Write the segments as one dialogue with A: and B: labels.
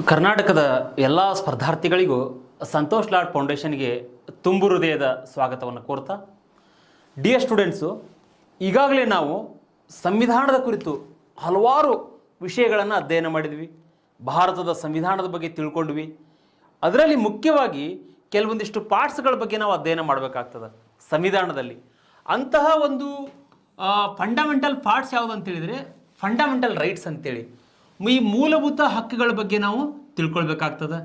A: ಕರ್ನಾಟಕದ ಎಲ್ಲ ಸ್ಪರ್ಧಾರ್ಥಿಗಳಿಗೂ ಸಂತೋಷ್ ಲಾಡ್ ಫೌಂಡೇಶನ್ಗೆ ತುಂಬು ಹೃದಯದ ಸ್ವಾಗತವನ್ನು ಕೋರ್ತಾ, ಡಿಯರ್ ಸ್ಟೂಡೆಂಟ್ಸು, ಈಗಾಗಲೇ ನಾವು ಸಂವಿಧಾನದ ಕುರಿತು ಹಲವಾರು ವಿಷಯಗಳನ್ನು ಅಧ್ಯಯನ ಮಾಡಿದ್ವಿ. ಭಾರತದ ಸಂವಿಧಾನದ ಬಗ್ಗೆ ತಿಳ್ಕೊಂಡ್ವಿ. ಅದರಲ್ಲಿ ಮುಖ್ಯವಾಗಿ ಕೆಲವೊಂದಿಷ್ಟು ಪಾರ್ಟ್ಸ್ಗಳ ಬಗ್ಗೆ ನಾವು ಅಧ್ಯಯನ ಮಾಡಬೇಕಾಗ್ತದೆ ಸಂವಿಧಾನದಲ್ಲಿ. ಅಂತಹ ಒಂದು ಫಂಡಮೆಂಟಲ್ ಪಾರ್ಟ್ಸ್ ಯಾವುದು ಅಂತೇಳಿದರೆ ಫಂಡಮೆಂಟಲ್ ರೈಟ್ಸ್ ಅಂತೇಳಿ, ಈ ಮೂಲಭೂತ ಹಕ್ಕುಗಳ ಬಗ್ಗೆ ನಾವು ತಿಳ್ಕೊಳ್ಬೇಕಾಗ್ತದೆ.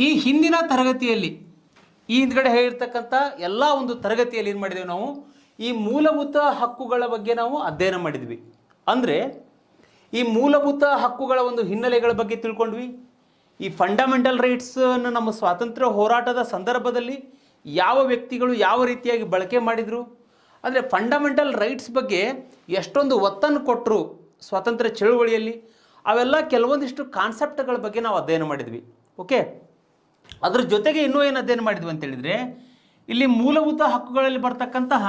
A: ಈ ಹಿಂದಿನ ತರಗತಿಯಲ್ಲಿ ಈ ಹಿಂದ್ಗಡೆ ಹೇಳಿರ್ತಕ್ಕಂಥ ಎಲ್ಲ ಒಂದು ತರಗತಿಯಲ್ಲಿ ಏನು ಮಾಡಿದ್ದೇವೆ, ನಾವು ಈ ಮೂಲಭೂತ ಹಕ್ಕುಗಳ ಬಗ್ಗೆ ನಾವು ಅಧ್ಯಯನ ಮಾಡಿದ್ವಿ. ಅಂದರೆ ಈ ಮೂಲಭೂತ ಹಕ್ಕುಗಳ ಒಂದು ಹಿನ್ನೆಲೆಗಳ ಬಗ್ಗೆ ತಿಳ್ಕೊಂಡ್ವಿ. ಈ ಫಂಡಮೆಂಟಲ್ ರೈಟ್ಸನ್ನು ನಮ್ಮ ಸ್ವಾತಂತ್ರ್ಯ ಹೋರಾಟದ ಸಂದರ್ಭದಲ್ಲಿ ಯಾವ ವ್ಯಕ್ತಿಗಳು ಯಾವ ರೀತಿಯಾಗಿ ಬಳಕೆ ಮಾಡಿದರು, ಅಂದರೆ ಫಂಡಮೆಂಟಲ್ ರೈಟ್ಸ್ ಬಗ್ಗೆ ಎಷ್ಟೊಂದು ಒತ್ತನ್ನು ಕೊಟ್ಟರು ಸ್ವಾತಂತ್ರ್ಯ ಚಳುವಳಿಯಲ್ಲಿ, ಅವೆಲ್ಲ ಕೆಲವೊಂದಿಷ್ಟು ಕಾನ್ಸೆಪ್ಟ್ಗಳ ಬಗ್ಗೆ ನಾವು ಅಧ್ಯಯನ ಮಾಡಿದ್ವಿ. ಓಕೆ, ಅದ್ರ ಜೊತೆಗೆ ಇನ್ನೂ ಏನು ಅಧ್ಯಯನ ಮಾಡಿದ್ವಿ ಅಂತೇಳಿದರೆ, ಇಲ್ಲಿ ಮೂಲಭೂತ ಹಕ್ಕುಗಳಲ್ಲಿ ಬರ್ತಕ್ಕಂತಹ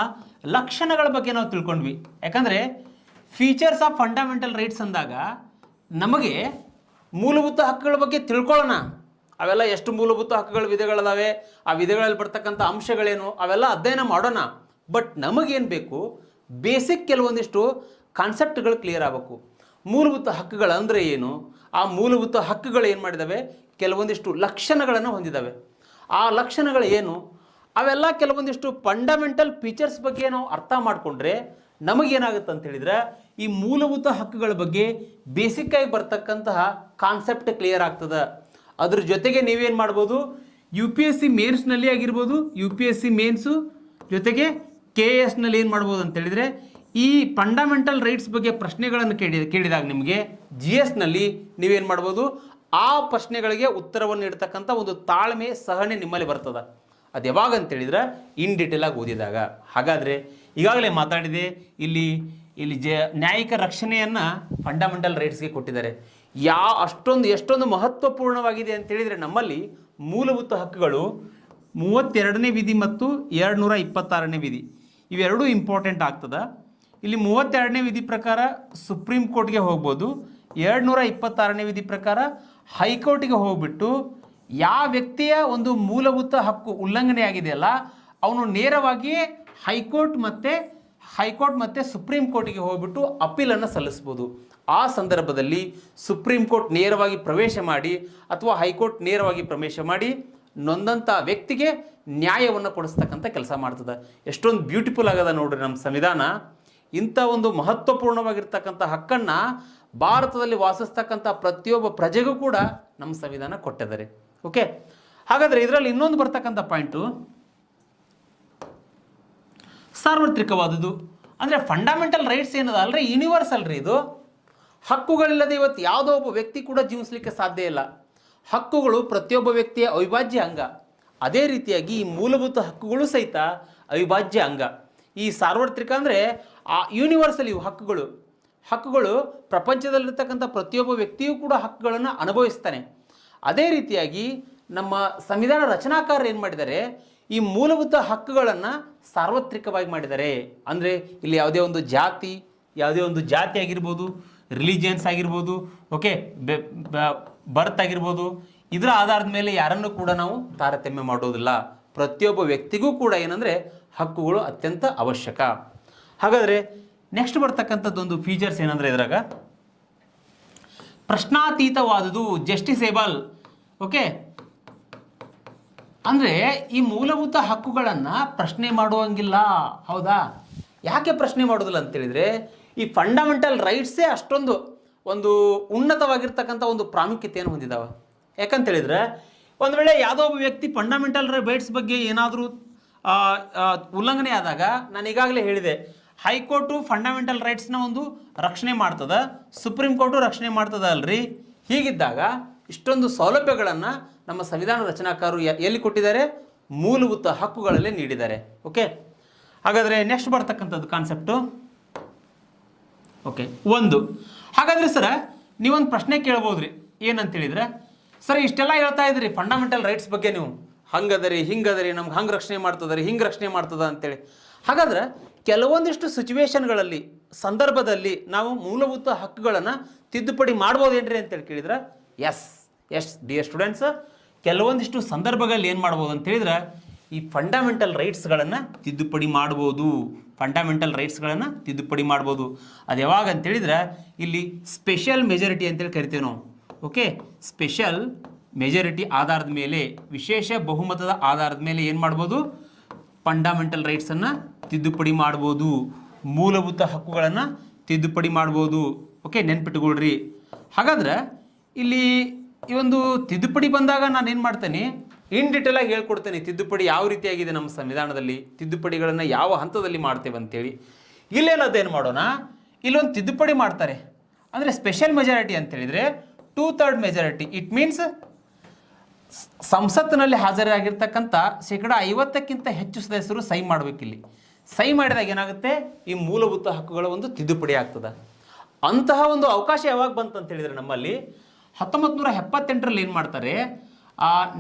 A: ಲಕ್ಷಣಗಳ ಬಗ್ಗೆ ನಾವು ತಿಳ್ಕೊಂಡ್ವಿ. ಯಾಕಂದರೆ ಫೀಚರ್ಸ್ ಆಫ್ ಫಂಡಮೆಂಟಲ್ ರೈಟ್ಸ್ ಅಂದಾಗ ನಮಗೆ ಮೂಲಭೂತ ಹಕ್ಕುಗಳ ಬಗ್ಗೆ ತಿಳ್ಕೊಳ್ಳೋಣ. ಅವೆಲ್ಲ ಎಷ್ಟು ಮೂಲಭೂತ ಹಕ್ಕುಗಳ ವಿಧಗಳಿದಾವೆ, ಆ ವಿಧಗಳಲ್ಲಿ ಬರ್ತಕ್ಕಂಥ ಅಂಶಗಳೇನು, ಅವೆಲ್ಲ ಅಧ್ಯಯನ ಮಾಡೋಣ. ಬಟ್ ನಮಗೇನು ಬೇಕು, ಬೇಸಿಕ್ ಕೆಲವೊಂದಿಷ್ಟು ಕಾನ್ಸೆಪ್ಟ್ಗಳು ಕ್ಲಿಯರ್ ಆಗಬೇಕು. ಮೂಲಭೂತ ಹಕ್ಕುಗಳು ಅಂದರೆ ಏನು, ಆ ಮೂಲಭೂತ ಹಕ್ಕುಗಳು ಏನು ಮಾಡಿದ್ದಾವೆ, ಕೆಲವೊಂದಿಷ್ಟು ಲಕ್ಷಣಗಳನ್ನು ಹೊಂದಿದ್ದಾವೆ. ಆ ಲಕ್ಷಣಗಳು ಏನು, ಅವೆಲ್ಲ ಕೆಲವೊಂದಿಷ್ಟು ಫಂಡಮೆಂಟಲ್ ಫೀಚರ್ಸ್ ಬಗ್ಗೆ ನಾವು ಅರ್ಥ ಮಾಡಿಕೊಂಡ್ರೆ ನಮಗೇನಾಗುತ್ತೆ ಅಂತ ಹೇಳಿದರೆ, ಈ ಮೂಲಭೂತ ಹಕ್ಕುಗಳ ಬಗ್ಗೆ ಬೇಸಿಕ್ಕಾಗಿ ಬರ್ತಕ್ಕಂತಹ ಕಾನ್ಸೆಪ್ಟ್ ಕ್ಲಿಯರ್ ಆಗ್ತದೆ. ಅದ್ರ ಜೊತೆಗೆ ನೀವೇನು ಮಾಡ್ಬೋದು, UPSC ಮೇನ್ಸ್ನಲ್ಲಿ ಆಗಿರ್ಬೋದು, UPSC ಮೇನ್ಸು ಜೊತೆಗೆ KS ನಲ್ಲಿ ಏನು ಮಾಡ್ಬೋದು ಅಂತೇಳಿದರೆ, ಈ ಫಂಡಮೆಂಟಲ್ ರೈಟ್ಸ್ ಬಗ್ಗೆ ಪ್ರಶ್ನೆಗಳನ್ನು ಕೇಳಿದಾಗ ನಿಮಗೆ GS ನಲ್ಲಿ ನೀವೇನು ಮಾಡ್ಬೋದು, ಆ ಪ್ರಶ್ನೆಗಳಿಗೆ ಉತ್ತರವನ್ನು ನೀಡ್ತಕ್ಕಂಥ ಒಂದು ತಾಳ್ಮೆ ಸಹನೆ ನಿಮ್ಮಲ್ಲಿ ಬರ್ತದೆ. ಅದು ಯಾವಾಗ ಅಂತೇಳಿದ್ರೆ ಇನ್ ಡೀಟೇಲ್ ಆಗಿ ಓದಿದಾಗ. ಹಾಗಾದರೆ ಈಗಾಗಲೇ ಮಾತಾಡಿದೆ, ಇಲ್ಲಿ ನ್ಯಾಯಿಕ ರಕ್ಷಣೆಯನ್ನು ಫಂಡಮೆಂಟಲ್ ರೈಟ್ಸ್ಗೆ ಕೊಟ್ಟಿದ್ದಾರೆ. ಎಷ್ಟೊಂದು ಮಹತ್ವಪೂರ್ಣವಾಗಿದೆ ಅಂತೇಳಿದರೆ, ನಮ್ಮಲ್ಲಿ ಮೂಲಭೂತ ಹಕ್ಕುಗಳು 32ನೇ ವಿಧಿ ಮತ್ತು 226ನೇ ವಿಧಿ ಇವೆರಡೂ ಇಂಪಾರ್ಟೆಂಟ್ ಆಗ್ತದೆ. ಇಲ್ಲಿ 32ನೇ ವಿಧಿ ಪ್ರಕಾರ ಸುಪ್ರೀಂ ಕೋರ್ಟ್ಗೆ ಹೋಗ್ಬೋದು, 226ನೇ ವಿಧಿ ಪ್ರಕಾರ ಹೈಕೋರ್ಟಿಗೆ ಹೋಗ್ಬಿಟ್ಟು ಯಾವ ವ್ಯಕ್ತಿಯ ಒಂದು ಮೂಲಭೂತ ಹಕ್ಕು ಉಲ್ಲಂಘನೆ ಆಗಿದೆಯಲ್ಲ ಅವನು ನೇರವಾಗಿ ಹೈಕೋರ್ಟ್ ಮತ್ತು ಸುಪ್ರೀಂ ಕೋರ್ಟಿಗೆ ಹೋಗ್ಬಿಟ್ಟು ಅಪೀಲನ್ನು ಸಲ್ಲಿಸ್ಬೋದು. ಆ ಸಂದರ್ಭದಲ್ಲಿ ಸುಪ್ರೀಂ ಕೋರ್ಟ್ ನೇರವಾಗಿ ಪ್ರವೇಶ ಮಾಡಿ ಅಥವಾ ಹೈಕೋರ್ಟ್ ನೇರವಾಗಿ ಪ್ರವೇಶ ಮಾಡಿ ನೊಂದಂಥ ವ್ಯಕ್ತಿಗೆ ನ್ಯಾಯವನ್ನು ಕೊಡಿಸ್ತಕ್ಕಂಥ ಕೆಲಸ ಮಾಡ್ತದೆ. ಎಷ್ಟೊಂದು ಬ್ಯೂಟಿಫುಲ್ ಆಗದ ನೋಡ್ರಿ ನಮ್ಮ ಸಂವಿಧಾನ. ಇಂಥ ಒಂದು ಮಹತ್ವಪೂರ್ಣವಾಗಿರ್ತಕ್ಕಂಥ ಹಕ್ಕನ್ನು ಭಾರತದಲ್ಲಿ ವಾಸಿಸ್ತಕ್ಕಂಥ ಪ್ರತಿಯೊಬ್ಬ ಪ್ರಜೆಗೂ ಕೂಡ ನಮ್ಮ ಸಂವಿಧಾನ ಕೊಟ್ಟಿದ್ದಾರೆ. ಓಕೆ, ಹಾಗಾದರೆ ಇದರಲ್ಲಿ ಇನ್ನೊಂದು ಬರ್ತಕ್ಕಂಥ ಪಾಯಿಂಟು ಸಾರ್ವತ್ರಿಕವಾದುದು. ಅಂದರೆ ಫಂಡಮೆಂಟಲ್ ರೈಟ್ಸ್ ಏನದ ಅಲ್ರಿ, ಯೂನಿವರ್ಸಲ್ ರೀ ಇದು. ಹಕ್ಕುಗಳಿಲ್ಲದೆ ಇವತ್ತು ಯಾವುದೋ ಒಬ್ಬ ವ್ಯಕ್ತಿ ಕೂಡ ಜೀವಿಸಲಿಕ್ಕೆ ಸಾಧ್ಯ ಇಲ್ಲ. ಹಕ್ಕುಗಳು ಪ್ರತಿಯೊಬ್ಬ ವ್ಯಕ್ತಿಯ ಅವಿಭಾಜ್ಯ ಅಂಗ. ಅದೇ ರೀತಿಯಾಗಿ ಈ ಮೂಲಭೂತ ಹಕ್ಕುಗಳು ಸಹಿತ ಅವಿಭಾಜ್ಯ ಅಂಗ. ಈ ಸಾರ್ವತ್ರಿಕ ಅಂದರೆ ಆ ಯೂನಿವರ್ಸಲ್ ಇವು ಹಕ್ಕುಗಳು ಪ್ರಪಂಚದಲ್ಲಿರ್ತಕ್ಕಂಥ ಪ್ರತಿಯೊಬ್ಬ ವ್ಯಕ್ತಿಯೂ ಕೂಡ ಹಕ್ಕುಗಳನ್ನು ಅನುಭವಿಸ್ತಾನೆ. ಅದೇ ರೀತಿಯಾಗಿ ನಮ್ಮ ಸಂವಿಧಾನ ರಚನಾಕಾರರು ಏನು ಮಾಡಿದ್ದಾರೆ, ಈ ಮೂಲಭೂತ ಹಕ್ಕುಗಳನ್ನು ಸಾರ್ವತ್ರಿಕವಾಗಿ ಮಾಡಿದ್ದಾರೆ. ಅಂದರೆ ಇಲ್ಲಿ ಯಾವುದೇ ಒಂದು ಜಾತಿ ಆಗಿರ್ಬೋದು, ರಿಲಿಜಿಯನ್ಸ್ ಆಗಿರ್ಬೋದು, ಓಕೆ, ಬರ್ತ್ ಆಗಿರ್ಬೋದು, ಇದರ ಆಧಾರದ ಮೇಲೆ ಯಾರನ್ನು ಕೂಡ ನಾವು ತಾರತಮ್ಯ ಮಾಡೋದಿಲ್ಲ. ಪ್ರತಿಯೊಬ್ಬ ವ್ಯಕ್ತಿಗೂ ಕೂಡ ಏನಂದರೆ ಹಕ್ಕುಗಳು ಅತ್ಯಂತ ಅವಶ್ಯಕ. ಹಾಗಾದರೆ ನೆಕ್ಸ್ಟ್ ಬರ್ತಕ್ಕಂಥದ್ದೊಂದು ಫೀಚರ್ಸ್ ಏನಂದರೆ ಇದ್ರಾಗ ಪ್ರಶ್ನಾತೀತವಾದುದು, ಜಸ್ಟಿಸೇಬಲ್. ಓಕೆ, ಅಂದರೆ ಈ ಮೂಲಭೂತ ಹಕ್ಕುಗಳನ್ನು ಪ್ರಶ್ನೆ ಮಾಡುವಂಗಿಲ್ಲ. ಹೌದಾ? ಯಾಕೆ ಪ್ರಶ್ನೆ ಮಾಡೋದಿಲ್ಲ ಅಂತೇಳಿದರೆ, ಈ ಫಂಡಮೆಂಟಲ್ ರೈಟ್ಸೇ ಅಷ್ಟೊಂದು ಒಂದು ಉನ್ನತವಾಗಿರ್ತಕ್ಕಂಥ ಒಂದು ಪ್ರಾಮುಖ್ಯತೆಯನ್ನು ಹೊಂದಿದ್ದಾವೆ. ಯಾಕಂತೇಳಿದರೆ, ಒಂದು ವೇಳೆ ಯಾವುದೋ ಒಬ್ಬ ವ್ಯಕ್ತಿ ಫಂಡಮೆಂಟಲ್ ರೈಟ್ಸ್ ಬಗ್ಗೆ ಏನಾದರೂ ಉಲ್ಲಂಘನೆ ಆದಾಗ, ನಾನು ಈಗಾಗಲೇ ಹೇಳಿದೆ, ಹೈಕೋರ್ಟು ಫಂಡಮೆಂಟಲ್ ರೈಟ್ಸ್ನ ಒಂದು ರಕ್ಷಣೆ ಮಾಡ್ತದೆ, ಸುಪ್ರೀಂ ಕೋರ್ಟು ರಕ್ಷಣೆ ಮಾಡ್ತದೆ ಅಲ್ರಿ. ಹೀಗಿದ್ದಾಗ ಇಷ್ಟೊಂದು ಸೌಲಭ್ಯಗಳನ್ನು ನಮ್ಮ ಸಂವಿಧಾನ ರಚನಾಕಾರರು ಎಲ್ಲಿ ಕೊಟ್ಟಿದ್ದಾರೆ, ಮೂಲಭೂತ ಹಕ್ಕುಗಳಲ್ಲೇ ನೀಡಿದ್ದಾರೆ. ಓಕೆ, ಹಾಗಾದರೆ ನೆಕ್ಸ್ಟ್ ಬರ್ತಕ್ಕಂಥದ್ದು ಕಾನ್ಸೆಪ್ಟು. ಓಕೆ, ಹಾಗಾದರೆ ಸರ ನೀವೊಂದು ಪ್ರಶ್ನೆ ಕೇಳ್ಬೋದ್ರಿ, ಏನಂತೇಳಿದರೆ, ಸರ್ ಇಷ್ಟೆಲ್ಲ ಹೇಳ್ತಾ ಇದ್ರಿ ಫಂಡಮೆಂಟಲ್ ರೈಟ್ಸ್ ಬಗ್ಗೆ, ನೀವು ಹಂಗದರಿ ಹಿಂಗದರಿ, ನಮ್ಗೆ ಹಂಗೆ ರಕ್ಷಣೆ ಮಾಡ್ತದರಿ ಹಿಂಗೆ ರಕ್ಷಣೆ ಮಾಡ್ತದ ಅಂತೇಳಿ. ಹಾಗಾದ್ರೆ ಕೆಲವೊಂದಿಷ್ಟು ಸಿಚುವೇಶನ್ಗಳಲ್ಲಿ ಸಂದರ್ಭದಲ್ಲಿ ನಾವು ಮೂಲಭೂತ ಹಕ್ಕುಗಳನ್ನು ತಿದ್ದುಪಡಿ ಮಾಡ್ಬೋದೇನ್ರಿ ಅಂತೇಳಿ ಕೇಳಿದ್ರೆ, ಎಸ್, ಎಸ್ ಡಿಯರ್ ಸ್ಟೂಡೆಂಟ್ಸ್, ಕೆಲವೊಂದಿಷ್ಟು ಸಂದರ್ಭಗಳಲ್ಲಿ ಏನು ಮಾಡ್ಬೋದು ಅಂತ ಹೇಳಿದ್ರೆ ಈ ಫಂಡಮೆಂಟಲ್ ರೈಟ್ಸ್ಗಳನ್ನು ತಿದ್ದುಪಡಿ ಮಾಡ್ಬೋದು. ಫಂಡಮೆಂಟಲ್ ರೈಟ್ಸ್ಗಳನ್ನು ತಿದ್ದುಪಡಿ ಮಾಡ್ಬೋದು. ಅದು ಯಾವಾಗ ಅಂತೇಳಿದ್ರೆ ಇಲ್ಲಿ ಸ್ಪೆಷಲ್ ಮೆಜಾರಿಟಿ ಅಂತೇಳಿ ಕರಿತೀವಿ ನಾವು. ಓಕೆ, ಸ್ಪೆಷಲ್ ಮೆಜಾರಿಟಿ ಆಧಾರದ ಮೇಲೆ, ವಿಶೇಷ ಬಹುಮತದ ಆಧಾರದ ಮೇಲೆ ಏನು ಮಾಡ್ಬೋದು, ಫಂಡಮೆಂಟಲ್ ರೈಟ್ಸನ್ನು ತಿದ್ದುಪಡಿ ಮಾಡ್ಬೋದು, ಮೂಲಭೂತ ಹಕ್ಕುಗಳನ್ನು ತಿದ್ದುಪಡಿ ಮಾಡ್ಬೋದು. ಓಕೆ, ನೆನ್ಪಿಟ್ಕೊಳ್ರಿ. ಹಾಗಾದ್ರೆ ಇಲ್ಲಿ ಈ ಒಂದು ತಿದ್ದುಪಡಿ ಬಂದಾಗ ನಾನು ಏನು ಮಾಡ್ತೇನೆ, ಇನ್ ಡೀಟೇಲ್ ಆಗಿ ಹೇಳ್ಕೊಡ್ತೇನೆ ತಿದ್ದುಪಡಿ ಯಾವ ರೀತಿಯಾಗಿದೆ ನಮ್ಮ ಸಂವಿಧಾನದಲ್ಲಿ, ತಿದ್ದುಪಡಿಗಳನ್ನು ಯಾವ ಹಂತದಲ್ಲಿ ಮಾಡ್ತೇವೆ ಅಂತೇಳಿ. ಇಲ್ಲೇನದೇನು ಮಾಡೋಣ, ಇಲ್ಲೊಂದು ತಿದ್ದುಪಡಿ ಮಾಡ್ತಾರೆ ಅಂದರೆ ಸ್ಪೆಷಲ್ ಮೆಜಾರಿಟಿ ಅಂತ ಹೇಳಿದರೆ 2/3 ಮೆಜಾರಿಟಿ. ಇಟ್ ಮೀನ್ಸ್ ಸಂಸತ್ತಿನಲ್ಲಿ ಹಾಜರಾಗಿರ್ತಕ್ಕಂಥ 50%ಕ್ಕಿಂತ ಹೆಚ್ಚು ಸದಸ್ಯರು ಸಹಿ ಮಾಡಬೇಕಿಲ್ಲಿ. ಸಹಿ ಮಾಡಿದಾಗ ಏನಾಗುತ್ತೆ, ಈ ಮೂಲಭೂತ ಹಕ್ಕುಗಳ ಒಂದು ತಿದ್ದುಪಡಿ ಆಗ್ತದೆ. ಅಂತಹ ಒಂದು ಅವಕಾಶ ಯಾವಾಗ ಬಂತು ಅಂತ ಹೇಳಿದರೆ ನಮ್ಮಲ್ಲಿ 1978ರಲ್ಲಿ ಏನು ಮಾಡ್ತಾರೆ,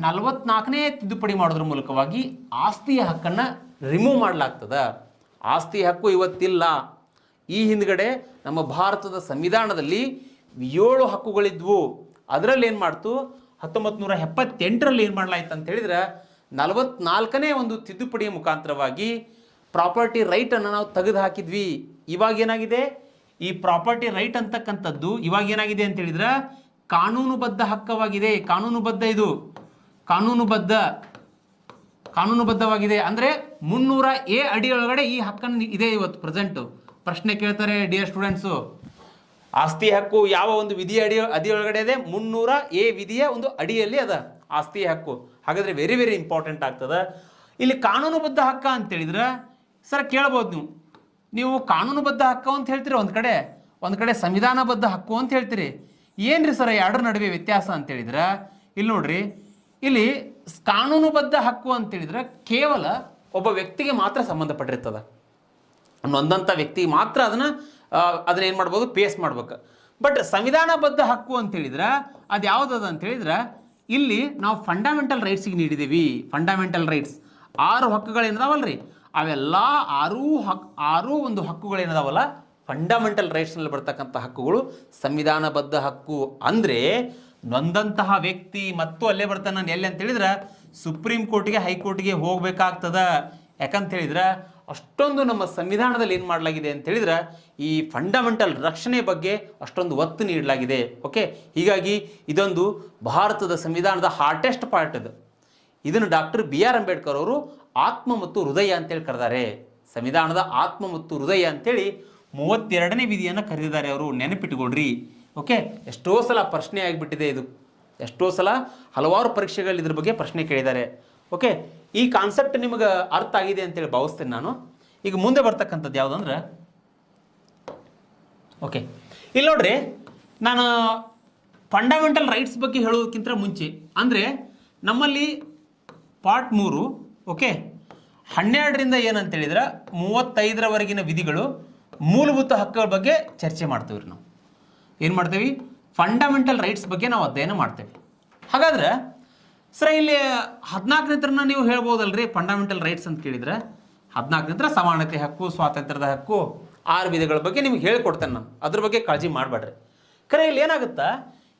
A: 44ನೇ ತಿದ್ದುಪಡಿ ಮಾಡೋದ್ರ ಮೂಲಕವಾಗಿ ಆಸ್ತಿಯ ಹಕ್ಕನ್ನು ರಿಮೂವ್ ಮಾಡಲಾಗ್ತದೆ. ಆಸ್ತಿ ಹಕ್ಕು ಇವತ್ತಿಲ್ಲ. ಈ ಹಿಂದ್ಗಡೆ ನಮ್ಮ ಭಾರತದ ಸಂವಿಧಾನದಲ್ಲಿ 7 ಹಕ್ಕುಗಳಿದ್ವು. ಅದರಲ್ಲಿ ಏನು ಮಾಡ್ತು, 1978ರಲ್ಲಿ ಏನು ಮಾಡಲಾಯ್ತು ಅಂತ ಹೇಳಿದ್ರೆ 44ನೇ ಒಂದು ತಿದ್ದುಪಡಿಯ ಮುಖಾಂತರವಾಗಿ ಪ್ರಾಪರ್ಟಿ ರೈಟನ್ನು ನಾವು ತೆಗೆದು ಹಾಕಿದ್ವಿ. ಇವಾಗ ಏನಾಗಿದೆ, ಈ ಪ್ರಾಪರ್ಟಿ ರೈಟ್ ಅಂತಕ್ಕಂಥದ್ದು ಇವಾಗ ಏನಾಗಿದೆ ಅಂತ ಹೇಳಿದ್ರೆ ಕಾನೂನುಬದ್ಧ ಹಕ್ಕವಾಗಿದೆ. ಇದು ಕಾನೂನುಬದ್ಧವಾಗಿದೆ. ಅಂದರೆ 300A ಅಡಿಯೊಳಗಡೆ ಈ ಹಕ್ಕನ್ನು ಇದೆ ಇವತ್ತು ಪ್ರೆಸೆಂಟು. ಪ್ರಶ್ನೆ ಕೇಳ್ತಾರೆ ಡಿಯರ್ ಸ್ಟೂಡೆಂಟ್ಸು, ಆಸ್ತಿ ಹಕ್ಕು ಯಾವ ಒಂದು ವಿಧಿಯ ಅಡಿಯೊಳಗಡೆ ಇದೆ, 300A ವಿಧಿಯ ಒಂದು ಅಡಿಯಲ್ಲಿ ಅದ ಆಸ್ತಿ ಹಕ್ಕು. ಹಾಗಾದರೆ ವೆರಿ ವೆರಿ ಇಂಪಾರ್ಟೆಂಟ್ ಆಗ್ತದೆ. ಇಲ್ಲಿ ಕಾನೂನುಬದ್ಧ ಹಕ್ಕ ಅಂತೇಳಿದ್ರೆ ಸರ್ ಕೇಳ್ಬೋದು ನೀವು ಕಾನೂನುಬದ್ಧ ಹಕ್ಕು ಅಂತ ಹೇಳ್ತೀರಿ ಒಂದು ಕಡೆ ಸಂವಿಧಾನಬದ್ಧ ಹಕ್ಕು ಅಂತ ಹೇಳ್ತೀರಿ. ಏನ್ರಿ ಸರ್ ಎರಡರ ನಡುವೆ ವ್ಯತ್ಯಾಸ ಅಂತೇಳಿದ್ರೆ, ಇಲ್ಲಿ ನೋಡ್ರಿ, ಇಲ್ಲಿ ಕಾನೂನುಬದ್ಧ ಹಕ್ಕು ಅಂತೇಳಿದ್ರೆ ಕೇವಲ ಒಬ್ಬ ವ್ಯಕ್ತಿಗೆ ಮಾತ್ರ ಸಂಬಂಧಪಟ್ಟಿರ್ತದೆ. ನೊಂದಂಥ ವ್ಯಕ್ತಿಗೆ ಮಾತ್ರ ಅದನ್ನ ಏನು ಮಾಡ್ಬೋದು, ಪೇಸ್ ಮಾಡ್ಬೇಕು. ಬಟ್ ಸಂವಿಧಾನಬದ್ಧ ಹಕ್ಕು ಅಂತೇಳಿದ್ರೆ ಅದು ಯಾವುದದ ಅಂತೇಳಿದ್ರೆ ಇಲ್ಲಿ ನಾವು ಫಂಡಮೆಂಟಲ್ ರೈಟ್ಸಿಗೆ ನೀಡಿದ್ದೀವಿ. ಫಂಡಮೆಂಟಲ್ ರೈಟ್ಸ್ 6 ಹಕ್ಕುಗಳೇನದಾವಲ್ರಿ, ಅವೆಲ್ಲ 6 ಒಂದು ಹಕ್ಕುಗಳೇನದಾವಲ್ಲ ಫಂಡಮೆಂಟಲ್ ರೈಟ್ಸ್ನಲ್ಲಿ ಬರ್ತಕ್ಕಂಥ ಹಕ್ಕುಗಳು ಸಂವಿಧಾನಬದ್ಧ ಹಕ್ಕು. ಅಂದರೆ ನೊಂದಂತಹ ವ್ಯಕ್ತಿ ಮತ್ತು ಅಲ್ಲೇ ಬರ್ತಾನೆ ನಾನು ಎಲ್ಲಿ ಅಂತೇಳಿದ್ರೆ ಸುಪ್ರೀಂ ಕೋರ್ಟ್ಗೆ ಹೈಕೋರ್ಟ್ಗೆ ಹೋಗ್ಬೇಕಾಗ್ತದ. ಯಾಕಂತ ಹೇಳಿದ್ರೆ ಅಷ್ಟೊಂದು ನಮ್ಮ ಸಂವಿಧಾನದಲ್ಲಿ ಏನು ಮಾಡಲಾಗಿದೆ ಅಂತ ಹೇಳಿದ್ರೆ ಈ ಫಂಡಮೆಂಟಲ್ ರಕ್ಷಣೆ ಬಗ್ಗೆ ಅಷ್ಟೊಂದು ಒತ್ತು ನೀಡಲಾಗಿದೆ. ಓಕೆ, ಹೀಗಾಗಿ ಇದೊಂದು ಭಾರತದ ಸಂವಿಧಾನದ ಹಾರ್ಟೆಸ್ಟ್ ಪಾರ್ಟ್ ಇದು. ಇದನ್ನು ಡಾಕ್ಟರ್ BR ಅಂಬೇಡ್ಕರ್ ಅವರು ಆತ್ಮ ಮತ್ತು ಹೃದಯ ಅಂತೇಳಿ ಕರೆದಾರೆ. ಸಂವಿಧಾನದ ಆತ್ಮ ಮತ್ತು ಹೃದಯ ಅಂತೇಳಿ 32ನೇ ವಿಧಿಯನ್ನು ಕರೆದಿದ್ದಾರೆ ಅವರು. ನೆನಪಿಟ್ಕೊಳ್ರಿ. ಓಕೆ, ಎಷ್ಟೋ ಸಲ ಪ್ರಶ್ನೆ ಆಗಿಬಿಟ್ಟಿದೆ ಇದು. ಎಷ್ಟೋ ಸಲ ಹಲವಾರು ಪರೀಕ್ಷೆಗಳಲ್ಲಿ ಇದ್ರ ಬಗ್ಗೆ ಪ್ರಶ್ನೆ ಕೇಳಿದ್ದಾರೆ. ಓಕೆ, ಈ ಕಾನ್ಸೆಪ್ಟ್ ನಿಮಗೆ ಅರ್ಥ ಆಗಿದೆ ಅಂತೇಳಿ ಭಾವಿಸ್ತೇನೆ ನಾನು. ಈಗ ಮುಂದೆ ಬರ್ತಕ್ಕಂಥದ್ದು ಯಾವುದಂದ್ರೆ, ಓಕೆ ಇಲ್ಲಿ ನೋಡ್ರಿ, ನಾನು ಫಂಡಮೆಂಟಲ್ ರೈಟ್ಸ್ ಬಗ್ಗೆ ಹೇಳೋದಕ್ಕಿಂತ ಮುಂಚೆ ಅಂದರೆ ನಮ್ಮಲ್ಲಿ ಪಾರ್ಟ್ 3 ಓಕೆ 12ರಿಂದ ಏನಂತೇಳಿದ್ರೆ 35ರವರೆಗಿನ ವಿಧಿಗಳು ಮೂಲಭೂತ ಹಕ್ಕುಗಳ ಬಗ್ಗೆ ಚರ್ಚೆ ಮಾಡ್ತೀವಿ ನಾವು. ಏನು ಮಾಡ್ತೀವಿ, ಫಂಡಮೆಂಟಲ್ ರೈಟ್ಸ್ ಬಗ್ಗೆ ನಾವು ಅಧ್ಯಯನ ಮಾಡ್ತೇವೆ. ಹಾಗಾದ್ರೆ ಸರ್ ಇಲ್ಲಿ 14ನೇ ನಂತರ ನೀವು ಹೇಳ್ಬೋದಲ್ರಿ ಫಂಡಮೆಂಟಲ್ ರೈಟ್ಸ್ ಅಂತ ಕೇಳಿದ್ರೆ 14ನೇ ನಂತರ ಸಮಾನತೆ ಹಕ್ಕು, ಸ್ವಾತಂತ್ರ್ಯದ ಹಕ್ಕು, 6 ವಿಧಿಗಳ ಬಗ್ಗೆ ನಿಮ್ಗೆ ಹೇಳ್ಕೊಡ್ತೇನೆ ನಾನು. ಅದ್ರ ಬಗ್ಗೆ ಕಾಳಜಿ ಮಾಡಬೇಡ್ರಿ. ಖರೆ ಇಲ್ಲಿ ಏನಾಗುತ್ತಾ,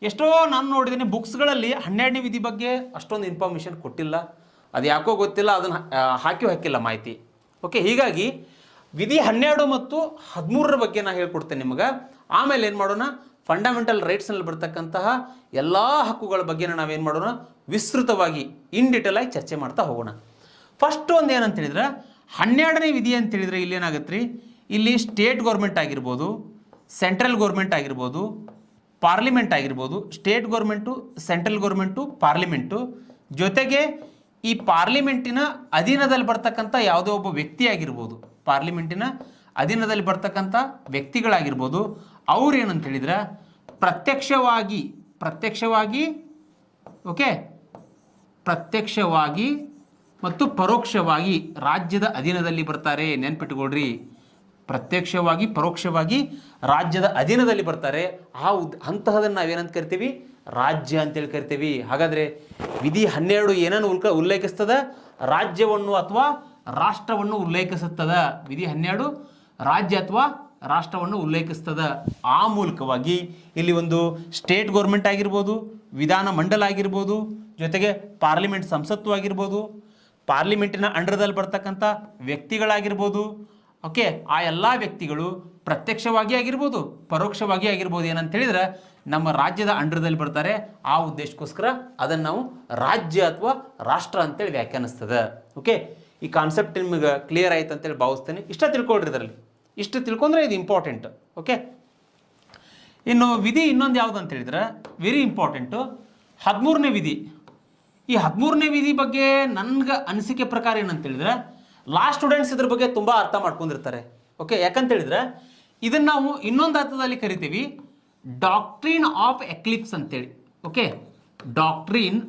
A: ಎಷ್ಟೋ ನಾನು ನೋಡಿದ್ದೀನಿ ಬುಕ್ಸ್ಗಳಲ್ಲಿ 12ನೇ ವಿಧಿ ಬಗ್ಗೆ ಅಷ್ಟೊಂದು ಇನ್ಫಾರ್ಮೇಷನ್ ಕೊಟ್ಟಿಲ್ಲ. ಅದು ಯಾಕೋ ಗೊತ್ತಿಲ್ಲ, ಅದನ್ನು ಹಾಕಿಲ್ಲ ಮಾಹಿತಿ. ಓಕೆ, ಹೀಗಾಗಿ ವಿಧಿ 12 ಮತ್ತು 13ರ ಬಗ್ಗೆ ನಾನು ಹೇಳ್ಕೊಡ್ತೇನೆ ನಿಮಗೆ. ಆಮೇಲೆ ಏನು ಮಾಡೋಣ, ಫಂಡಮೆಂಟಲ್ ರೈಟ್ಸ್ನಲ್ಲಿ ಬರ್ತಕ್ಕಂತಹ ಎಲ್ಲ ಹಕ್ಕುಗಳ ಬಗ್ಗೆ ನಾವೇನು ಮಾಡೋಣ, ವಿಸ್ತೃತವಾಗಿ ಇನ್ ಡೀಟೇಲ್ ಆಗಿ ಚರ್ಚೆ ಮಾಡ್ತಾ ಹೋಗೋಣ. ಫಸ್ಟ್ ಒಂದು ಏನಂತ ಹೇಳಿದ್ರೆ 12ನೇ ವಿಧಿ ಅಂತೇಳಿದರೆ ಇಲ್ಲಿ ಏನಾಗುತ್ತೆ ರೀ, ಇಲ್ಲಿ ಸ್ಟೇಟ್ ಗೌರ್ಮೆಂಟ್ ಆಗಿರ್ಬೋದು, ಸೆಂಟ್ರಲ್ ಗೌರ್ಮೆಂಟ್ ಆಗಿರ್ಬೋದು, ಪಾರ್ಲಿಮೆಂಟ್ ಆಗಿರ್ಬೋದು, state government, central government, parliament, ಜೊತೆಗೆ ಈ ಪಾರ್ಲಿಮೆಂಟಿನ ಅಧೀನದಲ್ಲಿ ಬರ್ತಕ್ಕಂಥ ಯಾವುದೋ ಒಬ್ಬ ವ್ಯಕ್ತಿ ಆಗಿರ್ಬೋದು, ಪಾರ್ಲಿಮೆಂಟಿನ ಅಧೀನದಲ್ಲಿ ಬರ್ತಕ್ಕಂಥ ವ್ಯಕ್ತಿಗಳಾಗಿರ್ಬೋದು, ಅವ್ರು ಏನಂತ ಹೇಳಿದ್ರೆ ಪ್ರತ್ಯಕ್ಷವಾಗಿ ಓಕೆ ಪ್ರತ್ಯಕ್ಷವಾಗಿ ಮತ್ತು ಪರೋಕ್ಷವಾಗಿ ರಾಜ್ಯದ ಅಧೀನದಲ್ಲಿ ಬರ್ತಾರೆ. ನೆನ್ಪಿಟ್ಕೊಳ್ರಿ, ಪ್ರತ್ಯಕ್ಷವಾಗಿ ಪರೋಕ್ಷವಾಗಿ ರಾಜ್ಯದ ಅಧೀನದಲ್ಲಿ ಬರ್ತಾರೆ. ಅಂತಹದನ್ನು ನಾವೇನಂತ ಕರಿತೀವಿ, ರಾಜ್ಯ ಅಂತೇಳಿ ಕರಿತೀವಿ. ಹಾಗಾದರೆ ವಿಧಿ 12 ಏನನ್ನು ಉಲ್ಲೇಖಿಸ್ತದ, ರಾಜ್ಯವನ್ನು ಅಥವಾ ರಾಷ್ಟ್ರವನ್ನು ಉಲ್ಲೇಖಿಸುತ್ತದೆ. ವಿಧಿ 12 ರಾಜ್ಯ ಅಥವಾ ರಾಷ್ಟ್ರವನ್ನು ಉಲ್ಲೇಖಿಸ್ತದ. ಆ ಮೂಲಕವಾಗಿ ಇಲ್ಲಿ ಒಂದು ಸ್ಟೇಟ್ ಗೌರ್ಮೆಂಟ್ ಆಗಿರ್ಬೋದು, ವಿಧಾನ ಮಂಡಲ ಆಗಿರ್ಬೋದು, ಜೊತೆಗೆ ಪಾರ್ಲಿಮೆಂಟ್ ಸಂಸತ್ತು ಆಗಿರ್ಬೋದು, ಪಾರ್ಲಿಮೆಂಟಿನ ಅಂಡರ್ದಲ್ಲಿ ಬರ್ತಕ್ಕಂಥ ವ್ಯಕ್ತಿಗಳಾಗಿರ್ಬೋದು. ಓಕೆ, ಆ ಎಲ್ಲ ವ್ಯಕ್ತಿಗಳು ಪ್ರತ್ಯಕ್ಷವಾಗಿ ಆಗಿರ್ಬೋದು, ಪರೋಕ್ಷವಾಗಿ ಆಗಿರ್ಬೋದು, ಏನಂತ ಹೇಳಿದ್ರೆ ನಮ್ಮ ರಾಜ್ಯದ ಅಂಡರ್ದಲ್ಲಿ ಬರ್ತಾರೆ. ಆ ಉದ್ದೇಶಕ್ಕೋಸ್ಕರ ಅದನ್ನು ನಾವು ರಾಜ್ಯ ಅಥವಾ ರಾಷ್ಟ್ರ ಅಂತೇಳಿ ವ್ಯಾಖ್ಯಾನಿಸ್ತದೆ. ಓಕೆ, ಈ ಕಾನ್ಸೆಪ್ಟ್ ನಿಮಗೆ ಕ್ಲಿಯರ್ ಆಯ್ತು ಅಂತೇಳಿ ಭಾವಿಸ್ತೇನೆ. ಇಷ್ಟ ತಿಳ್ಕೊಳ್ರಿ ಇದರಲ್ಲಿ, ಇಷ್ಟು ತಿಳ್ಕೊಂಡ್ರೆ ಇದು ಇಂಪಾರ್ಟೆಂಟ್. ಓಕೆ, ಇನ್ನು ವಿಧಿ ಇನ್ನೊಂದು ಯಾವುದು ಅಂತ ಹೇಳಿದ್ರೆ ವೆರಿ ಇಂಪಾರ್ಟೆಂಟು, 13ನೇ ವಿಧಿ. ಈ 13ನೇ ವಿಧಿ ಬಗ್ಗೆ ನನ್ಗೆ ಅನಿಸಿಕೆ ಪ್ರಕಾರ ಏನಂತ ಹೇಳಿದ್ರೆ ಲಾಸ್ಟ್ ಸ್ಟೂಡೆಂಟ್ಸ್ ಇದ್ರ ಬಗ್ಗೆ ತುಂಬ ಅರ್ಥ ಮಾಡ್ಕೊಂಡಿರ್ತಾರೆ. ಓಕೆ, ಯಾಕಂತ ಹೇಳಿದ್ರೆ ಇದನ್ನು ನಾವು ಇನ್ನೊಂದು ಅರ್ಥದಲ್ಲಿ ಕರಿತೀವಿ ಡಾಕ್ಟ್ರಿನ್ ಆಫ್ ಎಕ್ಲಿಪ್ಸ್ ಅಂತೇಳಿ. Okay, doctrine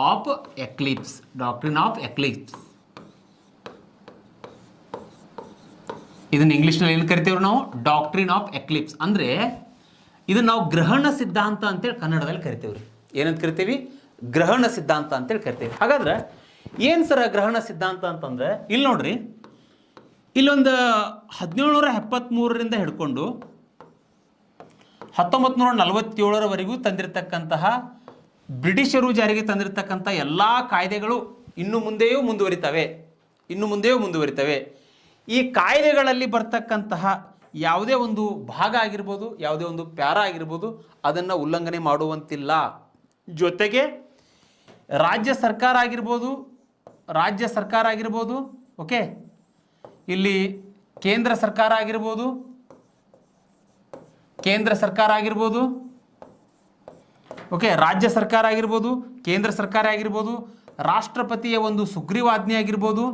A: of Eclipse, doctrine of Eclipse. ಇದನ್ನ ಇಂಗ್ಲೀಷ್ನಲ್ಲಿ ಏನು ಕರಿತೀವಿ ನಾವು? Doctrine of Eclipse. ಅಂದರೆ ಇದನ್ನು ನಾವು ಗ್ರಹಣ ಸಿದ್ಧಾಂತ ಅಂತೇಳಿ ಕನ್ನಡದಲ್ಲಿ ಕರಿತೀವ್ರಿ. ಏನಂತ ಕರಿತೀವಿ? ಗ್ರಹಣ ಸಿದ್ಧಾಂತ ಅಂತೇಳಿ ಕರಿತೀವಿ. ಹಾಗಾದ್ರೆ ಏನು ಸರ ಗ್ರಹಣ ಸಿದ್ಧಾಂತ ಅಂತಂದ್ರೆ ಇಲ್ಲಿ ನೋಡ್ರಿ, ಇಲ್ಲೊಂದು 1773ರಿಂದ ಹಿಡ್ಕೊಂಡು 1947ರವರೆಗೂ ತಂದಿರತಕ್ಕಂತಹ ಬ್ರಿಟಿಷರು ಜಾರಿಗೆ ತಂದಿರತಕ್ಕಂಥ ಎಲ್ಲ ಕಾಯ್ದೆಗಳು ಇನ್ನು ಮುಂದೆಯೂ ಮುಂದುವರಿತವೆ. ಈ ಕಾಯ್ದೆಗಳಲ್ಲಿ ಬರ್ತಕ್ಕಂತಹ ಯಾವುದೇ ಒಂದು ಭಾಗ ಆಗಿರ್ಬೋದು, ಯಾವುದೇ ಒಂದು ಪ್ಯಾರಾ ಆಗಿರ್ಬೋದು, ಅದನ್ನು ಉಲ್ಲಂಘನೆ ಮಾಡುವಂತಿಲ್ಲ. ಜೊತೆಗೆ ರಾಜ್ಯ ಸರ್ಕಾರ ಆಗಿರ್ಬೋದು, ಓಕೆ, ಇಲ್ಲಿ ಕೇಂದ್ರ ಸರ್ಕಾರ ಆಗಿರ್ಬೋದು, ಓಕೆ, ರಾಜ್ಯ ಸರ್ಕಾರ ಆಗಿರ್ಬೋದು, ಕೇಂದ್ರ ಸರ್ಕಾರ ಆಗಿರ್ಬೋದು, ರಾಷ್ಟ್ರಪತಿಯ ಒಂದು ಸುಗ್ರೀವಾಜ್ಞೆ ಆಗಿರ್ಬೋದು,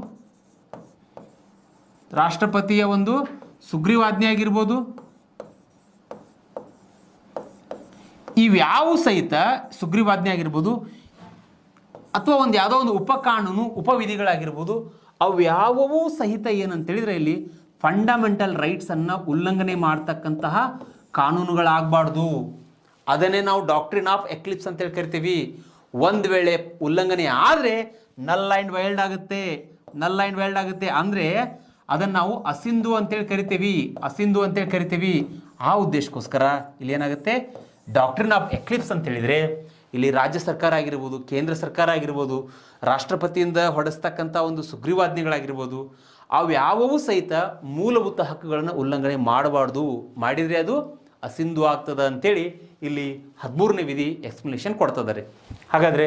A: ಇವ್ಯಾವು ಸಹಿತ ಸುಗ್ರೀವಾಜ್ಞೆ ಆಗಿರ್ಬೋದು ಅಥವಾ ಒಂದು ಯಾವುದೋ ಒಂದು ಉಪಕಾನೂನು ಉಪವಿಧಿಗಳಾಗಿರ್ಬೋದು, ಅವು ಯಾವುವೂ ಸಹಿತ ಏನಂತೇಳಿದ್ರೆ ಇಲ್ಲಿ ಫಂಡಮೆಂಟಲ್ ರೈಟ್ಸನ್ನು ಉಲ್ಲಂಘನೆ ಮಾಡ್ತಕ್ಕಂತಹ ಕಾನೂನುಗಳಾಗಬಾರ್ದು. ಅದನ್ನೇ ನಾವು ಡಾಕ್ಟ್ರಿನ್ ಆಫ್ ಎಕ್ಲಿಪ್ಸ್ ಅಂತೇಳಿ ಕರಿತೀವಿ. ಒಂದು ವೇಳೆ ಉಲ್ಲಂಘನೆ ಆದರೆ ನಲ್ ಆ್ಯಂಡ್ ವೈಲ್ಡ್ ಆಗುತ್ತೆ. ಅಂದರೆ ಅದನ್ನು ನಾವು ಅಸಿಂಧು ಅಂತೇಳಿ ಕರಿತೀವಿ. ಆ ಉದ್ದೇಶಕ್ಕೋಸ್ಕರ ಇಲ್ಲಿ ಏನಾಗುತ್ತೆ, ಡಾಕ್ಟ್ರಿನ್ ಆಫ್ ಎಕ್ಲಿಪ್ಸ್ ಅಂತ ಹೇಳಿದರೆ ಇಲ್ಲಿ ರಾಜ್ಯ ಸರ್ಕಾರ ಆಗಿರ್ಬೋದು, ಕೇಂದ್ರ ಸರ್ಕಾರ ಆಗಿರ್ಬೋದು, ರಾಷ್ಟ್ರಪತಿಯಿಂದ ಹೊಡೆಸ್ತಕ್ಕಂಥ ಒಂದು ಸುಗ್ರೀವಾಜ್ಞೆಗಳಾಗಿರ್ಬೋದು, ಅವು ಯಾವುವೂ ಸಹಿತ ಮೂಲಭೂತ ಹಕ್ಕುಗಳನ್ನು ಉಲ್ಲಂಘನೆ ಮಾಡಬಾರ್ದು. ಮಾಡಿದರೆ ಅದು ಅಸಿಂಧು ಆಗ್ತದೆ ಅಂತೇಳಿ ಇಲ್ಲಿ 13ನೇ ವಿಧಿ ಎಕ್ಸ್ಪ್ಲನೇಷನ್ ಕೊಡ್ತಿದ್ದಾರೆ. ಹಾಗಾದರೆ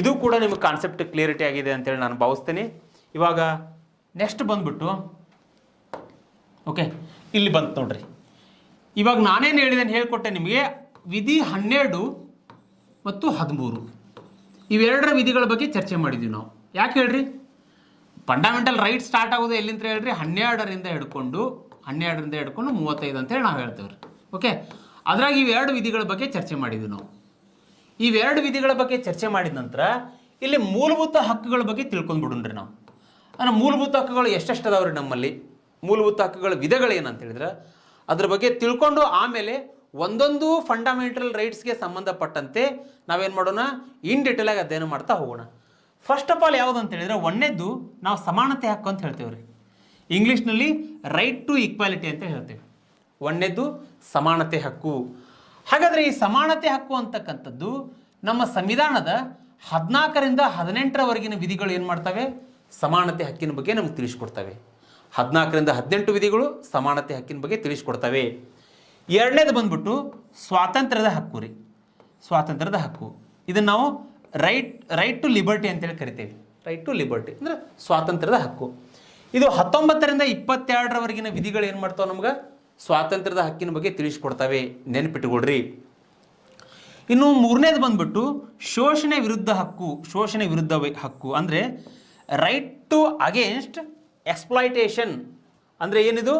A: ಇದು ಕೂಡ ನಿಮಗೆ ಕಾನ್ಸೆಪ್ಟ್ ಕ್ಲಿಯರಿಟಿ ಆಗಿದೆ ಅಂತೇಳಿ ನಾನು ಭಾವಿಸ್ತೇನೆ. ಇವಾಗ ನೆಕ್ಸ್ಟ್ ಬಂದ್ಬಿಟ್ಟು ಓಕೆ, ಇಲ್ಲಿ ಬಂತು ನೋಡ್ರಿ. ಇವಾಗ ನಾನೇನು ಹೇಳಿದ್ದೇನೆ ಹೇಳ್ಕೊಟ್ಟೆ ನಿಮಗೆ. ವಿಧಿ 12 ಮತ್ತು 13 ಇವೆರಡರ ವಿಧಿಗಳ ಬಗ್ಗೆ ಚರ್ಚೆ ಮಾಡಿದ್ವಿ ನಾವು. ಯಾಕೆ ಹೇಳ್ರಿ? ಫಂಡಮೆಂಟಲ್ ರೈಟ್ ಸ್ಟಾರ್ಟ್ ಆಗೋದು ಎಲ್ಲಿಂದ ಹೇಳ್ರಿ? 12ರಿಂದ ಹಿಡ್ಕೊಂಡು 35 ಅಂತೇಳಿ ನಾವು ಹೇಳ್ತೇವೆ. ಓಕೆ, ಅದ್ರಾಗ ಇವೆರಡು ವಿಧಿಗಳ ಬಗ್ಗೆ ಚರ್ಚೆ ಮಾಡಿದ್ವಿ ನಾವು. ಇವೆರಡು ವಿಧಿಗಳ ಬಗ್ಗೆ ಚರ್ಚೆ ಮಾಡಿದ ನಂತರ ಇಲ್ಲಿ ಮೂಲಭೂತ ಹಕ್ಕುಗಳ ಬಗ್ಗೆ ತಿಳ್ಕೊಂಡ್ಬಿಡೋಣ್ರಿ ನಾವು. ಅಂದರೆ ಮೂಲಭೂತ ಹಕ್ಕುಗಳು ಎಷ್ಟೆಷ್ಟು ಅದಾವ್ರಿ ನಮ್ಮಲ್ಲಿ, ಮೂಲಭೂತ ಹಕ್ಕುಗಳ ವಿಧಗಳು ಏನಂತ ಹೇಳಿದ್ರೆ ಅದ್ರ ಬಗ್ಗೆ ತಿಳ್ಕೊಂಡು ಆಮೇಲೆ ಒಂದೊಂದು ಫಂಡಮೆಂಟಲ್ ರೈಟ್ಸ್ಗೆ ಸಂಬಂಧಪಟ್ಟಂತೆ ನಾವೇನು ಮಾಡೋಣ, ಇನ್ ಡೀಟೇಲ್ ಆಗಿ ಅಧ್ಯಯನ ಮಾಡ್ತಾ ಹೋಗೋಣ. ಫಸ್ಟ್ ಆಫ್ ಆಲ್ ಯಾವುದು ಅಂತ ಹೇಳಿದ್ರೆ ಒಂದನೇದು ನಾವು ಸಮಾನತೆ ಹಕ್ಕು ಅಂತ ಹೇಳ್ತೇವೆ ರೀ. ಇಂಗ್ಲೀಷ್ನಲ್ಲಿ ರೈಟ್ ಟು ಈಕ್ವಾಲಿಟಿ ಅಂತ ಹೇಳ್ತೇವೆ. ಒಂದನೇದು ಸಮಾನತೆ ಹಕ್ಕು. ಹಾಗಾದರೆ ಈ ಸಮಾನತೆ ಹಕ್ಕು ಅಂತಕ್ಕಂಥದ್ದು ನಮ್ಮ ಸಂವಿಧಾನದ 14ರಿಂದ 18ರವರೆಗಿನ ವಿಧಿಗಳು ಏನು ಮಾಡ್ತವೆ? ಸಮಾನತೆ ಹಕ್ಕಿನ ಬಗ್ಗೆ ನಮಗೆ ತಿಳಿಸ್ಕೊಡ್ತವೆ. 14ರಿಂದ 18 ವಿಧಿಗಳು ಸಮಾನತೆ ಹಕ್ಕಿನ ಬಗ್ಗೆ ತಿಳಿಸ್ಕೊಡ್ತವೆ. ಎರಡನೇದು ಬಂದ್ಬಿಟ್ಟು ಸ್ವಾತಂತ್ರ್ಯದ ಹಕ್ಕು ರೀ. ಸ್ವಾತಂತ್ರ್ಯದ ಹಕ್ಕು ಇದನ್ನು ನಾವು ರೈಟ್ ಟು ಲಿಬರ್ಟಿ ಅಂತೇಳಿ ಕರಿತೇವೆ. ರೈಟ್ ಟು ಲಿಬರ್ಟಿ ಅಂದರೆ ಸ್ವಾತಂತ್ರ್ಯದ ಹಕ್ಕು. ಇದು 19ರಿಂದ 22ರವರೆಗಿನ ವಿಧಿಗಳು ಏನು ಮಾಡ್ತಾವೆ? ನಮ್ಗೆ ಸ್ವಾತಂತ್ರ್ಯದ ಹಕ್ಕಿನ ಬಗ್ಗೆ ತಿಳಿಸ್ಕೊಡ್ತವೆ, ನೆನಪಿಟ್ಟುಕೊಡ್ರಿ. ಇನ್ನು ಮೂರನೇದು ಬಂದ್ಬಿಟ್ಟು ಶೋಷಣೆ ವಿರುದ್ಧ ಹಕ್ಕು ಅಂದರೆ ರೈಟ್ ಟು ಅಗೇನ್ಸ್ಟ್ ಎಕ್ಸ್ಪ್ಲಾಯ್ಟೇಷನ್. ಅಂದರೆ ಏನಿದು?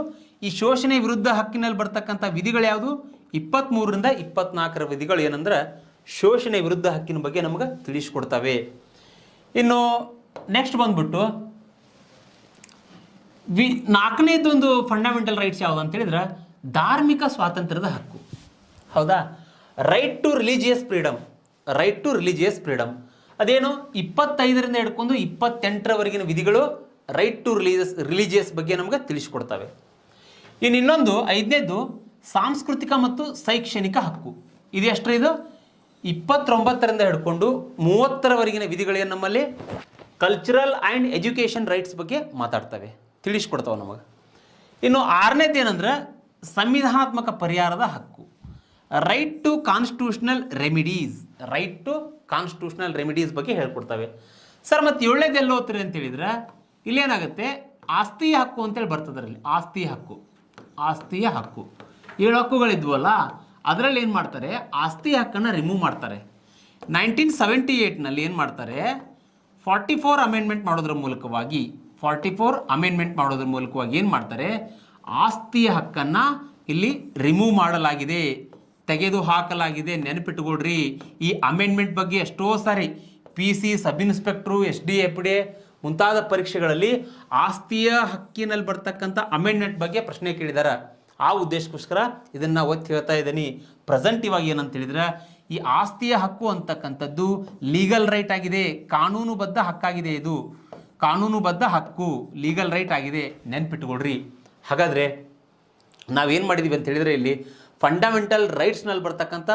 A: ಈ ಶೋಷಣೆ ವಿರುದ್ಧ ಹಕ್ಕಿನಲ್ಲಿ ಬರ್ತಕ್ಕಂಥ ವಿಧಿಗಳು ಯಾವುದು? 23ರಿಂದ 24ರ ವಿಧಿಗಳು ಏನಂದ್ರೆ ಶೋಷಣೆ ವಿರುದ್ಧ ಹಕ್ಕಿನ ಬಗ್ಗೆ ನಮಗೆ ತಿಳಿಸ್ಕೊಡ್ತವೆ. ಇನ್ನು ನೆಕ್ಸ್ಟ್ ಬಂದ್ಬಿಟ್ಟು ನಾಲ್ಕನೇದೊಂದು ಫಂಡಮೆಂಟಲ್ ರೈಟ್ಸ್ ಯಾವುದು ಅಂತ ಹೇಳಿದ್ರೆ ಧಾರ್ಮಿಕ ಸ್ವಾತಂತ್ರ್ಯದ ಹಕ್ಕು. ಹೌದಾ? Right to religious freedom. ಅದೇನು 25ರಿಂದ ಹಿಡ್ಕೊಂಡು 28ರವರೆಗಿನ ವಿಧಿಗಳು ರೈಟ್ ಟು ರಿಲಿಜಿಯಸ್ ಬಗ್ಗೆ ನಮಗೆ ತಿಳಿಸ್ಕೊಡ್ತವೆ. ಇನ್ನು ಇನ್ನೊಂದು ಐದನೇದು ಸಾಂಸ್ಕೃತಿಕ ಮತ್ತು ಶೈಕ್ಷಣಿಕ ಹಕ್ಕು. ಇದು ಎಷ್ಟರ ಇದು 29ರಿಂದ ಹಿಡ್ಕೊಂಡು 30ರವರೆಗಿನ ವಿಧಿಗಳೇನು ನಮ್ಮಲ್ಲಿ ಕಲ್ಚರಲ್ ಆ್ಯಂಡ್ ಎಜುಕೇಷನ್ ರೈಟ್ಸ್ ಬಗ್ಗೆ ಮಾತಾಡ್ತವೆ, ತಿಳಿಸ್ಕೊಡ್ತಾವೆ ನಮಗೆ. ಇನ್ನು 6ನೇದು ಏನಂದ್ರೆ ಸಂವಿಧಾನಾತ್ಮಕ ಪರಿಹಾರದ ಹಕ್ಕು, right to constitutional remedies. Right to constitutional remedies ಬಗ್ಗೆ ಹೇಳ್ಕೊಡ್ತವೆ ಸರ್. ಮತ್ತು 7ನೇದು ಎಲ್ಲ ಓದ್ತೀರಿ ಅಂತ ಹೇಳಿದ್ರೆ ಇಲ್ಲೇನಾಗುತ್ತೆ, ಆಸ್ತಿಯ ಹಕ್ಕು ಅಂತೇಳಿ ಬರ್ತದ್ರಲ್ಲಿ. ಆಸ್ತಿಯ ಹಕ್ಕು, ಆಸ್ತಿಯ ಹಕ್ಕು 7 ಹಕ್ಕುಗಳಿದ್ವಲ್ಲ, ಅದರಲ್ಲಿ ಏನು ಮಾಡ್ತಾರೆ, ಆಸ್ತಿಯ ಹಕ್ಕನ್ನು ರಿಮೂವ್ ಮಾಡ್ತಾರೆ. 1978ನಲ್ಲಿ ಏನು ಮಾಡ್ತಾರೆ, 44 ಅಮೆಂಡ್ಮೆಂಟ್ ಮಾಡೋದ್ರ ಮೂಲಕವಾಗಿ 44 ಅಮೆಂಡ್ಮೆಂಟ್ ಮಾಡೋದ್ರ ಮೂಲಕವಾಗಿ ಏನು ಮಾಡ್ತಾರೆ, ಆಸ್ತಿಯ ಹಕ್ಕನ್ನು ಇಲ್ಲಿ ರಿಮೂವ್ ಮಾಡಲಾಗಿದೆ, ತೆಗೆದು ಹಾಕಲಾಗಿದೆ. ನೆನಪಿಟ್ಟುಕೊಡ್ರಿ, ಈ ಅಮೆಂಡ್ಮೆಂಟ್ ಬಗ್ಗೆ ಎಷ್ಟೋ ಸಾರಿ PC, sub inspector, SD, FD ಮುಂತಾದ ಪರೀಕ್ಷೆಗಳಲ್ಲಿ ಆಸ್ತಿಯ ಹಕ್ಕಿನಲ್ಲಿ ಬರ್ತಕ್ಕಂಥ ಅಮೆಂಡ್ಮೆಂಟ್ ಬಗ್ಗೆ ಪ್ರಶ್ನೆ ಕೇಳಿದ್ದಾರೆ. ಆ ಉದ್ದೇಶಕ್ಕೋಸ್ಕರ ಇದನ್ನು ಒತ್ತಿ ಹೇಳ್ತಾ ಇದ್ದೀನಿ. ಪ್ರೆಸೆಂಟ್ ಇವಾಗ ಏನಂತ ಹೇಳಿದ್ರೆ, ಈ ಆಸ್ತಿಯ ಹಕ್ಕು ಅಂತಕ್ಕಂಥದ್ದು ಲೀಗಲ್ ರೈಟ್ ಆಗಿದೆ, ಕಾನೂನುಬದ್ಧ ಹಕ್ಕಾಗಿದೆ. ಇದು ಕಾನೂನುಬದ್ಧ ಹಕ್ಕು, ಲೀಗಲ್ ರೈಟ್ ಆಗಿದೆ, ನೆನ್ಪಿಟ್ಟುಕೊಡ್ರಿ. ಹಾಗಾದರೆ ನಾವೇನು ಮಾಡಿದ್ದೀವಿ ಅಂತ ಹೇಳಿದರೆ, ಇಲ್ಲಿ ಫಂಡಮೆಂಟಲ್ ರೈಟ್ಸ್ನಲ್ಲಿ ಬರ್ತಕ್ಕಂಥ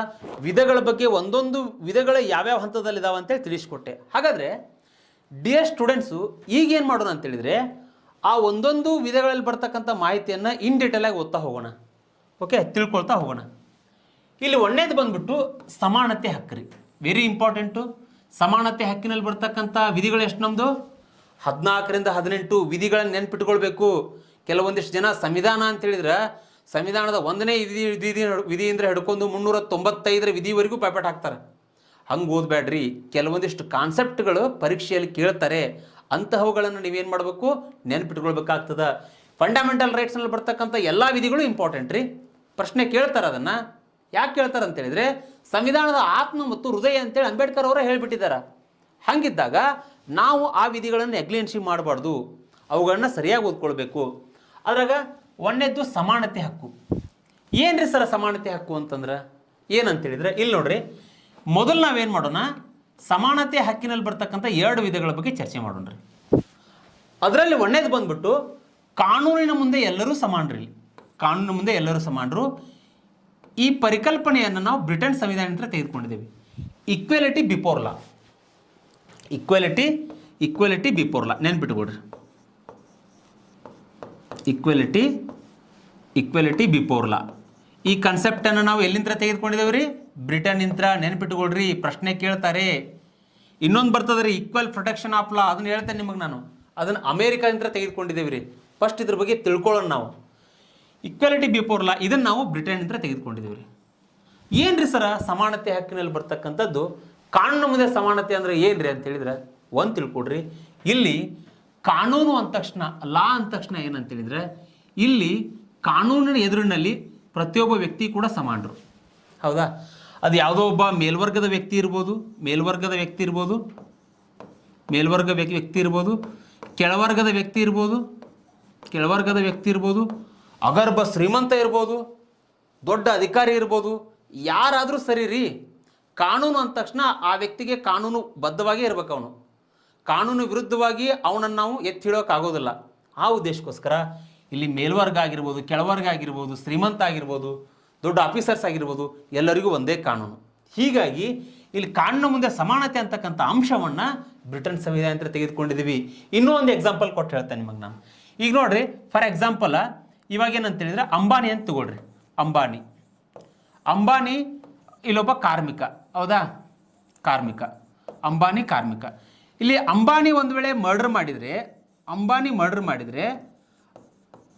A: ವಿಧಗಳ ಬಗ್ಗೆ ಒಂದೊಂದು ವಿಧಗಳ ಯಾವ್ಯಾವ ಹಂತದಲ್ಲಿದ್ದಾವೆ ಅಂತೇಳಿ ತಿಳಿಸ್ಕೊಟ್ಟೆ. ಹಾಗಾದರೆ ಡಿಯರ್ ಸ್ಟೂಡೆಂಟ್ಸು, ಈಗೇನು ಮಾಡೋಣ ಅಂತೇಳಿದರೆ, ಆ ಒಂದೊಂದು ವಿಧಗಳಲ್ಲಿ ಬರ್ತಕ್ಕಂಥ ಮಾಹಿತಿಯನ್ನು ಇನ್ ಡೀಟೇಲಾಗಿ ಓದ್ತಾ ಹೋಗೋಣ. ಓಕೆ, ತಿಳ್ಕೊಳ್ತಾ ಹೋಗೋಣ. ಇಲ್ಲಿ 1ನೇದು ಬಂದ್ಬಿಟ್ಟು ಸಮಾನತೆ ಹಕ್ಕು ರೀ, ವೆರಿ ಇಂಪಾರ್ಟೆಂಟು. ಸಮಾನತೆ ಹಕ್ಕಿನಲ್ಲಿ ಬರ್ತಕ್ಕಂಥ ವಿಧಿಗಳು ಎಷ್ಟು ನಮ್ಮದು 14ರಿಂದ 18 ವಿಧಿಗಳನ್ನು ನೆನ್ಪಿಟ್ಕೊಳ್ಬೇಕು. ಕೆಲವೊಂದಿಷ್ಟು ಜನ ಸಂವಿಧಾನ ಅಂತೇಳಿದ್ರೆ ಸಂವಿಧಾನದ 1ನೇ ವಿಧಿಯಿಂದ ಹಿಡ್ಕೊಂಡು 395ರ ವಿಧಿವರೆಗೂ ಪೇಪಟ್ ಹಾಕ್ತಾರೆ. ಹಂಗೆ ಓದಬೇಡ್ರಿ. ಕೆಲವೊಂದಿಷ್ಟು ಕಾನ್ಸೆಪ್ಟ್ಗಳು ಪರೀಕ್ಷೆಯಲ್ಲಿ ಕೇಳ್ತಾರೆ, ಅಂತಹವುಗಳನ್ನು ನೀವೇನು ಮಾಡಬೇಕು, ನೆನ್ಪಿಟ್ಕೊಳ್ಬೇಕಾಗ್ತದೆ. ಫಂಡಮೆಂಟಲ್ ರೈಟ್ಸ್ನಲ್ಲಿ ಬರ್ತಕ್ಕಂಥ ಎಲ್ಲ ವಿಧಿಗಳು ಇಂಪಾರ್ಟೆಂಟ್ ರೀ. ಪ್ರಶ್ನೆ ಕೇಳ್ತಾರೆ. ಅದನ್ನು ಯಾಕೆ ಕೇಳ್ತಾರೆ ಅಂತೇಳಿದರೆ, ಸಂವಿಧಾನದ ಆತ್ಮ ಮತ್ತು ಹೃದಯ ಅಂತೇಳಿ ಅಂಬೇಡ್ಕರ್ ಅವರೇ ಹೇಳಿಬಿಟ್ಟಿದ್ದಾರೆ. ಹಾಗಿದ್ದಾಗ ನಾವು ಆ ವಿಧಿಗಳನ್ನು ನೆಗ್ಲೆನ್ಸಿ ಮಾಡಬಾರ್ದು, ಅವುಗಳನ್ನ ಸರಿಯಾಗಿ ಓದ್ಕೊಳ್ಬೇಕು. ಅದ್ರಾಗ 1ನೇದು ಸಮಾನತೆ ಹಕ್ಕು. ಏನು ರೀ ಸರ್ ಸಮಾನತೆ ಹಕ್ಕು ಅಂತಂದ್ರೆ ಏನಂತೇಳಿದ್ರೆ, ಇಲ್ಲಿ ನೋಡ್ರಿ, ಮೊದಲು ನಾವೇನು ಮಾಡೋಣ, ಸಮಾನತೆ ಹಕ್ಕಿನಲ್ಲಿ ಬರ್ತಕ್ಕಂಥ 2 ವಿಧಗಳ ಬಗ್ಗೆ ಚರ್ಚೆ ಮಾಡೋಣ ರೀ. ಅದರಲ್ಲಿ 1ನೇದು ಬಂದ್ಬಿಟ್ಟು ಕಾನೂನಿನ ಮುಂದೆ ಎಲ್ಲರೂ ಸಮಾನರು. ಕಾನೂನಿನ ಮುಂದೆ ಎಲ್ಲರೂ ಸಮಾನರು. ಈ ಪರಿಕಲ್ಪನೆಯನ್ನು ನಾವು ಬ್ರಿಟನ್ ಸಂವಿಧಾನದಿಂದ ತೆಗೆದುಕೊಂಡಿದ್ದೇವೆ. Equality before law, equality before law, ನೆನ್ಪಿಟ್ಕೊಡ್ರಿ. ಈಕ್ವಾಲಿಟಿ ಬಿಫೋರ್ ಲಾ, ಈ ಕಾನ್ಸೆಪ್ಟನ್ನು ನಾವು ಎಲ್ಲಿಂದ ತೆಗೆದುಕೊಂಡಿದ್ದೇವೆ ರೀ, ಬ್ರಿಟನ್ ಇಂತ್ರ. ನೆನ್ಪಿಟ್ಕೊಳ್ರಿ, ಪ್ರಶ್ನೆ ಕೇಳ್ತಾರೆ. ಇನ್ನೊಂದು ಬರ್ತದೆ ರೀ, ಈಕ್ವಲ್ ಪ್ರೊಟೆಕ್ಷನ್ ಆಫ್ ಲಾ, ಅದನ್ನು ಹೇಳ್ತೇನೆ ನಿಮಗೆ ನಾನು. ಅದನ್ನು ಅಮೇರಿಕಾದಿಂದ ತೆಗೆದುಕೊಂಡಿದ್ದೇವೆ ರೀ. ಫಸ್ಟ್ ಇದ್ರ ಬಗ್ಗೆ ತಿಳ್ಕೊಳ್ಳೋಣ ನಾವು. ಈಕ್ವಾಲಿಟಿ ಬಿಫೋರ್ ಲಾ ಇದನ್ನು ನಾವು ಬ್ರಿಟನ್ನಿಂದ ತೆಗೆದುಕೊಂಡಿದ್ದೇವೆ ರೀ. ಏನು ರೀ ಸರ ಸಮಾನತೆ ಹಕ್ಕಿನಲ್ಲಿ ಬರ್ತಕ್ಕಂಥದ್ದು, ಕಾನೂನು ಮುಂದೆ ಸಮಾನತೆ ಅಂದರೆ ಏನು ರೀ ಅಂತ ಹೇಳಿದ್ರೆ, ಒಂದು ತಿಳ್ಕೊಡ್ರಿ. ಇಲ್ಲಿ ಕಾನೂನು ಅಂದ ತಕ್ಷಣ, ಲಾ ಅಂದ ತಕ್ಷಣ ಏನಂತೇಳಿದರೆ, ಇಲ್ಲಿ ಕಾನೂನಿನ ಎದುರಿನಲ್ಲಿ ಪ್ರತಿಯೊಬ್ಬ ವ್ಯಕ್ತಿ ಕೂಡ ಸಮಾನರು. ಹೌದಾ? ಅದು ಯಾವುದೋ ಒಬ್ಬ ಮೇಲ್ವರ್ಗದ ವ್ಯಕ್ತಿ ಇರ್ಬೋದು, ಮೇಲ್ವರ್ಗದ ವ್ಯಕ್ತಿ ಇರ್ಬೋದು, ಕೆಳವರ್ಗದ ವ್ಯಕ್ತಿ ಇರ್ಬೋದು, ಅಗರ್ಭ ಶ್ರೀಮಂತ ಇರ್ಬೋದು, ದೊಡ್ಡ ಅಧಿಕಾರಿ ಇರ್ಬೋದು, ಯಾರಾದರೂ ಸರಿ ರೀ. ಕಾನೂನು ಅಂದ ತಕ್ಷಣ ಆ ವ್ಯಕ್ತಿಗೆ ಕಾನೂನು ಬದ್ಧವಾಗೇ ಇರ್ಬೇಕು. ಅವನು ಕಾನೂನು ವಿರುದ್ಧವಾಗಿ ಅವನನ್ನು ನಾವು ಎತ್ತಿ ಹಿಡೋಕ್ಕಾಗೋದಿಲ್ಲ. ಆ ಉದ್ದೇಶಕ್ಕೋಸ್ಕರ ಇಲ್ಲಿ ಮೇಲ್ವರ್ಗ ಆಗಿರ್ಬೋದು, ಕೆಳವರ್ಗ ಆಗಿರ್ಬೋದು, ಶ್ರೀಮಂತ ಆಗಿರ್ಬೋದು, ದೊಡ್ಡ ಆಫೀಸರ್ಸ್ ಆಗಿರ್ಬೋದು, ಎಲ್ಲರಿಗೂ ಒಂದೇ ಕಾನೂನು. ಹೀಗಾಗಿ ಇಲ್ಲಿ ಕಾನೂನು ಮುಂದೆ ಸಮಾನತೆ ಅಂತಕ್ಕಂಥ ಅಂಶವನ್ನು ಬ್ರಿಟನ್ ಸಂವಿಧಾನ ತೆಗೆದುಕೊಂಡಿದ್ದೀವಿ. ಇನ್ನೂ ಒಂದು ಎಕ್ಸಾಂಪಲ್ ಕೊಟ್ಟು ಹೇಳ್ತೇನೆ ನಿಮಗೆ ನಾನು. ಈಗ ನೋಡ್ರಿ, ಫಾರ್ ಎಕ್ಸಾಂಪಲ್ ಇವಾಗ ಏನಂತ ಹೇಳಿದ್ರೆ, ಅಂಬಾನಿ ಅಂತ ತಗೊಳ್ರಿ. ಅಂಬಾನಿ ಇಲ್ಲೊಬ್ಬ ಕಾರ್ಮಿಕ. ಹೌದಾ? ಅಂಬಾನಿ ಕಾರ್ಮಿಕ. ಇಲ್ಲಿ ಅಂಬಾನಿ ಒಂದು ವೇಳೆ ಮರ್ಡರ್ ಮಾಡಿದರೆ,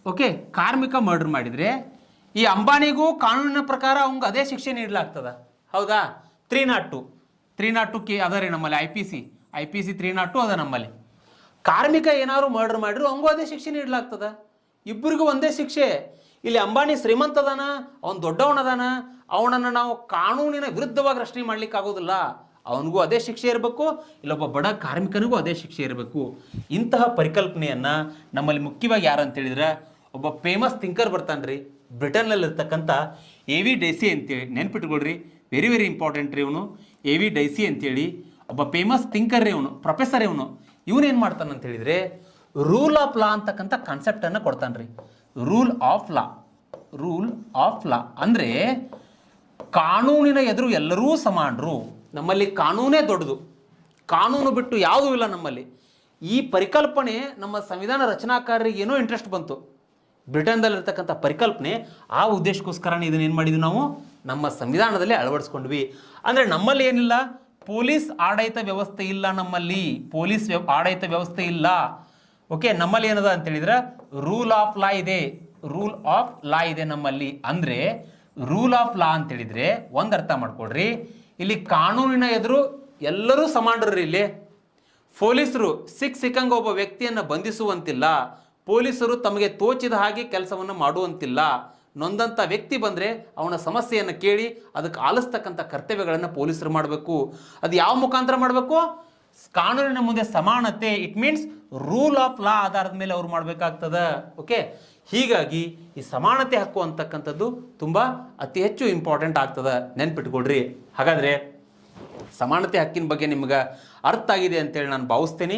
A: ಓಕೆ, ಕಾರ್ಮಿಕ ಮರ್ಡರ್ ಮಾಡಿದರೆ, ಈ ಅಂಬಾನಿಗೂ ಕಾನೂನಿನ ಪ್ರಕಾರ ಅವಂಗೆ ಅದೇ ಶಿಕ್ಷೆ ನೀಡಲಾಗ್ತದ. ಹೌದಾ? 302 ಕೆ ಅದ ರೀ ನಮ್ಮಲ್ಲಿ. IPC 302 ಅದ ನಮ್ಮಲ್ಲಿ. ಕಾರ್ಮಿಕ ಏನಾದ್ರು ಮರ್ಡರ್ ಮಾಡಿದ್ರು ಅವಂಗೂ ಅದೇ ಶಿಕ್ಷೆ ನೀಡಲಾಗ್ತದ. ಇಬ್ಬರಿಗೂ ಒಂದೇ ಶಿಕ್ಷೆ. ಇಲ್ಲಿ ಅಂಬಾನಿ ಶ್ರೀಮಂತ ಅದಾನ, ಅವನು ದೊಡ್ಡವನದಾನ, ಅವನನ್ನು ನಾವು ಕಾನೂನಿನ ವಿರುದ್ಧವಾಗಿ ರಕ್ಷಣೆ ಮಾಡ್ಲಿಕ್ಕೆ ಆಗೋದಿಲ್ಲ. ಅವನಿಗೂ ಅದೇ ಶಿಕ್ಷೆ ಇರಬೇಕು, ಇಲ್ಲೊಬ್ಬ ಬಡ ಕಾರ್ಮಿಕನಿಗೂ ಅದೇ ಶಿಕ್ಷೆ ಇರಬೇಕು. ಇಂತಹ ಪರಿಕಲ್ಪನೆಯನ್ನು ನಮ್ಮಲ್ಲಿ ಮುಖ್ಯವಾಗಿ ಯಾರು ಅಂತೇಳಿದ್ರೆ, ಒಬ್ಬ ಫೇಮಸ್ ಥಿಂಕರ್ ಬರ್ತಾನೆ ರೀ, ಬ್ರಿಟನ್ನಲ್ಲಿರ್ತಕ್ಕಂಥ AV ಡೈಸಿ ಅಂತೇಳಿ. ನೆನ್ಪಿಟ್ಕೊಳ್ರಿ, ವೆರಿ ವೆರಿ ಇಂಪಾರ್ಟೆಂಟ್ ರೀ. ಇವನು AV ಡೈಸಿ ಅಂತೇಳಿ ಒಬ್ಬ ಫೇಮಸ್ ಥಿಂಕರ್ ರೀ, ಇವನು ಪ್ರೊಫೆಸರ್. ಇವನೇನು ಮಾಡ್ತಾನೆ ಅಂತ ಹೇಳಿದರೆ, ರೂಲ್ ಆಫ್ ಲಾ ಅಂತಕ್ಕಂಥ ಕಾನ್ಸೆಪ್ಟನ್ನು ಕೊಡ್ತಾನೆ ರೀ. Rule of law. Rule of law ಅಂದರೆ ಕಾನೂನಿನ ಎದುರು ಎಲ್ಲರೂ ಸಮಾನರು. ನಮ್ಮಲ್ಲಿ ಕಾನೂನೇ ದೊಡ್ಡದು, ಕಾನೂನು ಬಿಟ್ಟು ಯಾವುದೂ ಇಲ್ಲ ನಮ್ಮಲ್ಲಿ. ಈ ಪರಿಕಲ್ಪನೆ ನಮ್ಮ ಸಂವಿಧಾನ ರಚನಾಕಾರರಿಗೆ ಏನೋ ಇಂಟ್ರೆಸ್ಟ್ ಬಂತು, ಬ್ರಿಟನ್ದಲ್ಲಿರ್ತಕ್ಕಂಥ ಪರಿಕಲ್ಪನೆ. ಆ ಉದ್ದೇಶಕ್ಕೋಸ್ಕರನೇ ಇದನ್ನ ಏನು ಮಾಡಿದ್ವಿ ನಾವು ನಮ್ಮ ಸಂವಿಧಾನದಲ್ಲಿ ಅಳವಡಿಸ್ಕೊಂಡ್ವಿ. ಅಂದರೆ ನಮ್ಮಲ್ಲಿ ಏನಿಲ್ಲ, ಪೊಲೀಸ್ ಆಡಳಿತ ವ್ಯವಸ್ಥೆ ಇಲ್ಲ, ನಮ್ಮಲ್ಲಿ ಪೊಲೀಸ್ ಆಡಳಿತ ವ್ಯವಸ್ಥೆ ಇಲ್ಲ. ಓಕೆ, ನಮ್ಮಲ್ಲಿ ಏನದ ಅಂತ ಹೇಳಿದ್ರೆ ರೂಲ್ ಆಫ್ ಲಾ ಇದೆ, ರೂಲ್ ಆಫ್ ಲಾ ಇದೆ ನಮ್ಮಲ್ಲಿ. ಅಂದರೆ ರೂಲ್ ಆಫ್ ಲಾ ಅಂತ ಹೇಳಿದ್ರೆ ಒಂದು ಅರ್ಥ ಮಾಡ್ಕೊಡ್ರಿ, ಇಲ್ಲಿ ಕಾನೂನಿನ ಎದುರು ಎಲ್ಲರೂ ಸಮಾನರು. ಇಲ್ಲಿ ಪೊಲೀಸರು ಸಿಕ್ಕಂಗೆ ಒಬ್ಬ ವ್ಯಕ್ತಿಯನ್ನು ಬಂಧಿಸುವಂತಿಲ್ಲ, ಪೊಲೀಸರು ತಮಗೆ ತೋಚಿದ ಹಾಗೆ ಕೆಲಸವನ್ನು ಮಾಡುವಂತಿಲ್ಲ. ನೊಂದಂಥ ವ್ಯಕ್ತಿ ಬಂದರೆ ಅವನ ಸಮಸ್ಯೆಯನ್ನು ಕೇಳಿ ಅದಕ್ಕೆ ಆಲಿಸ್ತಕ್ಕಂಥ ಕರ್ತವ್ಯಗಳನ್ನು ಪೊಲೀಸರು ಮಾಡಬೇಕು. ಅದು ಯಾವ ಮುಖಾಂತರ ಮಾಡಬೇಕು? ಕಾನೂನಿನ ಮುಂದೆ ಸಮಾನತೆ, it means rule of law ಆಧಾರದ ಮೇಲೆ ಅವ್ರು ಮಾಡಬೇಕಾಗ್ತದೆ. ಓಕೆ, ಹೀಗಾಗಿ ಈ ಸಮಾನತೆ ಹಕ್ಕು ಅಂತಕ್ಕಂಥದ್ದು ತುಂಬ ಅತಿ ಹೆಚ್ಚು ಇಂಪಾರ್ಟೆಂಟ್ ಆಗ್ತದೆ, ನೆನ್ಪಿಟ್ಕೊಡ್ರಿ. ಹಾಗಾದರೆ ಸಮಾನತೆ ಹಕ್ಕಿನ ಬಗ್ಗೆ ನಿಮ್ಗೆ ಅರ್ಥ ಆಗಿದೆ ಅಂತೇಳಿ ನಾನು ಭಾವಿಸ್ತೀನಿ.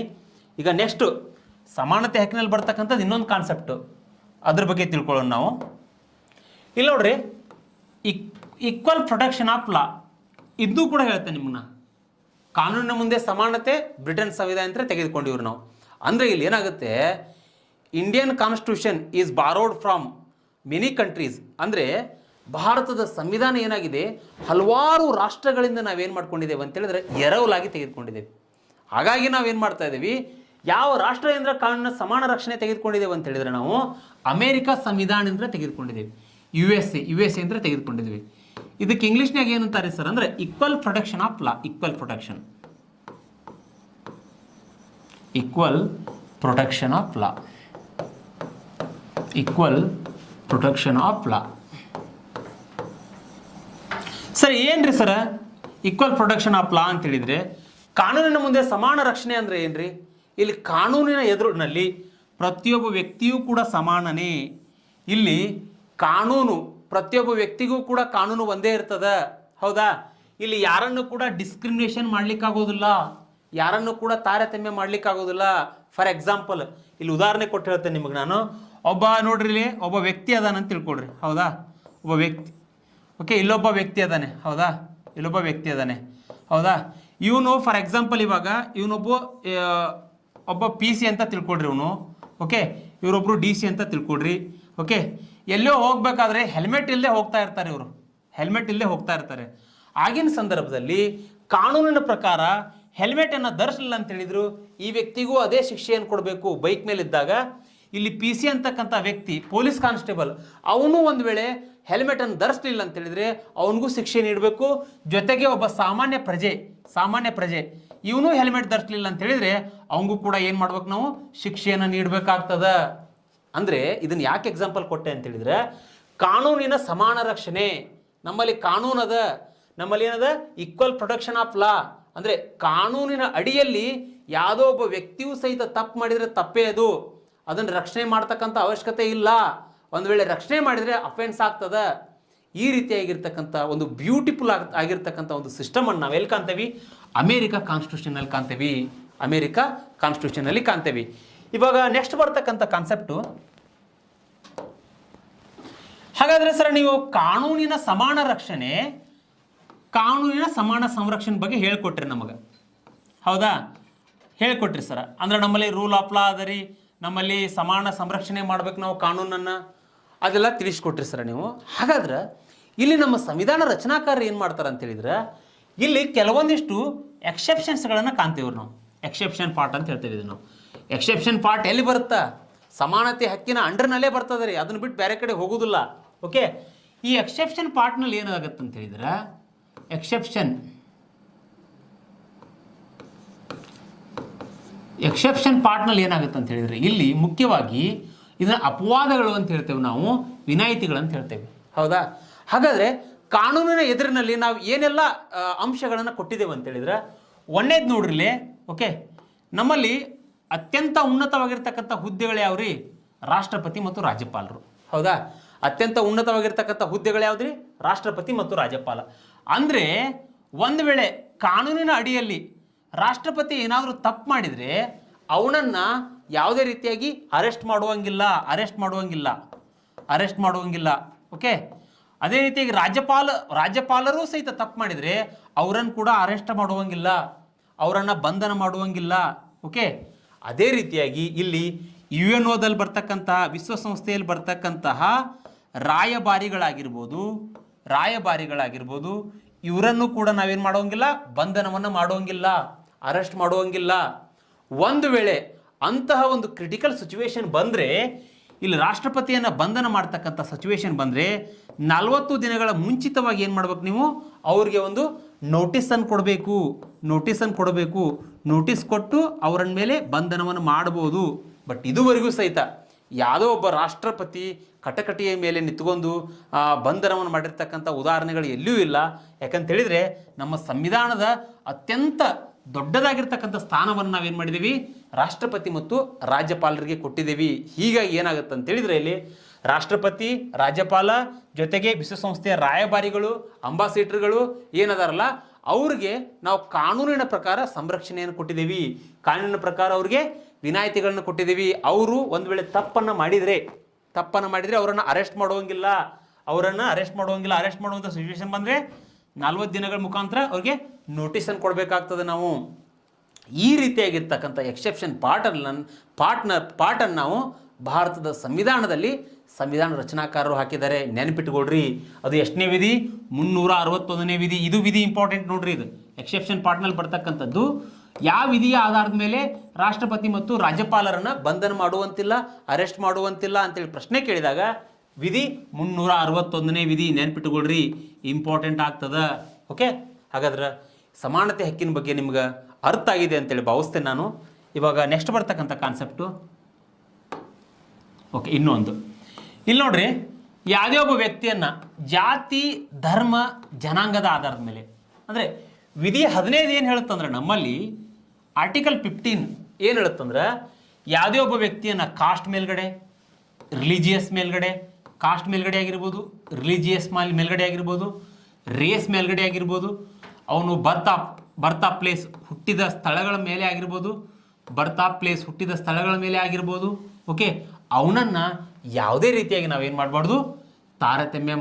A: ಈಗ ನೆಕ್ಸ್ಟು ಸಮಾನತೆ ಹಕ್ಕಿನಲ್ಲಿ ಬರ್ತಕ್ಕಂಥದ್ದು ಇನ್ನೊಂದು ಕಾನ್ಸೆಪ್ಟು, ಅದ್ರ ಬಗ್ಗೆ ತಿಳ್ಕೊಳ್ಳೋಣ ನಾವು. ಇಲ್ಲಿ ನೋಡ್ರಿ, ಈಕ್ವಲ್ ಪ್ರೊಟೆಕ್ಷನ್ ಆಫ್ ಲಾ, ಇದು ಕೂಡ ಹೇಳ್ತೇನೆ ನಿಮ್ಮನ್ನ. ಕಾನೂನಿನ ಮುಂದೆ ಸಮಾನತೆ ಬ್ರಿಟನ್ ಸಂವಿಧಾನ ಅಂತ ತೆಗೆದುಕೊಂಡಿವ್ರು ನಾವು. ಅಂದರೆ ಇಲ್ಲಿ ಏನಾಗುತ್ತೆ, Indian constitution is borrowed from many countries. ಅಂದರೆ ಭಾರತದ ಸಂವಿಧಾನ ಏನಾಗಿದೆ, ಹಲವಾರು ರಾಷ್ಟ್ರಗಳಿಂದ ನಾವೇನು ಮಾಡ್ಕೊಂಡಿದ್ದೇವೆ ಅಂತೇಳಿದ್ರೆ ಎರವಲಾಗಿ ತೆಗೆದುಕೊಂಡಿದ್ದೇವೆ. ಹಾಗಾಗಿ ನಾವೇನು ಮಾಡ್ತಾ ಇದ್ದೀವಿ, ಯಾವ ರಾಷ್ಟ್ರದಿಂದ ಕಾನೂನಿನ ಸಮಾನ ರಕ್ಷಣೆ ತೆಗೆದುಕೊಂಡಿದ್ದೇವೆ ಅಂತ ಹೇಳಿದ್ರೆ ನಾವು ಅಮೇರಿಕಾ ಸಂವಿಧಾನದಿಂದ ತೆಗೆದುಕೊಂಡಿದ್ದೇವೆ, ಯು ಎಸ್ ಎ ಅಂತ ತೆಗೆದುಕೊಂಡಿದ್ದೀವಿ. ಇದಕ್ಕೆ ಇಂಗ್ಲೀಷ್ನಾಗ ಏನಂತಾರೆ ಸರ್ ಅಂದರೆ equal protection of law. Equal protection of law, equal protection of law. Sir ಏನ್ರಿ sir equal protection of law ಅಂತ ಹೇಳಿದ್ರೆ, ಕಾನೂನಿನ ಮುಂದೆ ಸಮಾನ ರಕ್ಷಣೆ ಅಂದರೆ ಏನ್ರಿ? ಇಲ್ಲಿ ಕಾನೂನಿನ ಎದುರಿನಲ್ಲಿ ಪ್ರತಿಯೊಬ್ಬ ವ್ಯಕ್ತಿಯೂ ಕೂಡ ಸಮಾನನೇ. ಇಲ್ಲಿ ಕಾನೂನು ಪ್ರತಿಯೊಬ್ಬ ವ್ಯಕ್ತಿಗೂ ಕೂಡ ಕಾನೂನು ಒಂದೇ ಇರ್ತದೆ, ಹೌದಾ? ಇಲ್ಲಿ ಯಾರನ್ನು ಕೂಡ ಡಿಸ್ಕ್ರಿಮಿನೇಷನ್ ಮಾಡ್ಲಿಕ್ಕಾಗೋದಿಲ್ಲ, ಯಾರನ್ನು ಕೂಡ ತಾರತಮ್ಯ ಮಾಡ್ಲಿಕ್ಕಾಗೋದಿಲ್ಲ. ಫಾರ್ ಎಕ್ಸಾಂಪಲ್ ಇಲ್ಲಿ ಉದಾಹರಣೆ ಕೊಟ್ಟು ಹೇಳ್ತೇನೆ ನಿಮಗೆ ನಾನು. ಒಬ್ಬ ನೋಡ್ರಿ, ಇಲ್ಲಿ ಒಬ್ಬ ವ್ಯಕ್ತಿ ಅದಾನ ಅಂತ ತಿಳ್ಕೊಡ್ರಿ, ಹೌದಾ? ಒಬ್ಬ ವ್ಯಕ್ತಿ, ಓಕೆ, ಇಲ್ಲೊಬ್ಬ ವ್ಯಕ್ತಿ ಅದಾನೆ, ಹೌದಾ? ಇಲ್ಲೊಬ್ಬ ವ್ಯಕ್ತಿ ಅದಾನೆ, ಹೌದಾ? ಇವನು ಫಾರ್ ಎಕ್ಸಾಂಪಲ್ ಇವಾಗ ಒಬ್ಬ ಪಿ ಸಿ ಅಂತ ತಿಳ್ಕೊಡ್ರಿ ಇವನು, ಓಕೆ? ಇವರೊಬ್ರು ಡಿ ಸಿ ಅಂತ ತಿಳ್ಕೊಡ್ರಿ, ಓಕೆ? ಎಲ್ಲೋ ಹೋಗ್ಬೇಕಾದ್ರೆ ಹೆಲ್ಮೆಟ್ ಇಲ್ಲದೆ ಹೋಗ್ತಾ ಇರ್ತಾರೆ, ಇವರು ಹೆಲ್ಮೆಟ್ ಇಲ್ಲದೆ ಹೋಗ್ತಾ ಇರ್ತಾರೆ. ಆಗಿನ ಸಂದರ್ಭದಲ್ಲಿ ಕಾನೂನಿನ ಪ್ರಕಾರ ಹೆಲ್ಮೆಟನ್ನು ಧರಿಸಲಿಲ್ಲ ಅಂತ ಹೇಳಿದ್ರು ಈ ವ್ಯಕ್ತಿಗೂ ಅದೇ ಶಿಕ್ಷೆಯನ್ನು ಕೊಡಬೇಕು. ಬೈಕ್ ಮೇಲೆ ಇದ್ದಾಗ ಇಲ್ಲಿ ಪಿ ಸಿ ಅಂತಕ್ಕಂಥ ವ್ಯಕ್ತಿ, ಪೊಲೀಸ್ ಕಾನ್ಸ್ಟೇಬಲ್, ಅವನು ಒಂದು ವೇಳೆ ಹೆಲ್ಮೆಟನ್ನು ಧರಿಸಲಿಲ್ಲ ಅಂತ ಹೇಳಿದ್ರೆ ಅವನಿಗೂ ಶಿಕ್ಷೆ ನೀಡಬೇಕು. ಜೊತೆಗೆ ಒಬ್ಬ ಸಾಮಾನ್ಯ ಪ್ರಜೆ ಇವನು ಹೆಲ್ಮೆಟ್ ಧರಿಸಲಿಲ್ಲ ಅಂತ ಹೇಳಿದ್ರೆ ಅವನಿಗೂ ಕೂಡ ಏನು ಮಾಡ್ಬೇಕು, ನಾವು ಶಿಕ್ಷೆಯನ್ನು ನೀಡಬೇಕಾಗ್ತದ. ಅಂದರೆ ಇದನ್ನು ಯಾಕೆ ಎಕ್ಸಾಂಪಲ್ ಕೊಟ್ಟೆ ಅಂತ ಹೇಳಿದ್ರೆ, ಕಾನೂನಿನ ಸಮಾನ ರಕ್ಷಣೆ ನಮ್ಮಲ್ಲಿ ಕಾನೂನದ, ನಮ್ಮಲ್ಲಿ ಏನದ ಈಕ್ವಲ್ ಪ್ರೊಟೆಕ್ಷನ್ ಆಫ್ ಲಾ. ಅಂದರೆ ಕಾನೂನಿನ ಅಡಿಯಲ್ಲಿ ಯಾವುದೋ ಒಬ್ಬ ವ್ಯಕ್ತಿಯೂ ಸಹಿತ ತಪ್ಪು ಮಾಡಿದರೆ ತಪ್ಪೇ ಅದು, ಅದನ್ನು ರಕ್ಷಣೆ ಮಾಡ್ತಕ್ಕಂಥ ಅವಶ್ಯಕತೆ ಇಲ್ಲ. ಒಂದು ವೇಳೆ ರಕ್ಷಣೆ ಮಾಡಿದರೆ ಅಫೆನ್ಸ್ ಆಗ್ತದ. ಈ ರೀತಿಯಾಗಿರ್ತಕ್ಕಂಥ ಒಂದು ಬ್ಯೂಟಿಫುಲ್ ಆಗಿರ್ತಕ್ಕಂಥ ಒಂದು ಸಿಸ್ಟಮನ್ನು ನಾವೆಲ್ಲಿ ಕಾಣ್ತೇವೆ? ಅಮೇರಿಕಾ ಕಾನ್ಸ್ಟಿಟ್ಯೂಷನಲ್ಲಿ ಕಾಣ್ತೇವೆ, ಅಮೇರಿಕಾ ಕಾನ್ಸ್ಟಿಟ್ಯೂಷನಲ್ಲಿ ಕಾಣ್ತೇವೆ. ಇವಾಗ ನೆಕ್ಸ್ಟ್ ಬರ್ತಕ್ಕಂಥ ಕಾನ್ಸೆಪ್ಟು, ಹಾಗಾದರೆ ಸರ್ ನೀವು ಕಾನೂನಿನ ಸಮಾನ ರಕ್ಷಣೆ, ಕಾನೂನಿನ ಸಮಾನ ಸಂರಕ್ಷಣೆ ಬಗ್ಗೆ ಹೇಳ್ಕೊಟ್ರಿ ನಮಗೆ, ಹೌದಾ? ಹೇಳ್ಕೊಟ್ರಿ ಸರ್. ಅಂದ್ರೆ ನಮ್ಮಲ್ಲಿ ರೂಲ್ ಆಫ್ ಲಾ ಅದ ರೀ, ನಮ್ಮಲ್ಲಿ ಸಮಾನ ಸಂರಕ್ಷಣೆ ಮಾಡ್ಬೇಕು ನಾವು ಕಾನೂನನ್ನು, ಅದೆಲ್ಲ ತಿಳಿಸ್ಕೊಟ್ರಿ ಸರ್ ನೀವು. ಹಾಗಾದ್ರೆ ಇಲ್ಲಿ ನಮ್ಮ ಸಂವಿಧಾನ ರಚನಾಕಾರರು ಏನು ಮಾಡ್ತಾರೆ ಅಂತ ಹೇಳಿದ್ರೆ, ಇಲ್ಲಿ ಕೆಲವೊಂದಿಷ್ಟು ಎಕ್ಸೆಪ್ಷನ್ಸ್ಗಳನ್ನು ಕಾಣ್ತೀವ್ರಿ ನಾವು. ಎಕ್ಸೆಪ್ಷನ್ ಪಾರ್ಟ್ ಅಂತ ಹೇಳ್ತೇವೆ ಇದು ನಾವು. ಎಕ್ಸೆಪ್ಷನ್ ಪಾರ್ಟ್ ಎಲ್ಲಿ ಬರುತ್ತಾ? ಸಮಾನತೆ ಹಕ್ಕಿನ ಅಂಡರ್ನಲ್ಲೇ ಬರ್ತದೆ ರೀ, ಅದನ್ನು ಬಿಟ್ಟು ಬೇರೆ ಕಡೆ ಹೋಗೋದಿಲ್ಲ. ಓಕೆ, ಈ ಎಕ್ಸೆಪ್ಷನ್ ಪಾರ್ಟ್ನಲ್ಲಿ ಏನಾಗುತ್ತೆ ಅಂತ ಹೇಳಿದ್ರೆ, ಎಕ್ಸೆಪ್ಷನ್ ಪಾರ್ಟ್ನಲ್ಲಿ ಏನಾಗುತ್ತೆ ಅಂತ ಹೇಳಿದ್ರೆ, ಇಲ್ಲಿ ಮುಖ್ಯವಾಗಿ ಇದನ್ನ ಅಪವಾದಗಳು ಅಂತ ಹೇಳ್ತೇವೆ ನಾವು, ವಿನಾಯಿತಿಗಳು ಅಂತ ಹೇಳ್ತೇವೆ, ಹೌದಾ? ಹಾಗಾದರೆ ಕಾನೂನಿನ ಎದುರಿನಲ್ಲಿ ನಾವು ಏನೆಲ್ಲ ಅಂಶಗಳನ್ನು ಕೊಟ್ಟಿದ್ದೇವೆ ಅಂತ ಹೇಳಿದ್ರೆ, ಒಂದೇದು ನೋಡ್ರಿಲಿ, ಓಕೆ, ನಮ್ಮಲ್ಲಿ ಅತ್ಯಂತ ಉನ್ನತವಾಗಿರ್ತಕ್ಕಂಥ ಹುದ್ದೆಗಳು ಯಾವ್ರಿ? ರಾಷ್ಟ್ರಪತಿ ಮತ್ತು ರಾಜ್ಯಪಾಲರು, ಹೌದಾ? ಅತ್ಯಂತ ಉನ್ನತವಾಗಿರ್ತಕ್ಕಂಥ ಹುದ್ದೆಗಳು ಯಾವ್ದ್ರಿ? ರಾಷ್ಟ್ರಪತಿ ಮತ್ತು ರಾಜ್ಯಪಾಲ. ಅಂದರೆ ಒಂದು ವೇಳೆ ಕಾನೂನಿನ ಅಡಿಯಲ್ಲಿ ರಾಷ್ಟ್ರಪತಿ ಏನಾದರೂ ತಪ್ಪು ಮಾಡಿದರೆ ಅವನನ್ನು ಯಾವುದೇ ರೀತಿಯಾಗಿ ಅರೆಸ್ಟ್ ಮಾಡುವಂಗಿಲ್ಲ. ಅರೆಸ್ಟ್ ಮಾಡುವಂಗಿಲ್ಲ. ಓಕೆ, ಅದೇ ರೀತಿಯಾಗಿ ರಾಜ್ಯಪಾಲರು ಸಹಿತ ತಪ್ಪು ಮಾಡಿದರೆ ಅವರನ್ನು ಕೂಡ ಅರೆಸ್ಟ್ ಮಾಡುವಂಗಿಲ್ಲ, ಅವರನ್ನು ಬಂಧನ ಮಾಡುವಂಗಿಲ್ಲ. ಓಕೆ, ಅದೇ ರೀತಿಯಾಗಿ ಇಲ್ಲಿ UNOದಲ್ಲಿ ಬರ್ತಕ್ಕಂತಹ, ವಿಶ್ವಸಂಸ್ಥೆಯಲ್ಲಿ ಬರ್ತಕ್ಕಂತಹ ರಾಯಭಾರಿಗಳಾಗಿರ್ಬೋದು ಇವರನ್ನು ಕೂಡ ನಾವೇನು ಮಾಡುವಂಗಿಲ್ಲ, ಬಂಧನವನ್ನು ಮಾಡುವಂಗಿಲ್ಲ, ಅರೆಸ್ಟ್ ಮಾಡುವಂಗಿಲ್ಲ. ಒಂದು ವೇಳೆ ಅಂತಹ ಒಂದು ಕ್ರಿಟಿಕಲ್ ಸಿಚುವೇಶನ್ ಬಂದರೆ, ಇಲ್ಲಿ ರಾಷ್ಟ್ರಪತಿಯನ್ನು ಬಂಧನ ಮಾಡ್ತಕ್ಕಂಥ ಸಿಚುವೇಶನ್ ಬಂದರೆ 40 ದಿನಗಳ ಮುಂಚಿತವಾಗಿ ಏನು ಮಾಡ್ಬೇಕು, ನೀವು ಅವ್ರಿಗೆ ಒಂದು ನೋಟಿಸನ್ನು ಕೊಡಬೇಕು. ನೋಟಿಸ್ ಕೊಟ್ಟು ಅವರ ಮೇಲೆ ಬಂಧನವನ್ನು ಮಾಡ್ಬೋದು. ಬಟ್ ಇದುವರೆಗೂ ಸಹಿತ ಯಾವುದೋ ಒಬ್ಬ ರಾಷ್ಟ್ರಪತಿ ಕಟಕಟಿಯ ಮೇಲೆ ನಿಂತ್ಕೊಂಡು ಬಂಧನವನ್ನು ಮಾಡಿರ್ತಕ್ಕಂಥ ಉದಾಹರಣೆಗಳು ಎಲ್ಲಿಯೂ ಇಲ್ಲ. ಯಾಕಂತೇಳಿದರೆ ನಮ್ಮ ಸಂವಿಧಾನದ ಅತ್ಯಂತ ದೊಡ್ಡದಾಗಿರ್ತಕ್ಕಂಥ ಸ್ಥಾನವನ್ನು ನಾವೇನು ಮಾಡಿದ್ದೀವಿ, ರಾಷ್ಟ್ರಪತಿ ಮತ್ತು ರಾಜ್ಯಪಾಲರಿಗೆ ಕೊಟ್ಟಿದ್ದೀವಿ. ಹೀಗಾಗಿ ಏನಾಗುತ್ತೆ ಅಂತೇಳಿದರೆ ಇಲ್ಲಿ ರಾಷ್ಟ್ರಪತಿ, ರಾಜ್ಯಪಾಲ ಜೊತೆಗೆ ವಿಶ್ವಸಂಸ್ಥೆಯ ರಾಯಭಾರಿಗಳು, ಅಂಬಾಸಿಡರ್ಗಳು ಏನದಾರಲ್ಲ ಅವ್ರಿಗೆ ನಾವು ಕಾನೂನಿನ ಪ್ರಕಾರ ಸಂರಕ್ಷಣೆಯನ್ನು ಕೊಟ್ಟಿದ್ದೀವಿ, ಕಾನೂನಿನ ಪ್ರಕಾರ ಅವ್ರಿಗೆ ವಿನಾಯಿತಿಗಳನ್ನು ಕೊಟ್ಟಿದ್ದೀವಿ. ಅವರು ಒಂದು ವೇಳೆ ತಪ್ಪನ್ನು ಮಾಡಿದರೆ ಅವರನ್ನು ಅರೆಸ್ಟ್ ಮಾಡುವಂಗಿಲ್ಲ. ಅರೆಸ್ಟ್ ಮಾಡುವಂಥ ಸಿಚುವೇಶನ್ ಬಂದರೆ 40 ದಿನಗಳ ಮುಖಾಂತರ ಅವ್ರಿಗೆ ನೋಟಿಸನ್ನು ಕೊಡಬೇಕಾಗ್ತದೆ ನಾವು. ಈ ರೀತಿಯಾಗಿರ್ತಕ್ಕಂಥ ಎಕ್ಸೆಪ್ಷನ್ ಪಾರ್ಟನ್ನು ನಾವು ಭಾರತದ ಸಂವಿಧಾನದಲ್ಲಿ ಸಂವಿಧಾನ ರಚನಾಕಾರರು ಹಾಕಿದ್ದಾರೆ. ನೆನಪಿಟ್ಟುಕೊಳ್ರಿ, ಅದು ಎಷ್ಟನೇ ವಿಧಿ, 361ನೇ ವಿಧಿ. ಇದು ವಿಧಿ ಇಂಪಾರ್ಟೆಂಟ್ ನೋಡ್ರಿ. ಇದು ಎಕ್ಸೆಪ್ಷನ್ ಪಾರ್ಟ್ನಲ್ಲಿ ಬರ್ತಕ್ಕಂಥದ್ದು. ಯಾವ ವಿಧಿಯ ಆಧಾರದ ಮೇಲೆ ರಾಷ್ಟ್ರಪತಿ ಮತ್ತು ರಾಜ್ಯಪಾಲರನ್ನು ಬಂಧನ ಮಾಡುವಂತಿಲ್ಲ, ಅರೆಸ್ಟ್ ಮಾಡುವಂತಿಲ್ಲ ಅಂತೇಳಿ ಪ್ರಶ್ನೆ ಕೇಳಿದಾಗ ವಿಧಿ 361ನೇ ವಿಧಿ. ನೆನಪಿಟ್ಟುಕೊಳ್ರಿ, ಇಂಪಾರ್ಟೆಂಟ್ ಆಗ್ತದ. ಓಕೆ, ಹಾಗಾದ್ರೆ ಸಮಾನತೆ ಹಕ್ಕಿನ ಬಗ್ಗೆ ನಿಮ್ಗೆ ಅರ್ಥ ಆಗಿದೆ ಅಂತೇಳಿ ಭಾವಿಸ್ತೇನೆ ನಾನು. ಇವಾಗ ನೆಕ್ಸ್ಟ್ ಬರ್ತಕ್ಕಂಥ ಕಾನ್ಸೆಪ್ಟು, ಓಕೆ, ಇನ್ನೊಂದು ಇಲ್ಲಿ ನೋಡ್ರಿ, ಯಾವುದೇ ಒಬ್ಬ ವ್ಯಕ್ತಿಯನ್ನು ಜಾತಿ, ಧರ್ಮ, ಜನಾಂಗದ ಆಧಾರದ ಮೇಲೆ, ಅಂದರೆ ವಿಧಿ 15 ಏನು ಹೇಳುತ್ತಂದ್ರೆ ನಮ್ಮಲ್ಲಿ ಆರ್ಟಿಕಲ್ 15 ಏನು ಹೇಳುತ್ತಂದ್ರೆ ಯಾವುದೇ ಒಬ್ಬ ವ್ಯಕ್ತಿಯನ್ನು ಕಾಸ್ಟ್ ಮೇಲ್ಗಡೆ, ರಿಲಿಜಿಯಸ್ ಮೇಲ್ಗಡೆ, ಕಾಸ್ಟ್ ಮೇಲ್ಗಡೆ ಆಗಿರ್ಬೋದು, ರಿಲಿಜಿಯಸ್ ಮೇಲ್ಗಡೆ ಆಗಿರ್ಬೋದು, ರೇಸ್ ಮೇಲ್ಗಡೆ ಆಗಿರ್ಬೋದು, ಅವನು ಬರ್ತಾ ಪ್ಲೇಸ್ ಹುಟ್ಟಿದ ಸ್ಥಳಗಳ ಮೇಲೆ ಆಗಿರ್ಬೋದು, ಹುಟ್ಟಿದ ಸ್ಥಳಗಳ ಮೇಲೆ ಆಗಿರ್ಬೋದು. ಓಕೆ, ಅವನನ್ನು ಯಾವುದೇ ರೀತಿಯಾಗಿ ನಾವೇನು ಮಾಡಬಾರ್ದು, ತಾರತಮ್ಯ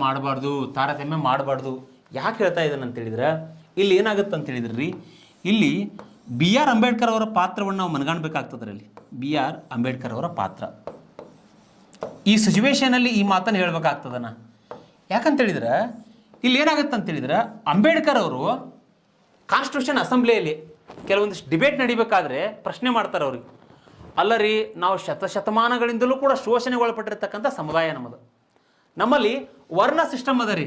A: ಮಾಡಬಾರ್ದು. ಯಾಕೆ ಹೇಳ್ತಾ ಇದ್ದಾನೆ ಅಂತೇಳಿದ್ರೆ ಇಲ್ಲಿ ಏನಾಗುತ್ತೆ ಅಂತೇಳಿದ್ರಿ, ಇಲ್ಲಿ BR ಅಂಬೇಡ್ಕರ್ ಅವರ ಪಾತ್ರವನ್ನು ನಾವು ಮನಗಾಣಬೇಕಾಗ್ತದ್ರಲ್ಲಿ. BR ಅಂಬೇಡ್ಕರ್ ಅವರ ಪಾತ್ರ ಈ ಸಿಚುವೇಶನಲ್ಲಿ ಈ ಮಾತನ್ನು ಹೇಳ್ಬೇಕಾಗ್ತದನ. ಯಾಕಂತೇಳಿದ್ರೆ ಇಲ್ಲಿ ಏನಾಗುತ್ತೆ ಅಂತೇಳಿದ್ರೆ, ಅಂಬೇಡ್ಕರ್ ಅವರು ಕಾನ್ಸ್ಟಿಟ್ಯೂಷನ್ ಅಸೆಂಬ್ಲಿಯಲ್ಲಿ ಕೆಲವೊಂದಿಷ್ಟು ಡಿಬೇಟ್ ನಡಿಬೇಕಾದ್ರೆ ಪ್ರಶ್ನೆ ಮಾಡ್ತಾರೆ ಅವ್ರಿಗೆ, ಅಲ್ಲ ರೀ, ನಾವು ಶತಮಾನಗಳಿಂದಲೂ ಕೂಡ ಶೋಷಣೆಗೊಳಪಟ್ಟಿರ್ತಕ್ಕಂಥ ಸಮುದಾಯ ನಮ್ಮಲ್ಲಿ ವರ್ಣ ಸಿಸ್ಟಮ್ ಅದ ರೀ.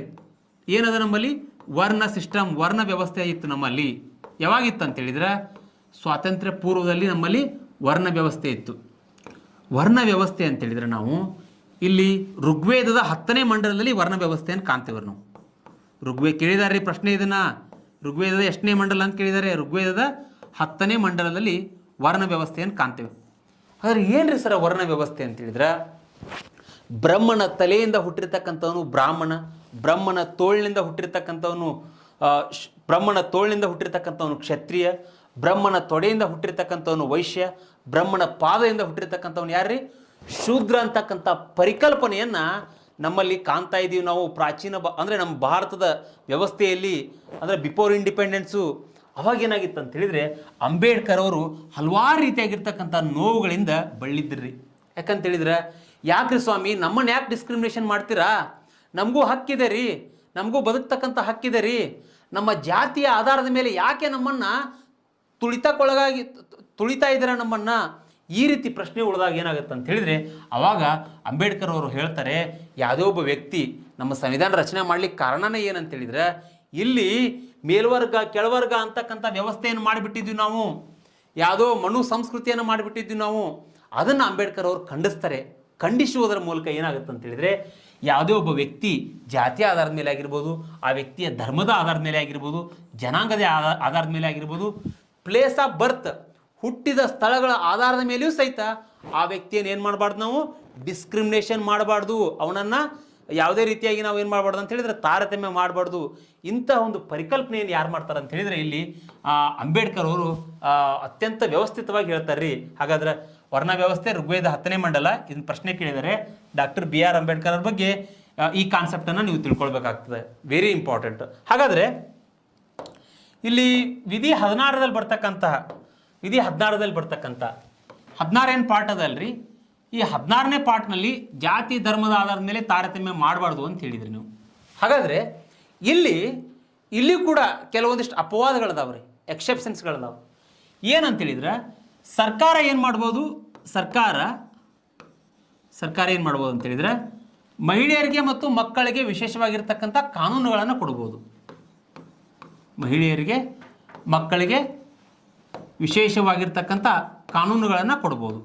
A: ಏನದ ನಮ್ಮಲ್ಲಿ ವರ್ಣ ಸಿಸ್ಟಮ್, ವರ್ಣ ವ್ಯವಸ್ಥೆ ಇತ್ತು ನಮ್ಮಲ್ಲಿ. ಯಾವಾಗಿತ್ತು ಅಂತೇಳಿದ್ರೆ ಸ್ವಾತಂತ್ರ್ಯ ಪೂರ್ವದಲ್ಲಿ ನಮ್ಮಲ್ಲಿ ವರ್ಣ ವ್ಯವಸ್ಥೆ ಇತ್ತು. ವರ್ಣ ವ್ಯವಸ್ಥೆ ಅಂತೇಳಿದ್ರೆ ನಾವು ಇಲ್ಲಿ ಋಗ್ವೇದದ 10ನೇ ಮಂಡಲದಲ್ಲಿ ವರ್ಣ ವ್ಯವಸ್ಥೆಯನ್ನು ಕಾಣ್ತೇವೆ ನಾವು. ಕೇಳಿದಾರೆ ಪ್ರಶ್ನೆ ಇದನ್ನು, ಋಗ್ವೇದದ ಎಷ್ಟನೇ ಮಂಡಲ ಅಂತ ಕೇಳಿದ್ದಾರೆ. ಋಗ್ವೇದದ 10ನೇ ಮಂಡಲದಲ್ಲಿ ವರ್ಣ ವ್ಯವಸ್ಥೆಯನ್ನು ಕಾಣ್ತೇವೆ. ಹಾಗಾದ್ರೆ ಏನ್ರಿ ಸರ ವರ್ಣ ವ್ಯವಸ್ಥೆ ಅಂತೇಳಿದ್ರೆ, ಬ್ರಹ್ಮನ ತಲೆಯಿಂದ ಹುಟ್ಟಿರ್ತಕ್ಕಂಥವನು ಬ್ರಾಹ್ಮಣ, ಬ್ರಹ್ಮನ ತೋಳಿನಿಂದ ಹುಟ್ಟಿರ್ತಕ್ಕಂಥವನು ಕ್ಷತ್ರಿಯ, ಬ್ರಹ್ಮನ ತೊಡೆಯಿಂದ ಹುಟ್ಟಿರ್ತಕ್ಕಂಥವನು ವೈಶ್ಯ, ಬ್ರಹ್ಮನ ಪಾದದಿಂದ ಹುಟ್ಟಿರ್ತಕ್ಕಂಥವನು ಯಾರ್ರಿ, ಶೂದ್ರ ಅಂತಕ್ಕಂಥ ಪರಿಕಲ್ಪನೆಯನ್ನು ನಮ್ಮಲ್ಲಿ ಕಾಣ್ತಾ ಇದ್ದೀವಿ ನಾವು. ಪ್ರಾಚೀನ ಅಂದರೆ ನಮ್ಮ ಭಾರತದ ವ್ಯವಸ್ಥೆಯಲ್ಲಿ, ಅಂದರೆ ಬಿಫೋರ್ ಇಂಡಿಪೆಂಡೆನ್ಸು ಅವಾಗೇನಾಗಿತ್ತು ಅಂತ ಹೇಳಿದರೆ ಅಂಬೇಡ್ಕರ್ ಅವರು ಹಲವಾರು ರೀತಿಯಾಗಿರ್ತಕ್ಕಂಥ ನೋವುಗಳಿಂದ ಬಳ್ಳಿದ್ರಿ. ಯಾಕಂತೇಳಿದ್ರೆ, ಯಾಕ್ರಿ ಸ್ವಾಮಿ ನಮ್ಮನ್ನು ಯಾಕೆ ಡಿಸ್ಕ್ರಿಮಿನೇಷನ್ ಮಾಡ್ತೀರಾ, ನಮಗೂ ಹಕ್ಕಿದೆ ರೀ, ನಮಗೂ ಬದುಕ್ತಕ್ಕಂಥ ಹಕ್ಕಿದೆ ರೀ, ನಮ್ಮ ಜಾತಿಯ ಆಧಾರದ ಮೇಲೆ ಯಾಕೆ ನಮ್ಮನ್ನು ತುಳಿತಾ ಇದ್ದೀರಾ ನಮ್ಮನ್ನು, ಈ ರೀತಿ ಪ್ರಶ್ನೆ ಉಳಿದಾಗ ಏನಾಗುತ್ತೆ ಅಂತ ಹೇಳಿದರೆ ಆವಾಗ ಅಂಬೇಡ್ಕರ್ ಅವರು ಹೇಳ್ತಾರೆ, ಯಾವುದೇ ಒಬ್ಬ ವ್ಯಕ್ತಿ ನಮ್ಮ ಸಂವಿಧಾನ ರಚನೆ ಮಾಡ್ಲಿಕ್ಕೆ ಕಾರಣನೇ ಏನಂತೇಳಿದ್ರೆ, ಇಲ್ಲಿ ಮೇಲ್ವರ್ಗ ಕೆಳವರ್ಗ ಅಂತಕ್ಕಂಥ ವ್ಯವಸ್ಥೆಯನ್ನು ಮಾಡಿಬಿಟ್ಟಿದ್ವಿ ನಾವು, ಯಾವುದೋ ಮನು ಸಂಸ್ಕೃತಿಯನ್ನು ಮಾಡಿಬಿಟ್ಟಿದ್ವಿ ನಾವು. ಅದನ್ನು ಅಂಬೇಡ್ಕರ್ ಅವರು ಖಂಡಿಸುವುದರ ಮೂಲಕ ಏನಾಗುತ್ತೆ ಅಂತ ಹೇಳಿದರೆ, ಯಾವುದೇ ಒಬ್ಬ ವ್ಯಕ್ತಿ ಜಾತಿಯ ಆಧಾರದ ಮೇಲೆ ಆಗಿರ್ಬೋದು, ಆ ವ್ಯಕ್ತಿಯ ಧರ್ಮದ ಆಧಾರದ ಮೇಲೆ ಆಗಿರ್ಬೋದು, ಜನಾಂಗದ ಆಧಾರದ ಮೇಲೆ ಆಗಿರ್ಬೋದು, ಪ್ಲೇಸ್ ಆಫ್ ಬರ್ತ್ ಹುಟ್ಟಿದ ಸ್ಥಳಗಳ ಆಧಾರದ ಮೇಲೆಯೂ ಸಹಿತ ಆ ವ್ಯಕ್ತಿಯನ್ನು ಏನು ಮಾಡಬಾರ್ದು, ನಾವು ಡಿಸ್ಕ್ರಿಮಿನೇಷನ್ ಮಾಡಬಾರ್ದು, ಅವನನ್ನು ಯಾವುದೇ ರೀತಿಯಾಗಿ ನಾವು ಏನು ಮಾಡಬಾರ್ದು ಅಂತ ಹೇಳಿದರೆ ತಾರತಮ್ಯ ಮಾಡಬಾರ್ದು. ಇಂಥ ಒಂದು ಪರಿಕಲ್ಪನೆಯನ್ನು ಯಾರು ಮಾಡ್ತಾರೆ ಅಂತ ಹೇಳಿದರೆ ಇಲ್ಲಿ ಅಂಬೇಡ್ಕರ್ ಅವರು ಅತ್ಯಂತ ವ್ಯವಸ್ಥಿತವಾಗಿ ಹೇಳ್ತಾರೆ ರೀ. ಹಾಗಾದ್ರೆ ವರ್ಣ ವ್ಯವಸ್ಥೆ ಋಗ್ವೇದ 10ನೇ ಮಂಡಲ. ಇದನ್ನ ಪ್ರಶ್ನೆ ಕೇಳಿದರೆ ಡಾಕ್ಟರ್ BR ಅಂಬೇಡ್ಕರ್ ಅವ್ರ ಬಗ್ಗೆ ಈ ಕಾನ್ಸೆಪ್ಟನ್ನು ನೀವು ತಿಳ್ಕೊಳ್ಬೇಕಾಗ್ತದೆ. Very important. ಹಾಗಾದರೆ ಇಲ್ಲಿ ವಿಧಿ 16ರಲ್ಲಿ ಬರ್ತಕ್ಕಂತಹ 16 ಪಾರ್ಟ್ ಅದಲ್ರಿ. ಈ 16ನೇ ಪಾರ್ಟ್ನಲ್ಲಿ ಜಾತಿ ಧರ್ಮದ ಆಧಾರದ ಮೇಲೆ ತಾರತಮ್ಯ ಮಾಡಬಾರ್ದು ಅಂತ ಹೇಳಿದ್ರಿ ನೀವು. ಹಾಗಾದರೆ ಇಲ್ಲಿ ಕೂಡ ಕೆಲವೊಂದಿಷ್ಟು ಅಪವಾದಗಳದಾವ್ರಿ, ಎಕ್ಸೆಪ್ಷನ್ಸ್ಗಳದಾವ. ಏನಂತೇಳಿದ್ರೆ ಸರ್ಕಾರ ಏನು ಮಾಡ್ಬೋದು, ಸರ್ಕಾರ ಏನು ಮಾಡ್ಬೋದು ಅಂತೇಳಿದ್ರೆ ಮಹಿಳೆಯರಿಗೆ ಮತ್ತು ಮಕ್ಕಳಿಗೆ ವಿಶೇಷವಾಗಿರ್ತಕ್ಕಂಥ ಕಾನೂನುಗಳನ್ನು ಕೊಡ್ಬೋದು. ಮಹಿಳೆಯರಿಗೆ ಮಕ್ಕಳಿಗೆ ವಿಶೇಷವಾಗಿರ್ತಕ್ಕಂಥ ಕಾನೂನುಗಳನ್ನು ಕೊಡ್ಬೋದು.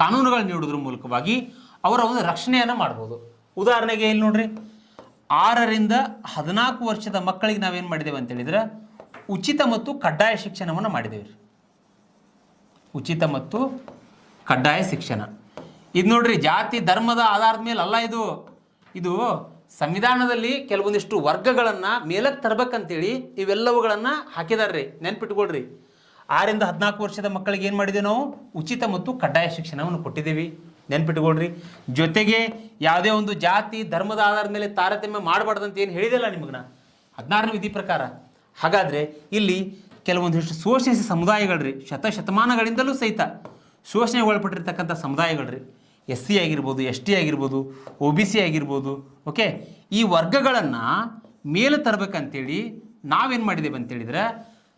A: ಕಾನೂನುಗಳನ್ನು ನೀಡೋದ್ರ ಮೂಲಕವಾಗಿ ಅವರ ಒಂದು ರಕ್ಷಣೆಯನ್ನು ಮಾಡ್ಬೋದು. ಉದಾಹರಣೆಗೆ ಇಲ್ಲಿ ನೋಡ್ರಿ, 6ರಿಂದ 14 ವರ್ಷದ ಮಕ್ಕಳಿಗೆ ನಾವೇನು ಮಾಡಿದ್ದೇವೆ ಅಂತೇಳಿದ್ರೆ ಉಚಿತ ಮತ್ತು ಕಡ್ಡಾಯ ಶಿಕ್ಷಣವನ್ನು ಮಾಡಿದ್ದೇವೆ. ಉಚಿತ ಮತ್ತು ಕಡ್ಡಾಯ ಶಿಕ್ಷಣ ಇದು ನೋಡ್ರಿ, ಜಾತಿ ಧರ್ಮದ ಆಧಾರದ ಮೇಲೆ ಅಲ್ಲ. ಇದು ಸಂವಿಧಾನದಲ್ಲಿ ಕೆಲವೊಂದಿಷ್ಟು ವರ್ಗಗಳನ್ನು ಮೇಲಕ್ಕೆ ತರಬೇಕಂತೇಳಿ ಇವೆಲ್ಲವುಗಳನ್ನು ಹಾಕಿದಾರ್ರಿ. ನೆನ್ಪಿಟ್ಕೊಳ್ರಿ, 6ರಿಂದ 14 ವರ್ಷದ ಮಕ್ಕಳಿಗೆ ಏನು ಮಾಡಿದ್ದೇವೆ ನಾವು, ಉಚಿತ ಮತ್ತು ಕಡ್ಡಾಯ ಶಿಕ್ಷಣವನ್ನು ಕೊಟ್ಟಿದ್ದೀವಿ. ನೆನ್ಪಿಟ್ಕೊಳ್ರಿ. ಜೊತೆಗೆ ಯಾವುದೇ ಒಂದು ಜಾತಿ ಧರ್ಮದ ಆಧಾರದ ಮೇಲೆ ತಾರತಮ್ಯ ಮಾಡಬಾರ್ದಂತ ಏನು ಹೇಳಿದಿಲ್ಲ ನಿಮಗನ 16ನೇ ವಿಧಿ ಪ್ರಕಾರ. ಹಾಗಾದರೆ ಇಲ್ಲಿ ಕೆಲವೊಂದಿಷ್ಟು ಶೋಷಿತ ಸಮುದಾಯಗಳ್ರಿ, ಶತಮಾನಗಳಿಂದಲೂ ಸಹಿತ ಶೋಷಣೆಗೆ ಒಳಪಟ್ಟಿರ್ತಕ್ಕಂಥ ಸಮುದಾಯಗಳ್ರಿ, SC ಆಗಿರ್ಬೋದು, ST ಆಗಿರ್ಬೋದು, OBC ಆಗಿರ್ಬೋದು. ಓಕೆ, ಈ ವರ್ಗಗಳನ್ನು ಮೇಲೆ ತರಬೇಕಂತೇಳಿ ನಾವೇನು ಮಾಡಿದ್ದೇವೆ ಅಂತೇಳಿದ್ರೆ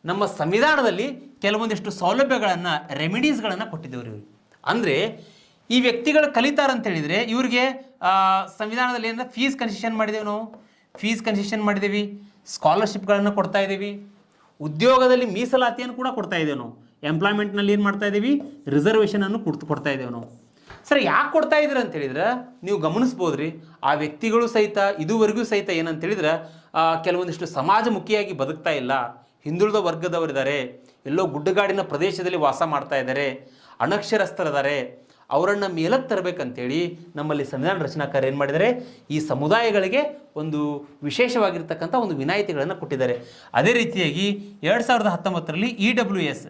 A: ನಮ್ಮ ಸಂವಿಧಾನದಲ್ಲಿ ಕೆಲವೊಂದಿಷ್ಟು ಸೌಲಭ್ಯಗಳನ್ನು, ರೆಮಿಡೀಸ್ಗಳನ್ನು ಕೊಟ್ಟಿದ್ದೇವೆ ರೀ. ಅಂದರೆ ಈ ವ್ಯಕ್ತಿಗಳು ಕಲಿತಾರಂತೇಳಿದರೆ ಇವ್ರಿಗೆ ಸಂವಿಧಾನದಲ್ಲಿ ಏನಂದ್ರೆ ಫೀಸ್ ಕನ್ಸೆಷನ್ ಮಾಡಿದ್ದೇವೆ ನಾವು, ಫೀಸ್ ಕನ್ಸೆಷನ್ ಮಾಡಿದ್ದೀವಿ, ಸ್ಕಾಲರ್ಶಿಪ್ಗಳನ್ನು ಕೊಡ್ತಾ ಇದ್ದೀವಿ, ಉದ್ಯೋಗದಲ್ಲಿ ಮೀಸಲಾತಿಯನ್ನು ಕೂಡ ಕೊಡ್ತಾ ಇದ್ದೇವೆ ನಾವು, ಎಂಪ್ಲಾಯ್ಮೆಂಟ್ನಲ್ಲಿ ಏನು ಮಾಡ್ತಾ ಇದ್ದೀವಿ, ರಿಸರ್ವೇಷನನ್ನು ಕೊಡ್ತಾ ಇದ್ದೇವೆ ನಾವು. ಸರಿ, ಯಾಕೆ ಕೊಡ್ತಾ ಇದ್ದೀರ ಅಂತೇಳಿದ್ರೆ ನೀವು ಗಮನಿಸ್ಬೋದ್ರಿ, ಆ ವ್ಯಕ್ತಿಗಳು ಸಹಿತ ಇದುವರೆಗೂ ಸಹಿತ ಏನಂತೇಳಿದ್ರೆ ಕೆಲವೊಂದಿಷ್ಟು ಸಮಾಜಮುಖಿಯಾಗಿ ಬದುಕ್ತಾ ಇಲ್ಲ, ಹಿಂದುಳಿದ ವರ್ಗದವರಿದ್ದಾರೆ, ಎಲ್ಲೋ ಗುಡ್ಡಗಾಡಿನ ಪ್ರದೇಶದಲ್ಲಿ ವಾಸ ಮಾಡ್ತಾ ಇದ್ದಾರೆ, ಅನಕ್ಷರಸ್ಥರಿದ್ದಾರೆ, ಅವರನ್ನು ಮೇಲಕ್ಕೆ ತರಬೇಕಂತೇಳಿ ನಮ್ಮಲ್ಲಿ ಸಂವಿಧಾನ ರಚನಾಕಾರ ಏನು ಮಾಡಿದ್ದಾರೆ, ಈ ಸಮುದಾಯಗಳಿಗೆ ಒಂದು ವಿಶೇಷವಾಗಿರ್ತಕ್ಕಂಥ ಒಂದು ವಿನಾಯಿತಿಗಳನ್ನು ಕೊಟ್ಟಿದ್ದಾರೆ. ಅದೇ ರೀತಿಯಾಗಿ 2019ರಲ್ಲಿ EWS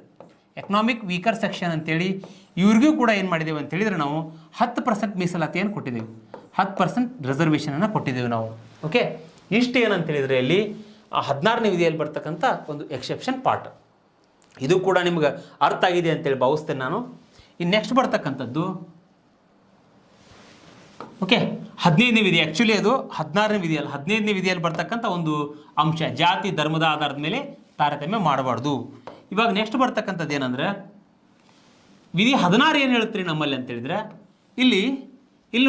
A: ಎಕನಾಮಿಕ್ ವೀಕರ್ ಸೆಕ್ಷನ್ ಅಂತೇಳಿ ಇವ್ರಿಗೂ ಕೂಡ ಏನು ಮಾಡಿದ್ದೇವೆ ಅಂತೇಳಿದರೆ ನಾವು 10% ಮೀಸಲಾತಿಯನ್ನು ಕೊಟ್ಟಿದ್ದೇವೆ, 10% ರಿಸರ್ವೇಷನನ್ನು ಕೊಟ್ಟಿದ್ದೇವೆ ನಾವು. ಓಕೆ, ಇಷ್ಟು ಏನಂತೇಳಿದರೆ ಇಲ್ಲಿ 16ನೇ ವಿಧಿಯಲ್ಲಿ ಬರ್ತಕ್ಕಂಥ ಒಂದು ಎಕ್ಸೆಪ್ಷನ್ ಪಾರ್ಟ್. ಇದು ಕೂಡ ನಿಮ್ಗೆ ಅರ್ಥ ಆಗಿದೆ ಅಂತೇಳಿ ಭಾವಿಸ್ತೇನೆ ನಾನು. ಇನ್ನು ನೆಕ್ಸ್ಟ್ ಬರ್ತಕ್ಕಂಥದ್ದು ಓಕೆ 15ನೇ ವಿಧಿ. ಆ್ಯಕ್ಚುಲಿ ಅದು 16ನೇ ವಿಧಿಯಲ್ಲಿ 15ನೇ ವಿಧಿಯಲ್ಲಿ ಬರ್ತಕ್ಕಂಥ ಒಂದು ಅಂಶ, ಜಾತಿ ಧರ್ಮದ ಆಧಾರದ ಮೇಲೆ ತಾರತಮ್ಯ ಮಾಡಬಾರ್ದು. ಇವಾಗ ನೆಕ್ಸ್ಟ್ ಬರ್ತಕ್ಕಂಥದ್ದು ಏನಂದ್ರೆ ವಿಧಿ 16 ಏನು ಹೇಳುತ್ತೀರಿ ನಮ್ಮಲ್ಲಿ ಅಂತೇಳಿದ್ರೆ ಇಲ್ಲಿ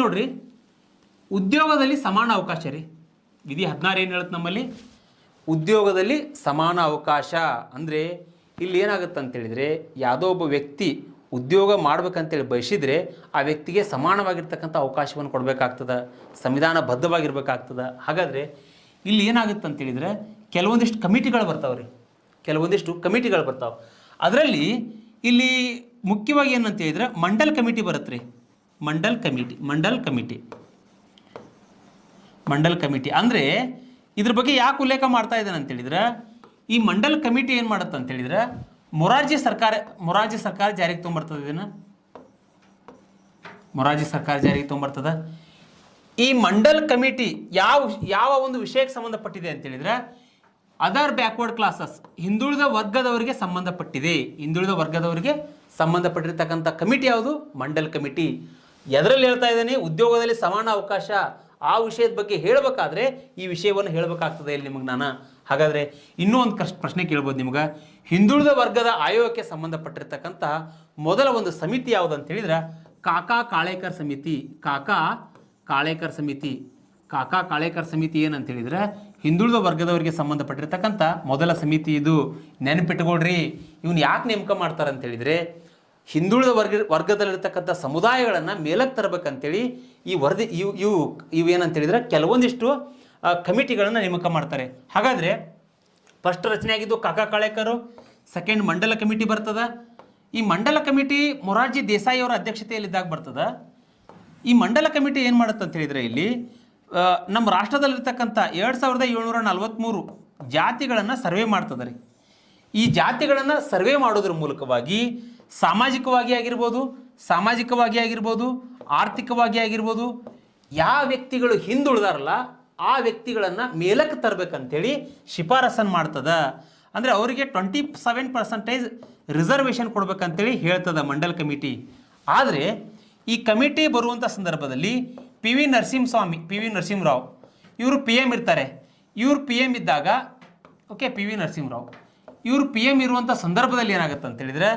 A: ನೋಡ್ರಿ, ಉದ್ಯೋಗದಲ್ಲಿ ಸಮಾನ ಅವಕಾಶ ರೀ. ವಿಧಿ 16 ಏನು ಹೇಳುತ್ತೆ ನಮ್ಮಲ್ಲಿ, ಉದ್ಯೋಗದಲ್ಲಿ ಸಮಾನ ಅವಕಾಶ. ಅಂದರೆ ಇಲ್ಲಿ ಏನಾಗುತ್ತೆ ಅಂತೇಳಿದರೆ ಯಾವುದೋ ಒಬ್ಬ ವ್ಯಕ್ತಿ ಉದ್ಯೋಗ ಮಾಡ್ಬೇಕಂತೇಳಿ ಬಯಸಿದರೆ ಆ ವ್ಯಕ್ತಿಗೆ ಸಮಾನವಾಗಿರ್ತಕ್ಕಂಥ ಅವಕಾಶವನ್ನು ಕೊಡಬೇಕಾಗ್ತದೆ, ಸಂವಿಧಾನಬದ್ಧವಾಗಿರ್ಬೇಕಾಗ್ತದೆ. ಹಾಗಾದರೆ ಇಲ್ಲಿ ಏನಾಗುತ್ತೆ ಅಂತೇಳಿದರೆ ಕೆಲವೊಂದಿಷ್ಟು ಕಮಿಟಿಗಳು ಬರ್ತಾವೆ. ಅದರಲ್ಲಿ ಇಲ್ಲಿ ಮುಖ್ಯವಾಗಿ ಏನಂತ ಹೇಳಿದ್ರೆ ಮಂಡಲ್ ಕಮಿಟಿ ಬರುತ್ತೆ ರೀ. ಮಂಡಲ್ ಕಮಿಟಿ ಅಂದರೆ ಇದ್ರ ಬಗ್ಗೆ ಯಾಕೆ ಉಲ್ಲೇಖ ಮಾಡ್ತಾ ಇದ್ದೇನೆ ಅಂತೇಳಿದ್ರೆ, ಈ ಮಂಡಲ್ ಕಮಿಟಿ ಏನು ಮಾಡುತ್ತೆ ಅಂತೇಳಿದ್ರೆ ಮೊರಾರ್ಜಿ ಸರ್ಕಾರ ಜಾರಿಗೆ ತೊಗೊಂಬರ್ತದೆ. ಇದನ್ನು ಮೊರಾರ್ಜಿ ಸರ್ಕಾರ ಜಾರಿಗೆ ತೊಗೊಂಬರ್ತದೆ. ಈ ಮಂಡಲ್ ಕಮಿಟಿ ಯಾವ ಒಂದು ವಿಷಯಕ್ಕೆ ಸಂಬಂಧಪಟ್ಟಿದೆ ಅಂತೇಳಿದ್ರೆ ಅದರ್ ಬ್ಯಾಕ್ವರ್ಡ್ ಕ್ಲಾಸಸ್, ಹಿಂದುಳಿದ ವರ್ಗದವರಿಗೆ ಸಂಬಂಧಪಟ್ಟಿರ್ತಕ್ಕಂಥ ಕಮಿಟಿ ಯಾವುದು, ಮಂಡಲ್ ಕಮಿಟಿ. ಎದರಲ್ಲಿ ಹೇಳ್ತಾ ಇದ್ದೇನೆ, ಉದ್ಯೋಗದಲ್ಲಿ ಸಮಾನ ಅವಕಾಶ ಆ ವಿಷಯದ ಬಗ್ಗೆ ಹೇಳಬೇಕಾದ್ರೆ ಈ ವಿಷಯವನ್ನು ಹೇಳಬೇಕಾಗ್ತದೆ ಇಲ್ಲಿ ನಿಮಗೆ ನಾನು. ಹಾಗಾದರೆ ಇನ್ನೂ ಒಂದು ಪ್ರಶ್ನೆ ಕೇಳ್ಬೋದು ನಿಮ್ಗೆ, ಹಿಂದುಳಿದ ವರ್ಗದ ಆಯೋಗಕ್ಕೆ ಸಂಬಂಧಪಟ್ಟಿರ್ತಕ್ಕಂಥ ಮೊದಲ ಒಂದು ಸಮಿತಿ ಯಾವುದು ಅಂತ ಹೇಳಿದ್ರೆ ಕಾಕಾ ಕಾಳೇಕರ್ ಸಮಿತಿ ಏನಂತ ಹೇಳಿದ್ರೆ ಹಿಂದುಳಿದ ವರ್ಗದವರಿಗೆ ಸಂಬಂಧಪಟ್ಟಿರ್ತಕ್ಕಂಥ ಮೊದಲ ಸಮಿತಿ ಇದು. ನೆನಪಿಟ್ಕೊಳ್ರಿ, ಇವನು ಯಾಕೆ ನೇಮಕ ಮಾಡ್ತಾರೆ ಅಂತ ಹೇಳಿದ್ರೆ ಹಿಂದುಳಿದ ವರ್ಗದಲ್ಲಿರ್ತಕ್ಕಂಥ ಸಮುದಾಯಗಳನ್ನು ಮೇಲಕ್ಕೆ ತರಬೇಕಂತೇಳಿ ಈ ವರದಿ ಇವೇನಂತೇಳಿದ್ರೆ ಕೆಲವೊಂದಿಷ್ಟು ಕಮಿಟಿಗಳನ್ನು ನೇಮಕ ಮಾಡ್ತಾರೆ. ಹಾಗಾದರೆ ಫಸ್ಟ್ ರಚನೆ ಆಗಿದ್ದು ಕಾಕಾ ಕಾಳೇಕರು, ಸೆಕೆಂಡ್ ಮಂಡಲ ಕಮಿಟಿ ಬರ್ತದೆ. ಈ ಮಂಡಲ ಕಮಿಟಿ ಮೊರಾರ್ಜಿ ದೇಸಾಯಿ ಅವರ ಅಧ್ಯಕ್ಷತೆಯಲ್ಲಿದ್ದಾಗ ಬರ್ತದೆ. ಈ ಮಂಡಲ ಕಮಿಟಿ ಏನು ಮಾಡುತ್ತೆ ಅಂತ ಹೇಳಿದರೆ ಇಲ್ಲಿ ನಮ್ಮ ರಾಷ್ಟ್ರದಲ್ಲಿರ್ತಕ್ಕಂಥ 2743 ಜಾತಿಗಳನ್ನು ಸರ್ವೆ ಮಾಡ್ತದೆ ರೀ. ಈ ಜಾತಿಗಳನ್ನು ಸರ್ವೆ ಮಾಡೋದ್ರ ಮೂಲಕವಾಗಿ ಸಾಮಾಜಿಕವಾಗಿ ಆಗಿರ್ಬೋದು, ಸಾಮಾಜಿಕವಾಗಿ ಆಗಿರ್ಬೋದು, ಆರ್ಥಿಕವಾಗಿ ಆಗಿರ್ಬೋದು, ಯಾವ ವ್ಯಕ್ತಿಗಳು ಹಿಂದುಳಿದಾರಲ್ಲ ಆ ವ್ಯಕ್ತಿಗಳನ್ನು ಮೇಲಕ್ಕೆ ತರಬೇಕಂತೇಳಿ ಶಿಫಾರಸನ್ನು ಮಾಡ್ತದ. ಅಂದರೆ ಅವರಿಗೆ 27% ರಿಸರ್ವೇಷನ್ ಕೊಡ್ಬೇಕಂತೇಳಿ ಹೇಳ್ತದ ಮಂಡಲ್ ಕಮಿಟಿ. ಆದರೆ ಈ ಕಮಿಟಿ ಬರುವಂಥ ಸಂದರ್ಭದಲ್ಲಿ ಪಿ ವಿ ನರಸಿಂಹರಾವ್ ಇವರು PM ಇರ್ತಾರೆ. ಇವರು PM ಇದ್ದಾಗ ಪಿ ವಿ ನರಸಿಂಹರಾವ್ ಇವರು PM ಇರುವಂಥ ಸಂದರ್ಭದಲ್ಲಿ ಏನಾಗುತ್ತೆ ಅಂತ ಹೇಳಿದರೆ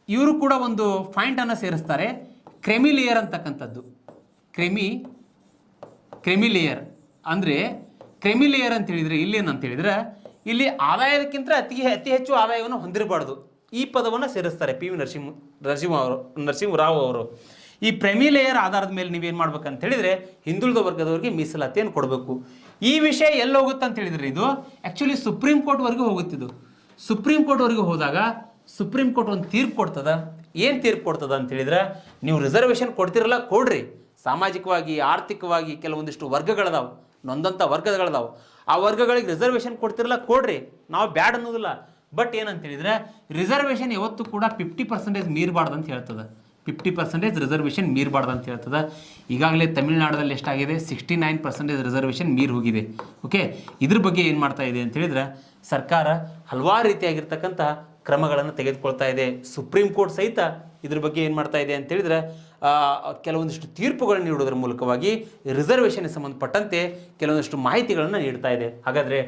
A: ಇವರು ಕೂಡ ಒಂದು ಪಾಯಿಂಟನ್ನು ಸೇರಿಸ್ತಾರೆ, ಕ್ರೆಮಿ ಲೇಯರ್ ಅಂತಕ್ಕಂಥದ್ದು. ಕ್ರೆಮಿ ಲೇಯರ್ ಅಂದರೆ ಕ್ರೆಮಿ ಲೇಯರ್ ಅಂತ ಹೇಳಿದರೆ ಇಲ್ಲೇನಂತ ಹೇಳಿದರೆ ಇಲ್ಲಿ ಆದಾಯಕ್ಕಿಂತ ಅತಿ ಹೆಚ್ಚು ಆದಾಯವನ್ನು ಹೊಂದಿರಬಾರ್ದು, ಈ ಪದವನ್ನು ಸೇರಿಸ್ತಾರೆ ಪಿ ವಿ ನರಸಿಂಹರಾವ್ ಅವರು. ಈ ಕ್ರೆಮಿ ಲೇಯರ್ ಆಧಾರದ ಮೇಲೆ ನೀವೇನು ಮಾಡ್ಬೇಕಂತ ಹೇಳಿದರೆ ಹಿಂದುಳಿದ ವರ್ಗದವರಿಗೆ ಮೀಸಲಾತಿಯನ್ನು ಕೊಡಬೇಕು. ಈ ವಿಷಯ ಎಲ್ಲಿ ಹೋಗುತ್ತೆ ಅಂತ ಹೇಳಿದರೆ ಇದು ಆ್ಯಕ್ಚುಲಿ ಸುಪ್ರೀಂ ಕೋರ್ಟ್ವರೆಗೂ ಹೋಗುತ್ತಿದ್ದು. ಸುಪ್ರೀಂ ಕೋರ್ಟ್ವರೆಗೂ ಹೋದಾಗ ಸುಪ್ರೀಂ ಕೋರ್ಟ್ ಒಂದು ತೀರ್ಪು ಕೊಡ್ತದ. ಏನು ತೀರ್ಪು ಕೊಡ್ತದ ಅಂತ ಹೇಳಿದ್ರೆ, ನೀವು ರಿಸರ್ವೇಷನ್ ಕೊಡ್ತಿರಲ್ಲ ಕೊಡ್ರಿ, ಸಾಮಾಜಿಕವಾಗಿ ಆರ್ಥಿಕವಾಗಿ ಕೆಲವೊಂದಿಷ್ಟು ವರ್ಗಗಳದಾವೆ, ನೊಂದಂಥ ವರ್ಗಗಳದಾವೆ, ಆ ವರ್ಗಗಳಿಗೆ ರಿಸರ್ವೇಷನ್ ಕೊಡ್ತಿರಲ್ಲ ಕೊಡ್ರಿ, ನಾವು ಬ್ಯಾಡ್ ಅನ್ನೋದಿಲ್ಲ. ಬಟ್ ಏನಂತ ಹೇಳಿದ್ರೆ ರಿಸರ್ವೇಷನ್ ಯಾವತ್ತೂ ಕೂಡ 50% ಮೀರಬಾರ್ದು ಅಂತ ಹೇಳ್ತದೆ. 50% ರಿಸರ್ವೇಷನ್ ಮೀರಬಾರ್ದು ಅಂತ ಹೇಳ್ತದೆ. ಈಗಾಗಲೇ ತಮಿಳುನಾಡಲ್ಲಿ ಎಷ್ಟಾಗಿದೆ, 69% ರಿಸರ್ವೇಷನ್ ಮೀರಿ ಹೋಗಿದೆ. ಇದ್ರ ಬಗ್ಗೆ ಏನು ಮಾಡ್ತಾ ಇದೆ ಅಂತ ಹೇಳಿದ್ರೆ ಸರ್ಕಾರ ಹಲವಾರು ರೀತಿಯಾಗಿರ್ತಕ್ಕಂಥ ಕ್ರಮಗಳನ್ನು ತೆಗೆದುಕೊಳ್ತಾ ಇದೆ. ಸುಪ್ರೀಂ ಕೋರ್ಟ್ ಸಹಿತ ಇದ್ರ ಬಗ್ಗೆ ಏನು ಮಾಡ್ತಾ ಇದೆ ಅಂತ ಹೇಳಿದ್ರೆ ಕೆಲವೊಂದಿಷ್ಟು ತೀರ್ಪುಗಳನ್ನು ನೀಡೋದ್ರ ಮೂಲಕವಾಗಿ ರಿಸರ್ವೇಷನ್ಗೆ ಸಂಬಂಧಪಟ್ಟಂತೆ ಕೆಲವೊಂದಿಷ್ಟು ಮಾಹಿತಿಗಳನ್ನು ನೀಡ್ತಾ ಇದೆ. ಹಾಗಾದರೆ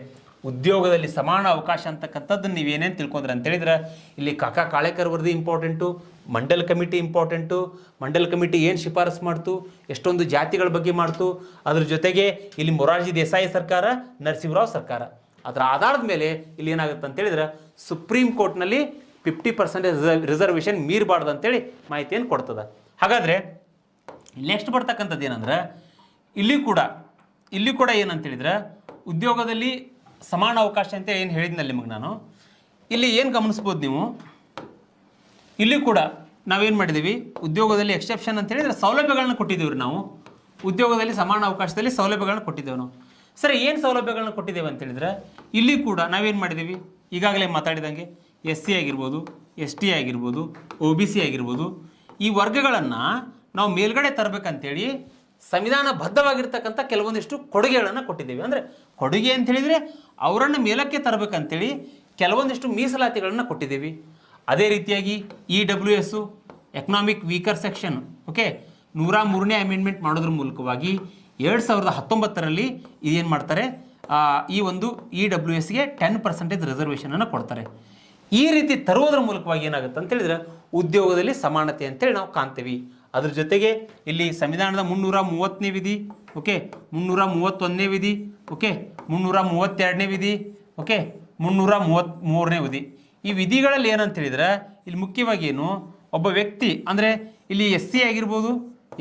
A: ಉದ್ಯೋಗದಲ್ಲಿ ಸಮಾನ ಅವಕಾಶ ಅಂತಕ್ಕಂಥದ್ದನ್ನು ನೀವೇನೇನು ತಿಳ್ಕೊಂಡ್ರೆ ಅಂತ ಹೇಳಿದ್ರೆ ಇಲ್ಲಿ ಕಾಕಾ ಕಾಳೇಕರ್ ವರದಿ important, Mandal committee important. Mandal committee ಏನು ಶಿಫಾರಸು ಮಾಡ್ತು, ಎಷ್ಟೊಂದು ಜಾತಿಗಳ ಬಗ್ಗೆ ಮಾಡ್ತು, ಅದ್ರ ಜೊತೆಗೆ ಇಲ್ಲಿ ಮೊರಾರ್ಜಿ ದೇಸಾಯಿ ಸರ್ಕಾರ, ನರಸಿಂಹರಾವ್ ಸರ್ಕಾರ, ಅದರ ಆಧಾರದ ಮೇಲೆ ಇಲ್ಲಿ ಏನಾಗುತ್ತೆ ಅಂತ ಹೇಳಿದ್ರೆ ಸುಪ್ರೀಂ ಕೋರ್ಟ್ನಲ್ಲಿ 50% ರಿಸರ್ವೇಷನ್ ಮೀರಬಾರ್ದು ಅಂತೇಳಿ ಮಾಹಿತಿಯನ್ನು ಕೊಡ್ತದೆ. ಹಾಗಾದರೆ ನೆಕ್ಸ್ಟ್ ಬರ್ತಕ್ಕಂಥದ್ದು ಏನಂದ್ರೆ ಇಲ್ಲಿ ಕೂಡ ಏನಂತ ಹೇಳಿದ್ರೆ ಉದ್ಯೋಗದಲ್ಲಿ ಸಮಾನ ಅವಕಾಶ ಅಂತ ಏನು ಹೇಳಿದ್ನಲ್ಲಿ ನಿಮಗೆ ನಾನು, ಇಲ್ಲಿ ಏನು ಗಮನಿಸ್ಬೋದು ನೀವು, ಇಲ್ಲಿ ಕೂಡ ನಾವೇನು ಮಾಡಿದ್ದೀವಿ, ಉದ್ಯೋಗದಲ್ಲಿ ಎಕ್ಸೆಪ್ಷನ್ ಅಂತ ಹೇಳಿದ್ರೆ ಸೌಲಭ್ಯಗಳನ್ನ ಕೊಟ್ಟಿದ್ದೀವಿ ರೀ ನಾವು. ಉದ್ಯೋಗದಲ್ಲಿ ಸಮಾನ ಅವಕಾಶದಲ್ಲಿ ಸೌಲಭ್ಯಗಳನ್ನ ಕೊಟ್ಟಿದ್ದೇವೆ ನಾವು. ಸರಿ, ಏನು ಸೌಲಭ್ಯಗಳನ್ನ ಕೊಟ್ಟಿದ್ದೇವೆ ಅಂತ ಹೇಳಿದ್ರೆ ಇಲ್ಲಿ ಕೂಡ ನಾವೇನು ಮಾಡಿದ್ದೀವಿ, ಈಗಾಗಲೇ ಮಾತಾಡಿದಂಗೆ SC ಆಗಿರ್ಬೋದು, ST ಆಗಿರ್ಬೋದು, OBC ಆಗಿರ್ಬೋದು, ಈ ವರ್ಗಗಳನ್ನು ನಾವು ಮೇಲ್ಗಡೆ ತರಬೇಕಂತೇಳಿ ಸಂವಿಧಾನಬದ್ಧವಾಗಿರ್ತಕ್ಕಂಥ ಕೆಲವೊಂದಿಷ್ಟು ಕೊಡುಗೆಗಳನ್ನು ಕೊಟ್ಟಿದ್ದೇವೆ. ಅಂದರೆ ಕೊಡುಗೆ ಅಂತ ಹೇಳಿದರೆ ಅವರನ್ನು ಮೇಲಕ್ಕೆ ತರಬೇಕಂತೇಳಿ ಕೆಲವೊಂದಿಷ್ಟು ಮೀಸಲಾತಿಗಳನ್ನು ಕೊಟ್ಟಿದ್ದೀವಿ. ಅದೇ ರೀತಿಯಾಗಿ EWS ಎಕನಾಮಿಕ್ ವೀಕರ್ ಸೆಕ್ಷನ್ 103ನೇ ಅಮೆಂಡ್ಮೆಂಟ್ ಮಾಡೋದ್ರ ಮೂಲಕವಾಗಿ 2019ರಲ್ಲಿ ಇದೇನು ಮಾಡ್ತಾರೆ, ಈ ಒಂದು EWSಗೆ 10% ರಿಸರ್ವೇಷನನ್ನು ಕೊಡ್ತಾರೆ. ಈ ರೀತಿ ತರುವುದರ ಮೂಲಕವಾಗಿ ಏನಾಗುತ್ತೆ ಅಂತ ಹೇಳಿದ್ರೆ ಉದ್ಯೋಗದಲ್ಲಿ ಸಮಾನತೆ ಅಂತೇಳಿ ನಾವು ಕಾಣ್ತೀವಿ. ಅದ್ರ ಜೊತೆಗೆ ಇಲ್ಲಿ ಸಂವಿಧಾನದ 330ನೇ ವಿಧಿ, 331ನೇ ವಿಧಿ, 332ನೇ ವಿಧಿ, 333ನೇ ವಿಧಿ. ಈ ವಿಧಿಗಳಲ್ಲಿ ಏನಂತ ಹೇಳಿದ್ರೆ ಇಲ್ಲಿ ಮುಖ್ಯವಾಗಿ ಏನು, ಒಬ್ಬ ವ್ಯಕ್ತಿ ಅಂದರೆ ಇಲ್ಲಿ SC ಆಗಿರ್ಬೋದು,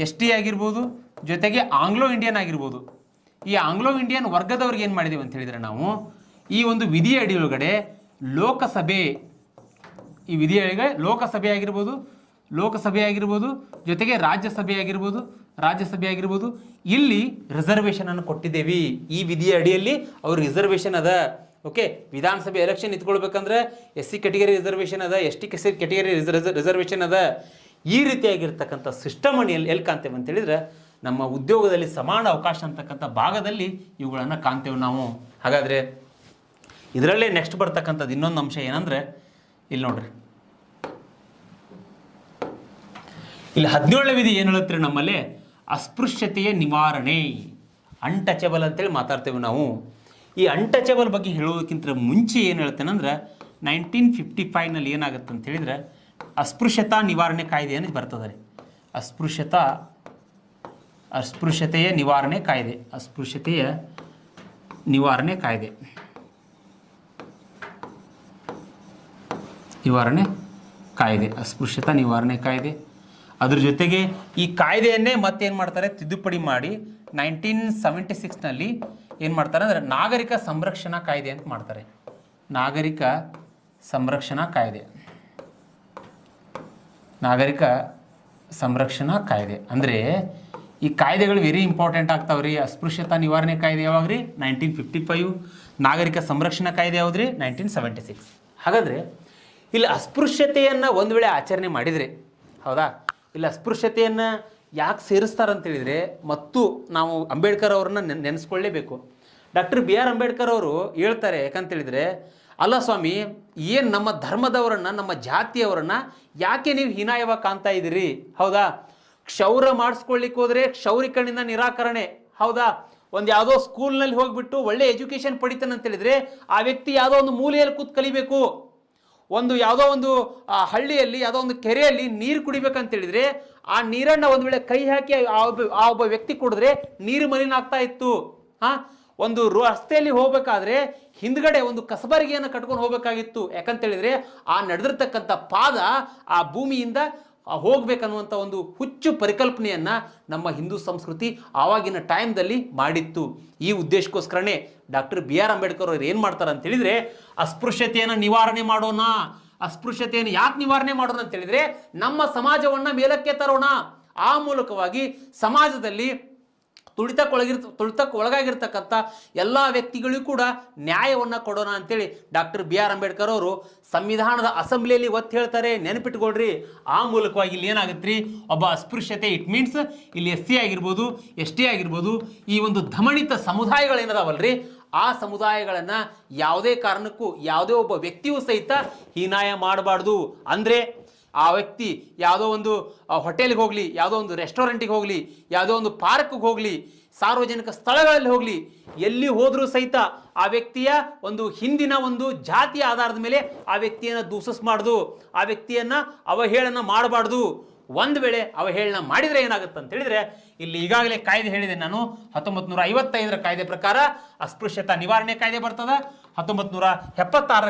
A: ST ಆಗಿರ್ಬೋದು, ಜೊತೆಗೆ ಆಂಗ್ಲೋ ಇಂಡಿಯನ್ ಆಗಿರ್ಬೋದು, ಈ ಆಂಗ್ಲೋ ಇಂಡಿಯನ್ ವರ್ಗದವ್ರಿಗೆ ಏನು ಮಾಡಿದ್ದೀವಿ ಅಂತ ಹೇಳಿದರೆ ನಾವು ಈ ಒಂದು ವಿಧಿಯ ಅಡಿಯೊಳಗಡೆ ಲೋಕಸಭೆ, ಈ ವಿಧಿಯೊಳಗೆ ಲೋಕಸಭೆ ಆಗಿರ್ಬೋದು, ಜೊತೆಗೆ ರಾಜ್ಯಸಭೆ ಆಗಿರ್ಬೋದು, ಇಲ್ಲಿ ರಿಸರ್ವೇಷನನ್ನು ಕೊಟ್ಟಿದ್ದೇವೆ. ಈ ವಿಧಿಯ ಅಡಿಯಲ್ಲಿ ಅವ್ರ ರಿಸರ್ವೇಷನ್ ಅದ. ವಿಧಾನಸಭೆ ಎಲೆಕ್ಷನ್ ನಿಂತ್ಕೊಳ್ಬೇಕಂದ್ರೆ SC ಕೆಟಗರಿ ರಿಸರ್ವೇಷನ್ ಅದ, ST ಕೆಟಗರಿ ರಿಸರ್ವೇಷನ್ ಅದ. ಈ ರೀತಿಯಾಗಿರ್ತಕ್ಕಂಥ ಸಿಸ್ಟಮನ್ನು ಎಲ್ಲಿ ಕಾಣ್ತೇವೆ ಅಂತ ಹೇಳಿದ್ರೆ ನಮ್ಮ ಉದ್ಯೋಗದಲ್ಲಿ ಸಮಾನ ಅವಕಾಶ ಅಂತಕ್ಕಂಥ ಭಾಗದಲ್ಲಿ ಇವುಗಳನ್ನು ಕಾಣ್ತೇವೆ ನಾವು. ಹಾಗಾದರೆ ಇದರಲ್ಲೇ ನೆಕ್ಸ್ಟ್ ಬರ್ತಕ್ಕಂಥದ್ದು ಇನ್ನೊಂದು ಅಂಶ ಏನಂದರೆ ಇಲ್ಲಿ ನೋಡ್ರಿ, ಇಲ್ಲಿ 17ನೇ ವಿಧಿ ಏನು ಹೇಳುತ್ತೆ ನಮ್ಮಲ್ಲಿ, ಅಸ್ಪೃಶ್ಯತೆಯ ನಿವಾರಣೆ, ಅನ್ಟಚಬಲ್ ಅಂತೇಳಿ ಮಾತಾಡ್ತೇವೆ ನಾವು. ಈ ಅನ್ಟಚಬಲ್ ಬಗ್ಗೆ ಹೇಳೋದಕ್ಕಿಂತ ಮುಂಚೆ ಏನು ಹೇಳ್ತೇನೆಂದ್ರೆ 1955ನಲ್ಲಿ ಏನಾಗುತ್ತೆ ಅಂತ ಹೇಳಿದರೆ ಅಸ್ಪೃಶ್ಯತಾ ನಿವಾರಣೆ ಕಾಯ್ದೆ ಏನು ಬರ್ತದೆ ರೀ. ಅಸ್ಪೃಶ್ಯತೆಯ ನಿವಾರಣೆ ಕಾಯ್ದೆ, ಅಸ್ಪೃಶ್ಯತಾ ನಿವಾರಣೆ ಕಾಯ್ದೆ. ಅದ್ರ ಜೊತೆಗೆ ಈ ಕಾಯ್ದೆಯನ್ನೇ ಮತ್ತೇನು ಮಾಡ್ತಾರೆ, ತಿದ್ದುಪಡಿ ಮಾಡಿ 1976ನಲ್ಲಿ ಏನು ಮಾಡ್ತಾರೆ ಅಂದರೆ ನಾಗರಿಕ ಸಂರಕ್ಷಣಾ ಕಾಯ್ದೆ ಅಂತ ಮಾಡ್ತಾರೆ. ನಾಗರಿಕ ಸಂರಕ್ಷಣಾ ಕಾಯ್ದೆ ಅಂದರೆ ಈ ಕಾಯ್ದೆಗಳು ವೆರಿ ಇಂಪಾರ್ಟೆಂಟ್ ಆಗ್ತಾವೆ ರೀ. ಅಸ್ಪೃಶ್ಯತಾ ನಿವಾರಣೆ ಕಾಯ್ದೆ ಯಾವಾಗ ರೀ, 1955. ನಾಗರಿಕ ಸಂರಕ್ಷಣಾ ಕಾಯ್ದೆ ಯಾವ್ದು ರೀ, 1976. ಹಾಗಾದರೆ ಇಲ್ಲಿ ಅಸ್ಪೃಶ್ಯತೆಯನ್ನು ಒಂದು ವೇಳೆ ಆಚರಣೆ ಮಾಡಿದರೆ, ಹೌದಾ, ಇಲ್ಲಿ ಅಸ್ಪೃಶ್ಯತೆಯನ್ನು ಯಾಕೆ ಸೇರಿಸ್ತಾರಂತೇಳಿದರೆ ಮತ್ತು ನಾವು ಅಂಬೇಡ್ಕರ್ ಅವ್ರನ್ನ ನೆನೆಸ್ಕೊಳ್ಳೇಬೇಕು. ಡಾಕ್ಟರ್ ಬಿ ಆರ್ ಅಂಬೇಡ್ಕರ್ ಅವರು ಹೇಳ್ತಾರೆ, ಯಾಕಂತೇಳಿದರೆ ಅಲ್ಲ ಸ್ವಾಮಿ, ಏನು ನಮ್ಮ ಧರ್ಮದವರನ್ನು ನಮ್ಮ ಜಾತಿಯವರನ್ನು ಯಾಕೆ ನೀವು ಹೀನಾಯವಾಗಿ ಕಾಣ್ತಾ ಇದ್ದೀರಿ? ಹೌದಾ? ಕ್ಷೌರ ಮಾಡಿಸ್ಕೊಳ್ಳಿಕ್ಕೆ ಹೋದರೆ ಕ್ಷೌರಿಕನಿಂದ ನಿರಾಕರಣೆ. ಹೌದಾ? ಒಂದು ಯಾವುದೋ ಸ್ಕೂಲ್ನಲ್ಲಿ ಹೋಗಿಬಿಟ್ಟು ಒಳ್ಳೆ ಎಜುಕೇಷನ್ ಪಡಿತಾನಂತೇಳಿದರೆ ಆ ವ್ಯಕ್ತಿ ಯಾವುದೋ ಒಂದು ಮೂಲೆಯಲ್ಲಿ ಕೂತ್ ಕಲಿಬೇಕು. ಒಂದು ಯಾವುದೋ ಒಂದು ಹಳ್ಳಿಯಲ್ಲಿ ಯಾವುದೋ ಒಂದು ಕೆರೆಯಲ್ಲಿ ನೀರು ಕುಡಿಬೇಕಂತೇಳಿದರೆ ಆ ನೀರನ್ನು ಒಂದು ವೇಳೆ ಕೈ ಹಾಕಿ ಆ ಒಬ್ಬ ವ್ಯಕ್ತಿ ಕುಡಿದ್ರೆ ನೀರು ಮಲಿನ ಆಗ್ತಾ ಇತ್ತು. ಒಂದು ರಸ್ತೆಯಲ್ಲಿ ಹೋಗ್ಬೇಕಾದ್ರೆ ಹಿಂದ್ಗಡೆ ಒಂದು ಕಸಬರಿಗೆಯನ್ನು ಕಟ್ಕೊಂಡು ಹೋಗ್ಬೇಕಾಗಿತ್ತು. ಯಾಕಂತೇಳಿದರೆ ಆ ನಡೆದಿರ್ತಕ್ಕಂಥ ಪಾದ ಆ ಭೂಮಿಯಿಂದ ಹೋಗ್ಬೇಕನ್ನುವಂಥ ಒಂದು ಹುಚ್ಚು ಪರಿಕಲ್ಪನೆಯನ್ನು ನಮ್ಮ ಹಿಂದೂ ಸಂಸ್ಕೃತಿ ಆವಾಗಿನ ಟೈಮ್ದಲ್ಲಿ ಮಾಡಿತ್ತು. ಈ ಉದ್ದೇಶಕ್ಕೋಸ್ಕರನೇ ಡಾಕ್ಟರ್ ಬಿ ಆರ್ ಅಂಬೇಡ್ಕರ್ ಅವ್ರು ಏನು ಮಾಡ್ತಾರೆ ಅಂತ ಹೇಳಿದರೆ, ಅಸ್ಪೃಶ್ಯತೆಯನ್ನು ನಿವಾರಣೆ ಮಾಡೋಣ. ಅಸ್ಪೃಶ್ಯತೆಯನ್ನು ಯಾಕೆ ನಿವಾರಣೆ ಮಾಡೋಣ ಅಂತ ಹೇಳಿದರೆ, ನಮ್ಮ ಸಮಾಜವನ್ನು ಮೇಲಕ್ಕೆ ತರೋಣ. ಆ ಮೂಲಕವಾಗಿ ಸಮಾಜದಲ್ಲಿ ತುಳಿತಕ್ಕೆ ಒಳಗಾಗಿರ್ತಕ್ಕಂಥ ಎಲ್ಲ ವ್ಯಕ್ತಿಗಳಿಗೂ ಕೂಡ ನ್ಯಾಯವನ್ನು ಕೊಡೋಣ ಅಂತೇಳಿ ಡಾಕ್ಟರ್ ಬಿ ಆರ್ ಅಂಬೇಡ್ಕರ್ ಅವರು ಸಂವಿಧಾನದ ಅಸೆಂಬ್ಲಿಯಲ್ಲಿ ಒತ್ತಿ ಹೇಳ್ತಾರೆ. ನೆನಪಿಟ್ಕೊಳ್ರಿ. ಆ ಮೂಲಕವಾಗಿ ಇಲ್ಲಿ ಏನಾಗುತ್ತೆ ರೀ, ಒಬ್ಬ ಅಸ್ಪೃಶ್ಯತೆ ಇಟ್ ಮೀನ್ಸ್ ಇಲ್ಲಿ SC ಆಗಿರ್ಬೋದು, ST ಆಗಿರ್ಬೋದು, ಈ ಒಂದು ಧಮಣಿತ ಸಮುದಾಯಗಳೇನದಾವಲ್ರಿ, ಆ ಸಮುದಾಯಗಳನ್ನು ಯಾವುದೇ ಕಾರಣಕ್ಕೂ ಯಾವುದೇ ಒಬ್ಬ ವ್ಯಕ್ತಿಯೂ ಸಹಿತ ಹೀನಾಯ ಮಾಡಬಾರ್ದು. ಅಂದರೆ ಆ ವ್ಯಕ್ತಿ ಯಾವುದೋ ಒಂದು ಹೋಟೆಲ್ಗೆ ಹೋಗಲಿ, ಯಾವುದೋ ಒಂದು ರೆಸ್ಟೋರೆಂಟಿಗೆ ಹೋಗಲಿ, ಯಾವುದೋ ಒಂದು ಪಾರ್ಕ್ಗೆ ಹೋಗಲಿ, ಸಾರ್ವಜನಿಕ ಸ್ಥಳಗಳಲ್ಲಿ ಹೋಗಲಿ, ಎಲ್ಲಿ ಹೋದರೂ ಸಹಿತ ಆ ವ್ಯಕ್ತಿಯ ಒಂದು ಹಿಂದಿನ ಒಂದು ಜಾತಿಯ ಆಧಾರದ ಮೇಲೆ ಆ ವ್ಯಕ್ತಿಯನ್ನು ದೂಷಿಸಬಾರ್ದು, ಆ ವ್ಯಕ್ತಿಯನ್ನು ಅವಹೇಳನ ಮಾಡಬಾರ್ದು. ಒಂದು ವೇಳೆ ಅವಹೇಳನ ಮಾಡಿದರೆ ಏನಾಗುತ್ತೆ ಅಂತ ಹೇಳಿದರೆ, ಇಲ್ಲಿ ಈಗಾಗಲೇ ಕಾಯ್ದೆ ಹೇಳಿದೆ ನಾನು, 1955 ಕಾಯ್ದೆ ಪ್ರಕಾರ ಅಸ್ಪೃಶ್ಯತಾ ನಿವಾರಣೆ ಕಾಯ್ದೆ ಬರ್ತದೆ. 1976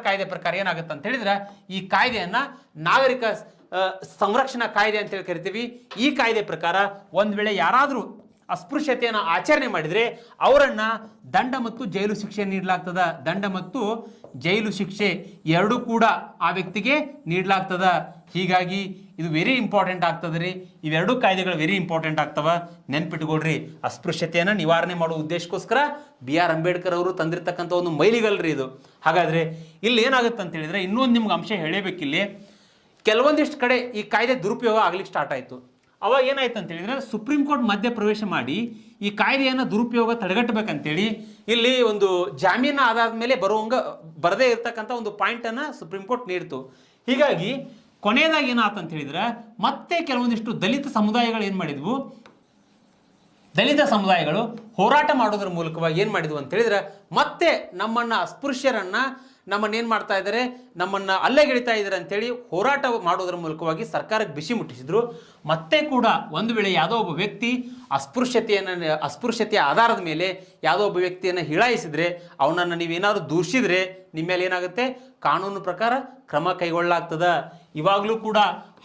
A: ಕಾಯ್ದೆ ಪ್ರಕಾರ ಏನಾಗುತ್ತೆ ಅಂತ ಹೇಳಿದ್ರೆ, ಈ ಕಾಯ್ದೆಯನ್ನು ನಾಗರಿಕ ಸಂರಕ್ಷಣಾ ಕಾಯ್ದೆ ಅಂತೇಳಿ ಕರಿತೀವಿ. ಈ ಕಾಯ್ದೆ ಪ್ರಕಾರ ಒಂದು ವೇಳೆ ಯಾರಾದರೂ ಅಸ್ಪೃಶ್ಯತೆಯನ್ನು ಆಚರಣೆ ಮಾಡಿದರೆ ಅವರನ್ನು ದಂಡ ಮತ್ತು ಜೈಲು ಶಿಕ್ಷೆ ನೀಡಲಾಗ್ತದೆ. ದಂಡ ಮತ್ತು ಜೈಲು ಶಿಕ್ಷೆ ಎರಡೂ ಕೂಡ ಆ ವ್ಯಕ್ತಿಗೆ ನೀಡಲಾಗ್ತದೆ. ಹೀಗಾಗಿ ಇದು ವೆರಿ ಇಂಪಾರ್ಟೆಂಟ್ ಆಗ್ತದೆ ರೀ. ಇವೆರಡೂ ಕಾಯ್ದೆಗಳು ವೆರಿ ಇಂಪಾರ್ಟೆಂಟ್ ಆಗ್ತವೆ, ನೆನ್ಪಿಟ್ಕೊಳ್ರಿ. ಅಸ್ಪೃಶ್ಯತೆಯನ್ನು ನಿವಾರಣೆ ಮಾಡುವ ಉದ್ದೇಶಕ್ಕೋಸ್ಕರ ಬಿ ಆರ್ ಅಂಬೇಡ್ಕರ್ ಅವರು ತಂದಿರತಕ್ಕಂಥ ಒಂದು ಮೈಲಿಗಲ್ರಿ ಇದು. ಹಾಗಾದರೆ ಇಲ್ಲಿ ಏನಾಗುತ್ತೆ ಅಂತ ಹೇಳಿದರೆ, ಇನ್ನೊಂದು ನಿಮ್ಗೆ ಅಂಶ ಹೇಳಬೇಕಿಲ್ಲಿ. ಕೆಲವೊಂದಿಷ್ಟು ಕಡೆ ಈ ಕಾಯ್ದೆ ದುರುಪಯೋಗ ಆಗ್ಲಿಕ್ಕೆ ಸ್ಟಾರ್ಟ್ ಆಯಿತು. ಅವಾಗ ಏನಾಯ್ತು ಅಂತ ಹೇಳಿದರೆ, ಸುಪ್ರೀಂ ಕೋರ್ಟ್ ಮಧ್ಯ ಪ್ರವೇಶ ಮಾಡಿ ಈ ಕಾಯ್ದೆಯನ್ನು ದುರುಪಯೋಗ ತಡೆಗಟ್ಟಬೇಕಂತೇಳಿ ಇಲ್ಲಿ ಒಂದು ಜಾಮೀನು ಆಧಾರದ ಮೇಲೆ ಬರದೇ ಇರತಕ್ಕಂಥ ಒಂದು ಪಾಯಿಂಟನ್ನು ಸುಪ್ರೀಂ ಕೋರ್ಟ್ ನೀಡ್ತು. ಹೀಗಾಗಿ ಕೊನೆಯದಾಗಿ ಏನಾಯ್ತು ಅಂತ ಹೇಳಿದ್ರೆ, ಮತ್ತೆ ಕೆಲವೊಂದಿಷ್ಟು ದಲಿತ ಸಮುದಾಯಗಳು ಏನು ಮಾಡಿದ್ವು, ದಲಿತ ಸಮುದಾಯಗಳು ಹೋರಾಟ ಮಾಡೋದ್ರ ಮೂಲಕವಾಗಿ ಏನು ಮಾಡಿದ್ವು ಅಂತ ಹೇಳಿದ್ರೆ, ಮತ್ತೆ ನಮ್ಮನ್ನು ಅಸ್ಪೃಶ್ಯರನ್ನು ನಮ್ಮನ್ನೇನು ಮಾಡ್ತಾ ಇದ್ದಾರೆ, ನಮ್ಮನ್ನು ಅಲ್ಲೆಗೆಳಿತಾ ಇದ್ದಾರೆ ಅಂತೇಳಿ ಹೋರಾಟ ಮಾಡೋದ್ರ ಮೂಲಕವಾಗಿ ಸರ್ಕಾರಕ್ಕೆ ಬಿಸಿ ಮುಟ್ಟಿಸಿದ್ರು. ಮತ್ತೆ ಕೂಡ ಒಂದು ವೇಳೆ ಯಾವುದೋ ಒಬ್ಬ ವ್ಯಕ್ತಿ ಅಸ್ಪೃಶ್ಯತೆಯ ಆಧಾರದ ಮೇಲೆ ಯಾವುದೋ ಒಬ್ಬ ವ್ಯಕ್ತಿಯನ್ನು ಹೀಳಾಯಿಸಿದರೆ, ಅವನನ್ನು ನೀವೇನಾದರೂ ದೂಷಿಸಿದರೆ ನಿಮ್ಮ ಮೇಲೆ ಏನಾಗುತ್ತೆ, ಕಾನೂನು ಪ್ರಕಾರ ಕ್ರಮ ಕೈಗೊಳ್ಳಲಾಗ್ತದೆ. ಇವಾಗಲೂ ಕೂಡ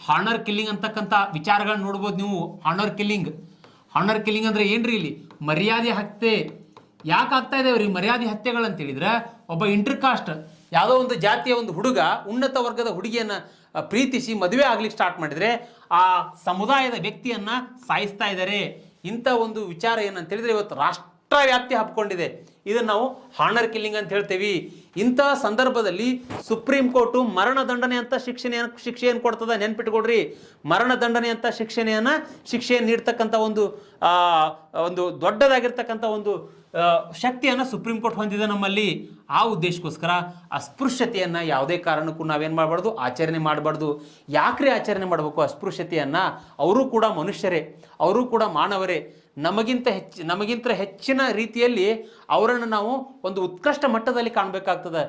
A: ಹಾನರ್ ಕಿಲ್ಲಿಂಗ್ ಅಂತಕ್ಕಂಥ ವಿಚಾರಗಳನ್ನ ನೋಡ್ಬೋದು ನೀವು. ಹಾನರ್ ಕಿಲ್ಲಿಂಗ್ ಅಂದರೆ ಏನ್ರಿ, ಇಲ್ಲಿ ಮರ್ಯಾದೆ ಹತ್ಯೆ ಯಾಕೆ ಆಗ್ತಾ ಇದಾವೆ ರೀ? ಮರ್ಯಾದೆ ಹತ್ಯೆಗಳಂತೇಳಿದ್ರೆ, ಒಬ್ಬ ಇಂಟರ್ ಕಾಸ್ಟ್ ಯಾವುದೋ ಒಂದು ಜಾತಿಯ ಒಂದು ಹುಡುಗ ಉನ್ನತ ವರ್ಗದ ಹುಡುಗಿಯನ್ನು ಪ್ರೀತಿಸಿ ಮದುವೆ ಆಗ್ಲಿಕ್ಕೆ ಸ್ಟಾರ್ಟ್ ಮಾಡಿದರೆ ಆ ಸಮುದಾಯದ ವ್ಯಕ್ತಿಯನ್ನು ಸಾಯಿಸ್ತಾ ಇದ್ದಾರೆ. ಇಂಥ ಒಂದು ವಿಚಾರ ಏನಂತ ಹೇಳಿದ್ರೆ ಇವತ್ತು ರಾಷ್ಟ್ರವ್ಯಾಪ್ತಿ ಹಬ್ಕೊಂಡಿದೆ. ಇದನ್ನು ನಾವು ಹಾನರ್ ಕಿಲ್ಲಿಂಗ್ ಅಂತ ಹೇಳ್ತೇವೆ. ಇಂತಹ ಸಂದರ್ಭದಲ್ಲಿ ಸುಪ್ರೀಂ ಕೋರ್ಟು ಮರಣದಂಡನೆ ಅಂತ ಶಿಕ್ಷೆಯನ್ನು ಕೊಡ್ತದೆ. ನೆನ್ಪಿಟ್ಕೊಡ್ರಿ, ಮರಣದಂಡನೆ ಅಂತ ಶಿಕ್ಷೆಯನ್ನು ನೀಡ್ತಕ್ಕಂಥ ಒಂದು ದೊಡ್ಡದಾಗಿರ್ತಕ್ಕಂಥ ಒಂದು ಶಕ್ತಿಯನ್ನು ಸುಪ್ರೀಂ ಕೋರ್ಟ್ ಹೊಂದಿದೆ ನಮ್ಮಲ್ಲಿ. ಆ ಉದ್ದೇಶಕ್ಕೋಸ್ಕರ ಅಸ್ಪೃಶ್ಯತೆಯನ್ನು ಯಾವುದೇ ಕಾರಣಕ್ಕೂ ನಾವೇನು ಮಾಡಬಾರ್ದು, ಆಚರಣೆ ಮಾಡಬಾರ್ದು. ಯಾಕ್ರಿ ಆಚರಣೆ ಮಾಡಬೇಕು ಅಸ್ಪೃಶ್ಯತೆಯನ್ನು? ಅವರು ಕೂಡ ಮನುಷ್ಯರೇ, ಅವರು ಕೂಡ ಮಾನವರೇ. ನಮಗಿಂತ ಹೆಚ್ಚಿನ ರೀತಿಯಲ್ಲಿ ಅವರನ್ನು ನಾವು ಒಂದು ಉತ್ಕೃಷ್ಟ ಮಟ್ಟದಲ್ಲಿ ಕಾಣಬೇಕಾಗ್ತದೆ.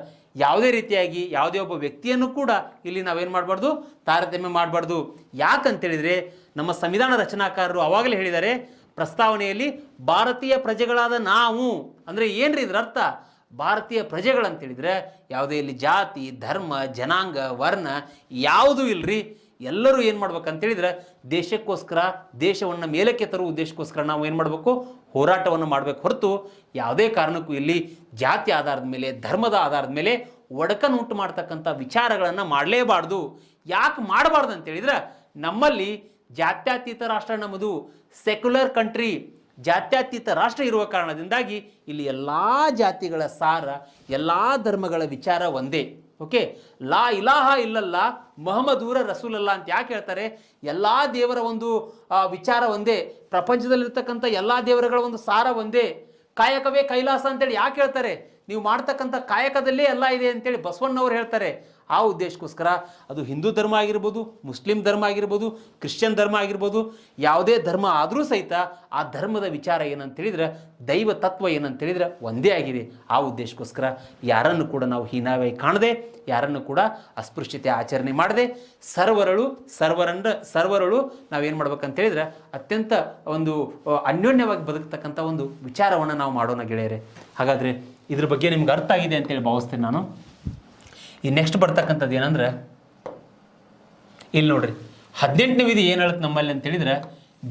A: ಯಾವುದೇ ರೀತಿಯಾಗಿ ಯಾವುದೇ ಒಬ್ಬ ವ್ಯಕ್ತಿಯನ್ನು ಕೂಡ ಇಲ್ಲಿ ನಾವೇನು ಮಾಡಬಾರ್ದು, ತಾರತಮ್ಯ ಮಾಡಬಾರ್ದು. ಯಾಕಂತೇಳಿದರೆ ನಮ್ಮ ಸಂವಿಧಾನ ರಚನಾಕಾರರು ಆವಾಗಲೇ ಹೇಳಿದ್ದಾರೆ ಪ್ರಸ್ತಾವನೆಯಲ್ಲಿ, ಭಾರತೀಯ ಪ್ರಜೆಗಳಾದ ನಾವು ಅಂದರೆ ಏನ್ರಿ ಇದ್ರ ಅರ್ಥ? ಭಾರತೀಯ ಪ್ರಜೆಗಳಂತೇಳಿದರೆ ಯಾವುದೇ ಇಲ್ಲಿ ಜಾತಿ, ಧರ್ಮ, ಜನಾಂಗ, ವರ್ಣ ಯಾವುದೂ ಇಲ್ಲರಿ. ಎಲ್ಲರೂ ಏನು ಮಾಡ್ಬೇಕಂತೇಳಿದ್ರೆ ದೇಶಕ್ಕೋಸ್ಕರ, ದೇಶವನ್ನು ಮೇಲಕ್ಕೆ ತರುವ ಉದ್ದೇಶಕ್ಕೋಸ್ಕರ ನಾವು ಏನು ಮಾಡಬೇಕು, ಹೋರಾಟವನ್ನು ಮಾಡಬೇಕು ಹೊರತು ಯಾವುದೇ ಕಾರಣಕ್ಕೂ ಇಲ್ಲಿ ಜಾತಿ ಆಧಾರದ ಮೇಲೆ, ಧರ್ಮದ ಆಧಾರದ ಮೇಲೆ ಒಡಕನ್ನುಂಟು ಮಾಡ್ತಕ್ಕಂಥ ವಿಚಾರಗಳನ್ನು ಮಾಡಲೇಬಾರ್ದು. ಯಾಕೆ ಮಾಡಬಾರ್ದು ಅಂತೇಳಿದ್ರೆ, ನಮ್ಮಲ್ಲಿ ಜಾತ್ಯತೀತ ರಾಷ್ಟ್ರ, ನಮ್ಮದು ಸೆಕ್ಯುಲರ್ ಕಂಟ್ರಿ, ಜಾತ್ಯತೀತ ರಾಷ್ಟ್ರ ಇರುವ ಕಾರಣದಿಂದಾಗಿ ಇಲ್ಲಿ ಎಲ್ಲ ಜಾತಿಗಳ ಸಾರ, ಎಲ್ಲ ಧರ್ಮಗಳ ವಿಚಾರ ಒಂದೇ. ಓಕೆ, ಲಾ ಇಲಾಹ ಇಲ್ಲಲ್ಲ ಮೊಹಮ್ಮದೂರ ರಸೂಲಲ್ಲ ಅಂತ ಯಾಕೆ ಹೇಳ್ತಾರೆ? ಎಲ್ಲ ದೇವರ ಒಂದು ವಿಚಾರ ಒಂದೇ, ಪ್ರಪಂಚದಲ್ಲಿರ್ತಕ್ಕಂಥ ಎಲ್ಲ ದೇವರುಗಳ ಒಂದು ಸಾರ ಒಂದೇ, ಕಾಯಕವೇ ಕೈಲಾಸ ಅಂತೇಳಿ ಯಾಕೆ ಹೇಳ್ತಾರೆ? ನೀವು ಮಾಡ್ತಕ್ಕಂಥ ಕಾಯಕದಲ್ಲೇ ಎಲ್ಲ ಇದೆ ಅಂತೇಳಿ ಬಸವಣ್ಣವ್ರು ಹೇಳ್ತಾರೆ. ಆ ಉದ್ದೇಶಕ್ಕೋಸ್ಕರ ಅದು ಹಿಂದೂ ಧರ್ಮ ಆಗಿರ್ಬೋದು, ಮುಸ್ಲಿಂ ಧರ್ಮ ಆಗಿರ್ಬೋದು, ಕ್ರಿಶ್ಚಿಯನ್ ಧರ್ಮ ಆಗಿರ್ಬೋದು, ಯಾವುದೇ ಧರ್ಮ ಆದರೂ ಸಹಿತ ಆ ಧರ್ಮದ ವಿಚಾರ ಏನಂತೇಳಿದ್ರೆ, ದೈವ ತತ್ವ ಏನಂತೇಳಿದ್ರೆ ಒಂದೇ ಆಗಿದೆ. ಆ ಉದ್ದೇಶಕ್ಕೋಸ್ಕರ ಯಾರನ್ನು ಕೂಡ ನಾವು ಹೀನಾವಾಗಿ ಕಾಣದೆ, ಯಾರನ್ನು ಕೂಡ ಅಸ್ಪೃಶ್ಯತೆ ಆಚರಣೆ ಮಾಡದೆ, ಸರ್ವರಳು ನಾವೇನು ಮಾಡ್ಬೇಕಂತೇಳಿದ್ರೆ ಅತ್ಯಂತ ಒಂದು ಅನ್ಯೋನ್ಯವಾಗಿ ಬದುಕ್ತಕ್ಕಂಥ ಒಂದು ವಿಚಾರವನ್ನು ನಾವು ಮಾಡೋಣ ಗೆಳೆಯರೆ. ಹಾಗಾದರೆ ಇದ್ರ ಬಗ್ಗೆ ನಿಮ್ಗೆ ಅರ್ಥ ಆಗಿದೆ ಅಂತೇಳಿ ಭಾವಿಸ್ತೇನೆ ನಾನು. ಈ ನೆಕ್ಸ್ಟ್ ಬರ್ತಕ್ಕಂಥದ್ದು ಏನಂದ್ರೆ, ಇಲ್ಲಿ ನೋಡ್ರಿ 18ನೇ ವಿಧಿ ಏನು ಹೇಳುತ್ತೆ ನಮ್ಮಲ್ಲಿ ಅಂತೇಳಿದ್ರೆ,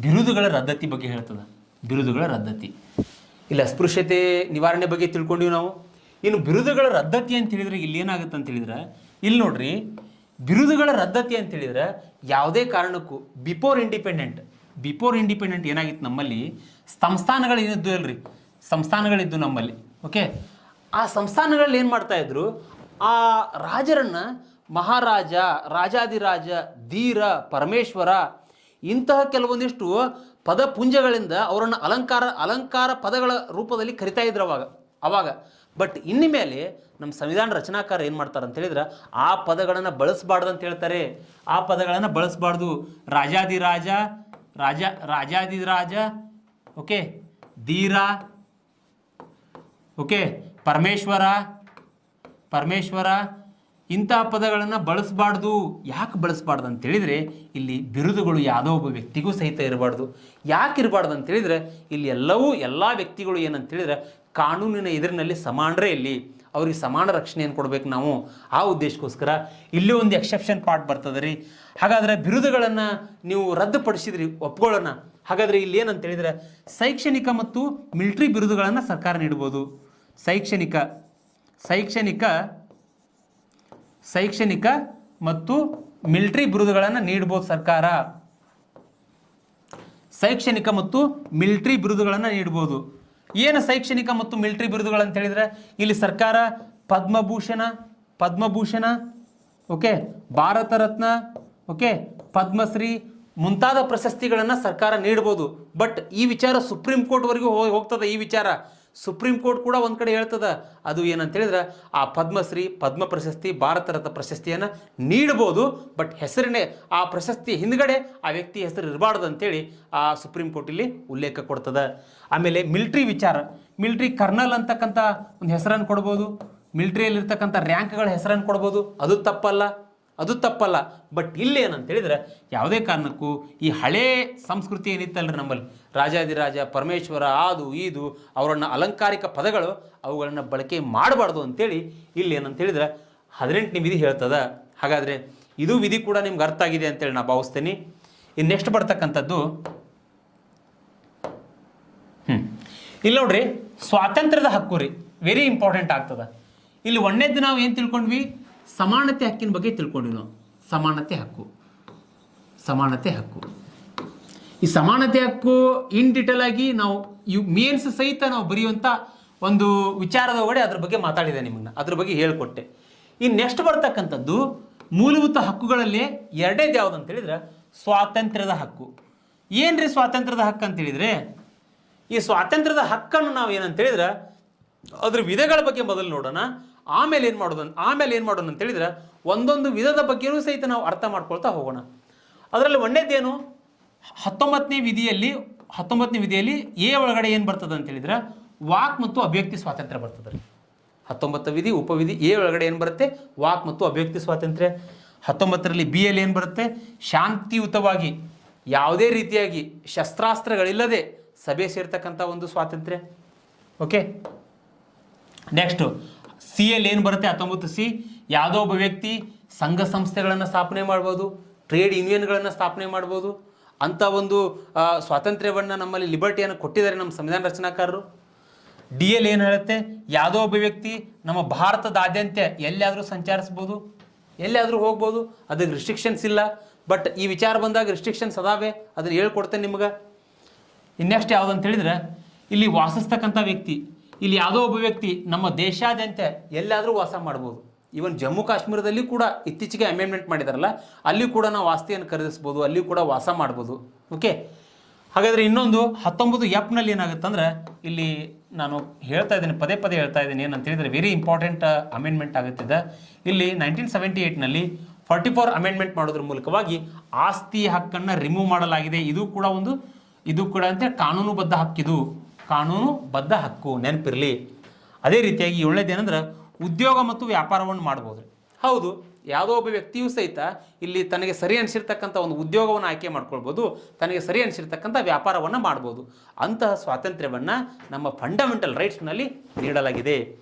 A: ಬಿರುದುಗಳ ರದ್ದತಿ ಬಗ್ಗೆ ಹೇಳ್ತದೆ. ಬಿರುದುಗಳ ರದ್ದತಿ, ಇಲ್ಲಿ ಅಸ್ಪೃಶ್ಯತೆ ನಿವಾರಣೆ ಬಗ್ಗೆ ತಿಳ್ಕೊಂಡಿವಿ ನಾವು. ಇನ್ನು ಬಿರುದುಗಳ ರದ್ದತಿ ಅಂತ ಹೇಳಿದ್ರೆ ಇಲ್ಲಿ ಏನಾಗುತ್ತೆ ಅಂತ ಹೇಳಿದ್ರೆ, ಇಲ್ಲಿ ನೋಡ್ರಿ, ಬಿರುದುಗಳ ರದ್ದತಿ ಅಂತ ಹೇಳಿದ್ರೆ ಯಾವುದೇ ಕಾರಣಕ್ಕೂ ಬಿಫೋರ್ ಇಂಡಿಪೆಂಡೆಂಟ್ ಏನಾಗಿತ್ತು ನಮ್ಮಲ್ಲಿ, ಸಂಸ್ಥಾನಗಳು ಏನಿದ್ದು ಅಲ್ರಿ, ಸಂಸ್ಥಾನಗಳಿದ್ದು ನಮ್ಮಲ್ಲಿ. ಓಕೆ, ಆ ಸಂಸ್ಥಾನಗಳಲ್ಲಿ ಏನು ಮಾಡ್ತಾ ಇದ್ರು, ಆ ರಾಜರನ್ನ ಮಹಾರಾಜ, ರಾಜಾದಿರಾಜ, ಧೀರ, ಪರಮೇಶ್ವರ ಇಂತಹ ಕೆಲವೊಂದಿಷ್ಟು ಪದಪುಂಜಗಳಿಂದ ಅವರನ್ನು ಅಲಂಕಾರ ಪದಗಳ ರೂಪದಲ್ಲಿ ಕರಿತಾ ಇದ್ರು ಅವಾಗ. ಬಟ್ ಇನ್ನು ಮೇಲೆ ನಮ್ಮ ಸಂವಿಧಾನ ರಚನಾಕಾರ ಏನು ಮಾಡ್ತಾರೆ ಅಂತ ಹೇಳಿದ್ರೆ, ಆ ಪದಗಳನ್ನು ಬಳಸಬಾರ್ದು ಅಂತ ಹೇಳ್ತಾರೆ. ಆ ಪದಗಳನ್ನು ಬಳಸಬಾರ್ದು. ರಾಜಾದಿರಾಜ, ಓಕೆ, ಧೀರ, ಓಕೆ, ಪರಮೇಶ್ವರ ಇಂತಹ ಪದಗಳನ್ನು ಬಳಸಬಾರ್ದು. ಯಾಕೆ ಬಳಸಬಾರ್ದು ಅಂತೇಳಿದರೆ, ಇಲ್ಲಿ ಬಿರುದುಗಳು ಯಾವುದೋ ಒಬ್ಬ ವ್ಯಕ್ತಿಗೂ ಸಹಿತ ಇರಬಾರ್ದು. ಯಾಕೆ ಇರಬಾರ್ದು ಅಂತೇಳಿದರೆ, ಇಲ್ಲಿ ಎಲ್ಲ ವ್ಯಕ್ತಿಗಳು ಏನಂತೇಳಿದ್ರೆ ಕಾನೂನಿನ ಎದುರಿನಲ್ಲಿ ಸಮಾನರೇ, ಇಲ್ಲಿ ಅವ್ರಿಗೆ ಸಮಾನ ರಕ್ಷಣೆಯನ್ನು ಕೊಡಬೇಕು ನಾವು. ಆ ಉದ್ದೇಶಕ್ಕೋಸ್ಕರ ಇಲ್ಲಿ ಒಂದು ಎಕ್ಸೆಪ್ಷನ್ ಪಾರ್ಟ್ ಬರ್ತದೆ ರೀ. ಹಾಗಾದರೆ ಬಿರುದುಗಳನ್ನು ನೀವು ರದ್ದುಪಡಿಸಿದ್ರಿ, ಒಪ್ಕೊಳ್ಳೋಣ. ಹಾಗಾದರೆ ಇಲ್ಲಿ ಏನಂತೇಳಿದರೆ, ಶೈಕ್ಷಣಿಕ ಮತ್ತು ಮಿಲಿಟರಿ ಬಿರುದುಗಳನ್ನು ಸರ್ಕಾರ ನೀಡ್ಬೋದು. ಶೈಕ್ಷಣಿಕ ಮತ್ತು ಮಿಲಿಟರಿ ಬಿರುದುಗಳನ್ನು ನೀಡಬಹುದು ಸರ್ಕಾರ. ಶೈಕ್ಷಣಿಕ ಮತ್ತು ಮಿಲಿಟರಿ ಬಿರುದುಗಳನ್ನು ನೀಡಬಹುದು. ಏನು ಶೈಕ್ಷಣಿಕ ಮತ್ತು ಮಿಲಿಟರಿ ಬಿರುದುಗಳಂತ ಹೇಳಿದ್ರೆ, ಇಲ್ಲಿ ಸರ್ಕಾರ ಪದ್ಮಭೂಷಣ, ಓಕೆ, ಭಾರತ ರತ್ನ, ಓಕೆ, ಪದ್ಮಶ್ರೀ ಮುಂತಾದ ಪ್ರಶಸ್ತಿಗಳನ್ನು ಸರ್ಕಾರ ನೀಡಬಹುದು. ಬಟ್ ಈ ವಿಚಾರ ಸುಪ್ರೀಂ ಕೋರ್ಟ್ವರೆಗೂ ಹೋಗ್ತದೆ. ಈ ವಿಚಾರ ಸುಪ್ರೀಂ ಕೋರ್ಟ್ ಕೂಡ ಒಂದು ಕಡೆ ಹೇಳ್ತದೆ. ಅದು ಏನಂತೇಳಿದ್ರೆ, ಆ ಪದ್ಮಶ್ರೀ, ಪದ್ಮ ಪ್ರಶಸ್ತಿ, ಭಾರತ ರತ್ನ ಪ್ರಶಸ್ತಿಯನ್ನು ನೀಡಬಹುದು. ಬಟ್ ಹೆಸರಿನೇ ಆ ಪ್ರಶಸ್ತಿ ಹಿಂದ್ಗಡೆ ಆ ವ್ಯಕ್ತಿ ಹೆಸರು ಇರಬಾರ್ದು ಅಂತೇಳಿ ಆ ಸುಪ್ರೀಂ ಕೋರ್ಟ್ ಇಲ್ಲಿ ಉಲ್ಲೇಖ ಕೊಡ್ತದೆ. ಆಮೇಲೆ ಮಿಲಿಟ್ರಿ ವಿಚಾರ, ಮಿಲಿಟ್ರಿ ಕರ್ನಲ್ ಅಂತಕ್ಕಂಥ ಒಂದು ಹೆಸರನ್ನು ಕೊಡ್ಬೋದು, ಮಿಲಿಟ್ರಿಯಲ್ಲಿರ್ತಕ್ಕಂಥ ರ್ಯಾಂಕ್ಗಳ ಹೆಸರನ್ನು ಕೊಡ್ಬೋದು. ಅದು ತಪ್ಪಲ್ಲ. ಬಟ್ ಇಲ್ಲಿ ಏನಂತೇಳಿದ್ರೆ, ಯಾವುದೇ ಕಾರಣಕ್ಕೂ ಈ ಹಳೇ ಸಂಸ್ಕೃತಿ ಏನಿತ್ತಲ್ರಿ ನಮ್ಮಲ್ಲಿ, ರಾಜಾದಿರಾಜ, ಪರಮೇಶ್ವರ, ಇದು ಅವರನ್ನು ಅಲಂಕಾರಿಕ ಪದಗಳು ಅವುಗಳನ್ನು ಬಳಕೆ ಮಾಡಬಾರ್ದು ಅಂತೇಳಿ ಇಲ್ಲಿ ಏನಂತೇಳಿದ್ರೆ 18ನೇ ವಿಧಿ ಹೇಳ್ತದೆ. ಹಾಗಾದರೆ ಇದು ವಿಧಿ ಕೂಡ ನಿಮ್ಗೆ ಅರ್ಥ ಆಗಿದೆ ಅಂತೇಳಿ ನಾನು ಭಾವಿಸ್ತೇನೆ. ಇನ್ನು ನೆಕ್ಸ್ಟ್ ಬರ್ತಕ್ಕಂಥದ್ದು, ಇಲ್ಲಿ ನೋಡ್ರಿ, ಸ್ವಾತಂತ್ರ್ಯದ ಹಕ್ಕು ರೀ, ವೆರಿ ಇಂಪಾರ್ಟೆಂಟ್ ಆಗ್ತದೆ. ಇಲ್ಲಿ ಒಂದನೇದ್ದು ನಾವು ಏನು ತಿಳ್ಕೊಂಡ್ವಿ, ಸಮಾನತೆ ಹಕ್ಕಿನ ಬಗ್ಗೆ ತಿಳ್ಕೊಂಡ್ವಿ ನಾವು. ಸಮಾನತೆ ಹಕ್ಕು ಈ ಸಮಾನತೆ ಹಕ್ಕು ಇನ್ ಡೀಟೇಲ್ ಆಗಿ ನಾವು ಮೇನ್ಸ್ ಸಹಿತ ನಾವು ಬರೆಯುವಂಥ ಒಂದು ವಿಚಾರದ ಒಳಗಡೆ ಅದ್ರ ಬಗ್ಗೆ ಮಾತಾಡಿದೆ, ನಿಮ್ಮನ್ನ ಅದ್ರ ಬಗ್ಗೆ ಹೇಳ್ಕೊಟ್ಟೆ. ಇನ್ನು ನೆಕ್ಸ್ಟ್ ಬರ್ತಕ್ಕಂಥದ್ದು ಮೂಲಭೂತ ಹಕ್ಕುಗಳಲ್ಲಿ ಎರಡೇದು ಯಾವುದು ಅಂತ ಹೇಳಿದ್ರೆ ಸ್ವಾತಂತ್ರ್ಯದ ಹಕ್ಕು. ಏನ್ರಿ ಸ್ವಾತಂತ್ರ್ಯದ ಹಕ್ಕು ಅಂತ ಹೇಳಿದ್ರೆ, ಈ ಸ್ವಾತಂತ್ರ್ಯದ ಹಕ್ಕನ್ನು ನಾವು ಏನಂತ ಹೇಳಿದ್ರೆ ಅದ್ರ ವಿಧಗಳ ಬಗ್ಗೆ ಮೊದಲು ನೋಡೋಣ. ಆಮೇಲೆ ಏನು ಮಾಡೋಣ ಅಂತ ಹೇಳಿದ್ರೆ ಒಂದೊಂದು ವಿಧದ ಬಗ್ಗೆಯೂ ಸಹಿತ ನಾವು ಅರ್ಥ ಮಾಡ್ಕೊಳ್ತಾ ಹೋಗೋಣ. ಅದರಲ್ಲಿ ಒಂದೇದೇನು, 19ನೇ ವಿಧಿಯಲ್ಲಿ ಎ ಒಳಗಡೆ ಏನು ಬರ್ತದೆ ಅಂತ ಹೇಳಿದ್ರೆ ವಾಕ್ ಮತ್ತು ಅಭಿವ್ಯಕ್ತಿ ಸ್ವಾತಂತ್ರ್ಯ ಬರ್ತದೆ ರೀ. 19 ವಿಧಿ ಉಪವಿಧಿ ಎ ಒಳಗಡೆ ಏನು ಬರುತ್ತೆ, ವಾಕ್ ಮತ್ತು ಅಭಿವ್ಯಕ್ತಿ ಸ್ವಾತಂತ್ರ್ಯ. 19ರಲ್ಲಿ ಬಿ ಯಲ್ಲಿ ಏನು ಬರುತ್ತೆ, ಶಾಂತಿಯುತವಾಗಿ ಯಾವುದೇ ರೀತಿಯಾಗಿ ಶಸ್ತ್ರಾಸ್ತ್ರಗಳಿಲ್ಲದೆ ಸಭೆ ಸೇರ್ತಕ್ಕಂಥ ಒಂದು ಸ್ವಾತಂತ್ರ್ಯ. ಓಕೆ, ನೆಕ್ಸ್ಟು ಸಿ ಯಲ್ಲಿ ಏನು ಬರುತ್ತೆ, 19C, ಯಾವುದೋ ಒಬ್ಬ ವ್ಯಕ್ತಿ ಸಂಘ ಸಂಸ್ಥೆಗಳನ್ನು ಸ್ಥಾಪನೆ ಮಾಡ್ಬೋದು, ಟ್ರೇಡ್ ಯೂನಿಯನ್ಗಳನ್ನು ಸ್ಥಾಪನೆ ಮಾಡ್ಬೋದು. ಅಂಥ ಒಂದು ಸ್ವಾತಂತ್ರ್ಯವನ್ನು ನಮ್ಮಲ್ಲಿ ಲಿಬರ್ಟಿಯನ್ನು ಕೊಟ್ಟಿದ್ದಾರೆ ನಮ್ಮ ಸಂವಿಧಾನ ರಚನಾಕಾರರು. ಡಿ ಯಲ್ಲಿ ಏನು ಹೇಳುತ್ತೆ, ಯಾವುದೋ ಒಬ್ಬ ವ್ಯಕ್ತಿ ನಮ್ಮ ಭಾರತದಾದ್ಯಂತ ಎಲ್ಲಿಯಾದರೂ ಸಂಚರಿಸ್ಬೋದು, ಎಲ್ಲಿಯಾದರೂ ಹೋಗ್ಬೋದು, ಅದಕ್ಕೆ ರಿಸ್ಟ್ರಿಕ್ಷನ್ಸ್ ಇಲ್ಲ. ಬಟ್ ಈ ವಿಚಾರ ಬಂದಾಗ ರಿಸ್ಟ್ರಿಕ್ಷನ್ಸ್ ಅದಾವೆ, ಅದನ್ನು ಹೇಳ್ಕೊಡ್ತೇನೆ ನಿಮ್ಗೆ. ಇನ್ನೆಷ್ಟು ಯಾವುದು ಅಂತ ಹೇಳಿದ್ರೆ, ಇಲ್ಲಿ ವಾಸಿಸ್ತಕ್ಕಂಥ ವ್ಯಕ್ತಿ, ಇಲ್ಲಿ ಯಾವುದೋ ಒಬ್ಬ ವ್ಯಕ್ತಿ ನಮ್ಮ ದೇಶಾದ್ಯಂತ ಎಲ್ಲಾದರೂ ವಾಸ ಮಾಡ್ಬೋದು. ಈವನ್ ಜಮ್ಮು ಕಾಶ್ಮೀರದಲ್ಲಿ ಕೂಡ ಇತ್ತೀಚೆಗೆ ಅಮೆಂಡ್ಮೆಂಟ್ ಮಾಡಿದಾರಲ್ಲ, ಅಲ್ಲಿ ಕೂಡ ನಾವು ಆಸ್ತಿಯನ್ನು ಖರೀದಿಸ್ಬೋದು, ಅಲ್ಲಿ ಕೂಡ ವಾಸ ಮಾಡ್ಬೋದು. ಓಕೆ, ಹಾಗಾದರೆ ಇನ್ನೊಂದು 19F ಏನಾಗುತ್ತೆ ಅಂದರೆ, ಇಲ್ಲಿ ನಾನು ಹೇಳ್ತಾ ಇದ್ದೀನಿ, ಪದೇ ಪದೇ ಹೇಳ್ತಾ ಇದ್ದೀನಿ, ಏನಂತ ಹೇಳಿದರೆ ವೆರಿ ಇಂಪಾರ್ಟೆಂಟ್ ಅಮೆಂಡ್ಮೆಂಟ್ ಆಗುತ್ತಿದೆ. ಇಲ್ಲಿ 1978 44 ಅಮೆಂಡ್ಮೆಂಟ್ ಮಾಡೋದ್ರ ಮೂಲಕವಾಗಿ ಆಸ್ತಿ ಹಕ್ಕನ್ನು ರಿಮೂವ್ ಮಾಡಲಾಗಿದೆ. ಇದು ಕೂಡ ಅಂತ ಕಾನೂನುಬದ್ಧ ಹಕ್ಕಿದು, ಕಾನೂನುಬದ್ಧ ಹಕ್ಕು, ನೆನಪಿರಲಿ. ಅದೇ ರೀತಿಯಾಗಿ 7ನೇದೇನೆಂದ್ರೆ ಉದ್ಯೋಗ ಮತ್ತು ವ್ಯಾಪಾರವನ್ನು ಮಾಡ್ಬೋದು. ಹೌದು, ಯಾವುದೋ ಒಬ್ಬ ವ್ಯಕ್ತಿಯೂ ಸಹಿತ ಇಲ್ಲಿ ತನಗೆ ಸರಿ ಅನಿಸಿರ್ತಕ್ಕಂಥ ಒಂದು ಉದ್ಯೋಗವನ್ನು ಆಯ್ಕೆ ಮಾಡ್ಕೊಳ್ಬೋದು, ತನಗೆ ಸರಿ ಅನಿಸಿರ್ತಕ್ಕಂಥ ವ್ಯಾಪಾರವನ್ನು ಮಾಡ್ಬೋದು. ಅಂತಹ ಸ್ವಾತಂತ್ರ್ಯವನ್ನು ನಮ್ಮ ಫಂಡಮೆಂಟಲ್ ರೈಟ್ಸ್ನಲ್ಲಿ ನೀಡಲಾಗಿದೆ.